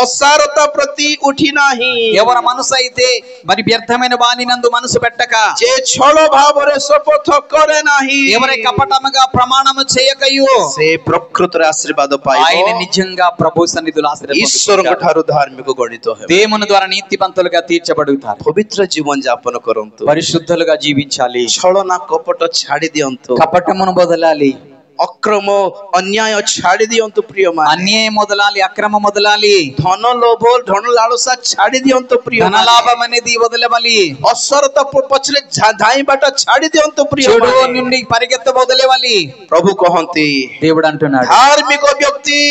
ଅସାରତା ପ୍ରତି ଉଠି ନାହିଁ, ఎవరి మనసు అయితే మరి వ్యర్థమైన వానినందు మనసు పెట్టక, ଯେ ଛଳ ଭାବରେ ଶପଥ କରେ ନାହିଁ, ఎవరి కపటముగా ప్రమాణము చేయకయు, ସେ ପ୍ରକୃତରେ ଆଶୀର୍ବାଦ ପାଇବ. ఆయన నిజంగా ప్రభు సన్నిధిలో ఆశీర్వాదం ଈଶ୍ୱରଙ୍କ ଠାରୁ ଧାର୍ମିକ ଗଣିତ ହେବ. దేవుని ద్వారా నీతివంతులుగా తీర్చబడుతారు. ପବିତ୍ର ଜୀବନ ଯାପନ କରନ୍ତୁ. పరిశుద్ధులుగా జీవించాలి. ଛଳନା କପଟ ଛାଡି ଦିଅନ୍ତୁ. కపటమును వదలాలి. ଅକ୍ରମ ଅନ୍ୟାୟ ଛାଡି ଦିଅନ୍ତୁ ପ୍ରିୟମାନେ. అన్యాయం వదలాలి, అక్రమం వదలాలి. ଧନ ଲୋଭ ଧନ ଲାଳସା ଛାଡି ଦିଅନ୍ତୁ ପ୍ରିୟ. ధనలాభం అనేది వదలవాలి. ଅସରତା ପଛରେ ଧାଇଁବାଟା ଛାଡି ଦିଅନ୍ତୁ ପ୍ରିୟ. చెడు నుండి పరిగెత్త వదలేవాలి. ପ୍ରଭୁ କହନ୍ତି, దేవుడు అంటున్నాడు, ଧାର୍ମିକ ବ୍ୟକ୍ତି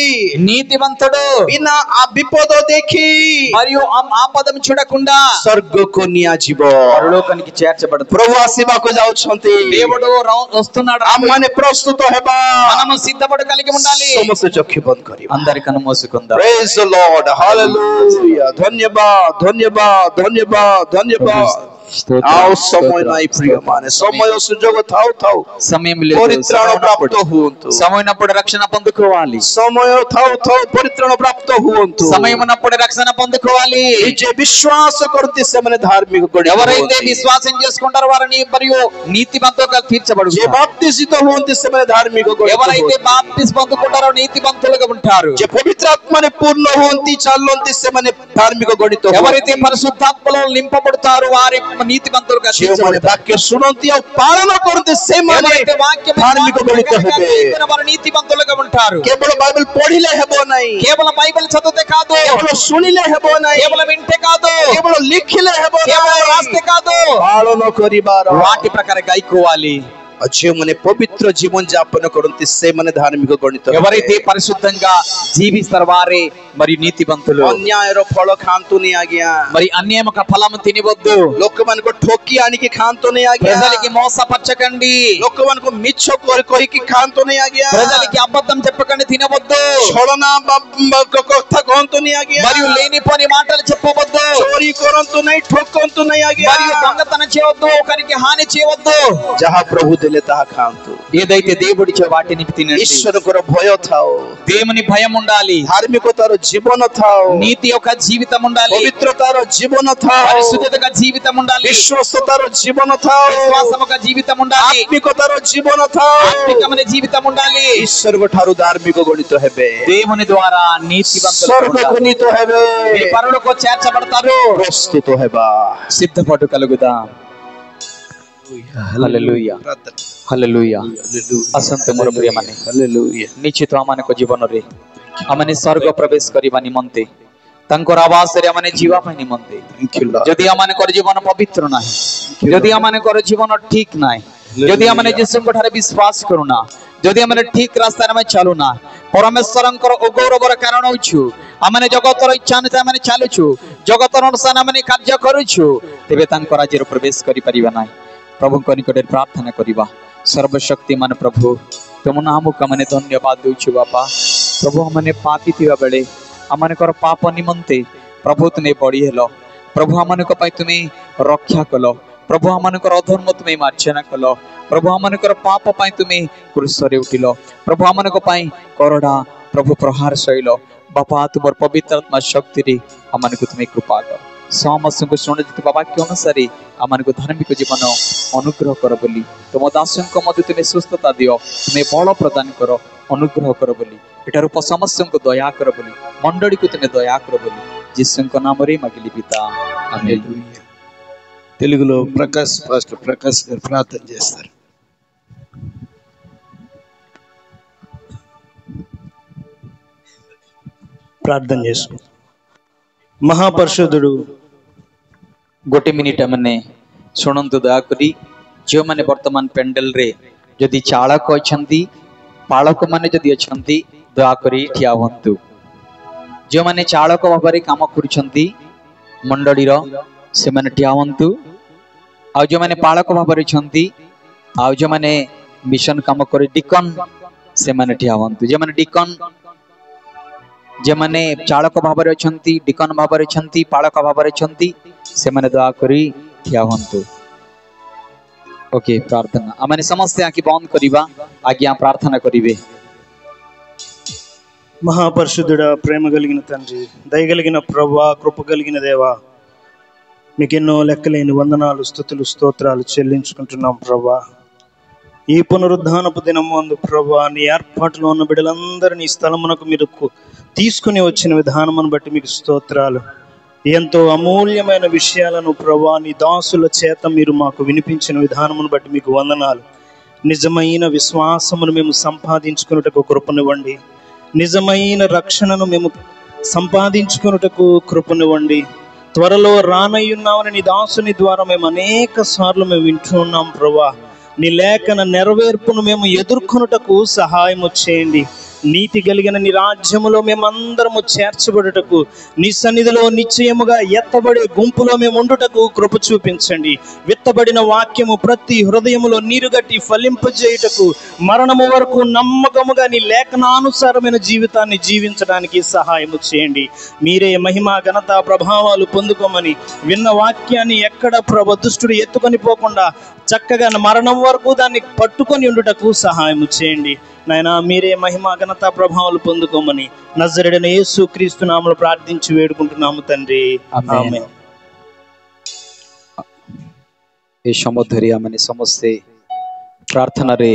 నీతివంతుడు ବିନା ବିପଦ ଦେଖି మరియు ఆపదం చూడకుండా ସ୍ୱର୍ଗକୁ ନିଆଯିବ. పరలోకానికి చేర్చబడతాడు. ପ୍ରଭୁ ଆସିବାକୁ ଯାଉଛନ୍ତି. దేవుడు వస్తున్నాడు. ଆମମାନେ ପ୍ରସ୍ତୁତ ହେବା. మనము సిద్ధపడి కలిగి ఉండాలి. ସମସ୍ତେ ଚକ୍ଷୁ ବନ୍ଦ କରିବା. అందరి కన్ను మూసుకుందాం. Praise the Lord. Hallelujah. ଧନ୍ୟବାଦ ଧନ୍ୟବାଦ ଧନ୍ୟବାଦ ଧନ୍ୟବାଦ. ଆଉ ସମୟ ନାହିଁ ପ୍ରିୟମାନେ, ସମୟ ସୁଯୋଗ ଥାଉ ଥାଉ సమయం లేదు, ପରିତ୍ରାଣ ପ୍ରାପ୍ତ ହୁଅନ୍ତୁ। సమయం ఉన్నప్పుడు రక్షణ పొందుకోవాలి, ସମୟ ଥାଉ ଥାଉ ପରିତ୍ରାଣ ପ୍ରାପ୍ତ ହୁଅନ୍ତୁ। సమయం ఉన్నప్పుడు రక్షణ పొందుకోవాలి। ଯେ విశ్వాସ କରନ୍ତି ସେମାନେ ଧାର୍ମିକ ଗଣିତ ఎవరైతే ହୁଅନ୍ତି। విశ్వాసం చేసుకుంటారో వారిని మరియు నీతిమంతులుగా ଯେ తీర్చబడుతారు। ବାପ୍ତିସିତ ହୁଅନ୍ତି ସେମାନେ ଧାର୍ମିକ ଗଣିତ ఎవరైతే ହୁଅନ୍ତି। బాప్తిస్మం పొందుకుంటారో నీతిమంతులుగా ఉంటారు। ଯେ ପବିତ୍ର ଆତ୍ମାରେ ପୂର୍ଣ୍ଣ ହୁଅନ୍ତି ଚାଲନ୍ତି ସେମାନେ ଧାର୍ମିକ ଗଣିତ ఎవరైతే ହୁଅନ୍ତି। పరిశుద్ధాత్మలో నింపబడతారో వారి నీతిమంతులుగా ଯେଉଁମାନେ తీర్చబడతారు। ବାକ୍ୟ ଶୁଣନ୍ତି ଆଉ ପାଳନ କରନ୍ତି ସେମାନେ ఎవరైతే వాక్యం ଧାର୍ମିକ ଗଣିତ ହେବେ। వారు నీతిమంతులుగా ఉంటారు। କେବଳ ବାଇବେଲ పଢିଲେ ହେବ ନାହିଁ, కేవలం బైబిల్ చదివితే కాదు, କେବଳ ଶୁଣିଲେ ହେବ ନାହିଁ, కేవలం వింటే కాదు, କେବଳ ଲେଖିଲେ ହେବ కేవలం ନାହିଁ, రాస్తే కాదు, ପାଳନ କରିବାର। వాటి ప్రకారం గాయకోవాలి। ଯେଉଁମାନେ ପବିତ୍ର ଜୀବନ ଯାପନ କରନ୍ତି ସେମାନେ ଧାର୍ମିକ ଗଣିତ ହେବେ। ఎవరైతే పరిశుద్ధంగా జీవిస్తారు వారే మరి నీతిమంతులు। ଅନ୍ୟାୟର ଫଳ ଖାଆନ୍ତୁନି ଆଜ୍ଞା, మరి అన్యాయక ఫలము తినవద్దు। ଲୋକମାନଙ୍କୁ ଠକି ଆଣିକି ଖାଆନ୍ତୁନି ଆଜ୍ଞା, ప్రజలకి మోసపరచకండి, ଲୋକମାନଙ୍କୁ ମିଛ କହିକି ଖାଆନ୍ତୁନି ଆଜ୍ଞା, ప్రజలకి అబద్ధం చెప్పకండి, తినవద్దు। ଛଳନା କଥା କହନ୍ତୁନି ଆଜ୍ଞା, మరియు లేనిపోని మాటలు చెప్పవద్దు। ଚୋରି କରନ୍ତୁ ନାହିଁ, ଠକନ୍ତୁ ନାହିଁ ଆଜ୍ଞା, మరియు దొంగతనం చేయవద్దు, ఒకరికి హాని చేయవద్దు। ଯାହା ପ୍ରଭୁ ଦେଲେ ତାହା ଖାଆନ୍ତୁ। ఏదైతే దేవుడిచ్చే వాటిని తినండి। ଈଶ୍ୱରଙ୍କର ଭୟ ଥାଉ, దేవుని భయం ఉండాలి, ଧାର୍ମିକତାର ଜୀବନ ଥାଉ, నీతి యొక్క జీవితం ఉండాలి, ପବିତ୍ରତାର ଜୀବନ ଥାଉ, పరిశుద్ధతగా జీవితం ఉండాలి, ବିଶ୍ୱସ୍ତତାର ଜୀବନ ଥାଉ, విశ్వాసముగా జీవితం ఉండాలి, ଆତ୍ମିକତାର ଜୀବନ ଥାଉ। ఆత్మికమైన జీవితం ఉండాలి। ଈଶ୍ୱରଙ୍କ ଠାରୁ ଧାର୍ମିକ ଗଣିତ ହେବେ, దేవుని ద్వారా నీతివంతులు ସ୍ୱର୍ଗ ଗଣିତ ହେବେ, మీ పరలోకకు చేర్చబడతారు। ପ୍ରସ୍ତୁତ ହେବା। సిద్ధపాటు కలుగుదా। హల్లెలూయా, హల్లెలూయా। ଆସନ୍ତୁ ମୋର ପ୍ରିୟମାନେ, ନିଶ୍ଚିତ ଆମମାନଙ୍କ ଜୀବନରେ ଆମମାନେ ସ୍ୱର୍ଗ ପ୍ରବେଶ କରିବା ନିମନ୍ତେ ତାଙ୍କର ଆବାସରେ ଆମମାନେ ଯିବା ପାଇଁ ନିମନ୍ତେ ଯଦି ଆମମାନଙ୍କର ଜୀବନ ପବିତ୍ର ନାହିଁ, ଯଦି ଆମମାନଙ୍କର ଜୀବନ ଠିକ ନାହିଁ, ଯଦି ଆମମାନେ ଯୀଶୁଙ୍କ ଠାରେ ବିଶ୍ୱାସ କରୁନା, ଯଦି ଆମମାନେ ଠିକ ରାସ୍ତାରେ ଆମେ ଚାଲୁନା, ପରମେଶ୍ୱରଙ୍କର ଅଗୌରବର କାରଣ ହଉଛୁ ଆମମାନେ ଜଗତର ଇଚ୍ଛା ଅନୁସାରେ ଆମେ ଚାଲୁଛୁ, ଜଗତର ଅନୁସାରେ ଆମେ କାର୍ଯ୍ୟ କରୁଛୁ, ତେବେ ତାଙ୍କ ରାଜ୍ୟରେ ପ୍ରବେଶ କରିପାରିବା ନାହିଁ। ପ୍ରଭୁଙ୍କ ନିକଟରେ ପ୍ରାର୍ଥନା କରିବା। ସର୍ବଶକ୍ତିମାନ ପ୍ରଭୁ, ତୁମ ନାମକୁ ଆମେ ଧନ୍ୟବାଦ ଦେଉଛୁ ବାପା। ପ୍ରଭୁ ଆମମାନେ ପାପୀ ଥିବା ବେଳେ ଆମମାନଙ୍କର ପାପ ନିମନ୍ତେ ପ୍ରଭୁ ତୁମେ ବଳି ହେଲ, ପ୍ରଭୁ ଆମମାନଙ୍କ ପାଇଁ ତୁମେ ରକ୍ଷା କଲ, ପ୍ରଭୁ ଆମମାନଙ୍କର ଅଧର୍ମ ତୁମେ ମାର୍ଜନା କଲ, ପ୍ରଭୁ ଆମମାନଙ୍କର ପାପ ପାଇଁ ତୁମେ କ୍ରୁଶରେ ଉଠିଲ, ପ୍ରଭୁ ଆମମାନଙ୍କ ପାଇଁ କରଡ଼ା ପ୍ରଭୁ ପ୍ରହାର ସହିଲ। ବାପା ତୁମର ପବିତ୍ର ଆତ୍ମା ଶକ୍ତିରେ ଆମମାନଙ୍କୁ ତୁମେ କୃପା କର। ସମସ୍ତଙ୍କୁ ଶୁଣିଥିବା ବାକ୍ୟ ଅନୁସାରେ ଆମମାନଙ୍କୁ ଧାର୍ମିକ ଜୀବନ ଅନୁଗ୍ରହ କର ବୋଲି, ତୁମ ଦାସଙ୍କ ମଧ୍ୟ ତୁମେ ସୁସ୍ଥତା ଦିଅ, ତୁମେ ବଳ ପ୍ରଦାନ କର, ଅନୁଗ୍ରହ କର ବୋଲି, ଏଠାରୁ ସମସ୍ତଙ୍କୁ ଦୟା କର ବୋଲି, ମଣ୍ଡଳୀକୁ ତୁମେ ଦୟା କର ବୋଲି ଯୀଶୁଙ୍କ ନାମରେ ମାଗିଲି ପିତା, ଆମେନ୍। తెలుగులో ప్రకాష్ పాస్టర్ ప్రకాష్ గారు ప్రార్థన చేస్తారు। ప్రార్థన చేసుకో। మహాపరిశుద్ధుడు, गोटे मिनिट मैंने शुणु दयाकोरी जो मैंने वर्तमान पेंडल रे जदि चालक अच्छा पालक मैंने जदि अच्छा दयाकोरी ठिया हुंतु। जो मैंने चालक भाव में काम करुछंती मंडलीर से मैंने ठिया हुंतु। आ जो मैंने पालक भाव में छंती आ जो मैंने मिशन काम करे डिकन से मैंने ठिया हुंतु। जो मैंने डिकन जे माने चालक भाव में अच्छा डिकन भाव में अच्छा पालक भाव में अच्छा से मैंने दयाकोरी ठिया हुंतु। ओके प्रार्थना आमे समस्ते आंखि बंद करिबा आज्ञा प्रार्थना करिवे। మహాపరిశుద్ధుడా, ప్రేమ కలిగిన తండ్రి, దయగలిగిన ప్రభువా, కృప కలిగిన దేవా, మీకెన్నో లెక్కలేని వందనాలు, స్తుతులు, స్తోత్రాలు చెల్లించుకుంటున్నాం ప్రభువా। ఈ పునరుద్ధానపు దినమందు ప్రభువా, నీ ఏర్పాటులో ఉన్న బిడ్డలందరినీ ఈ స్థలమునకు మీరు తీసుకుని వచ్చిన విధానమును బట్టి మీకు స్తోత్రాలు। ఎంతో అమూల్యమైన విషయాలను ప్రభువా నీ దాసుల చేత మీరు మాకు వినిపించిన విధానమును బట్టి మీకు వందనాలు। నిజమైన విశ్వాసమును మేము సంపాదించుకున్నటకు కృపనివ్వండి, నిజమైన రక్షణను మేము సంపాదించుకున్నటకు కృపనివ్వండి। త్వరలో రానయ్యున్నామని నీ దాసుని ద్వారా మేము అనేక సార్లు మేము వింటూ ఉన్నాం ప్రభువా। నీ లేఖన నెరవేర్పును మేము ఎదుర్కొనుటకు సహాయం చేయండి। నీతి కలిగిన నీ రాజ్యములో మేమందరము చేర్చబడుటకు, నీ సన్నిధిలో నిశ్చయముగా ఎత్తబడే గుంపులో మేము ఉండుటకు కృప చూపించండి. విత్తబడిన వాక్యము ప్రతి హృదయములో నీరుగట్టి ఫలింపజేయుటకు, మరణము వరకు నమ్మకముగా నీ లేఖనానుసారమైన జీవితాన్ని జీవించడానికి సహాయము చేయండి. మీరే మహిమ ఘనత ప్రభావాలు పొందుకోమని, విన్న వాక్యాన్ని ఎక్కడ దుష్టుడు ఎత్తుకొని పోకుండా చక్కగా మరణం వరకు దాన్ని పట్టుకొని ఉండుటకు సహాయం చేయండి. నాయనా మీరే మహిమ ఘనత ప్రభావాలు పొందుకోమని నజరేయుడైన యేసు క్రీస్తు నామములో ప్రార్థించి వేడుకుంటున్నాము తండ్రి, ఆమేన్. এই সমধরি আমি সমস্তে প্রার্থনারে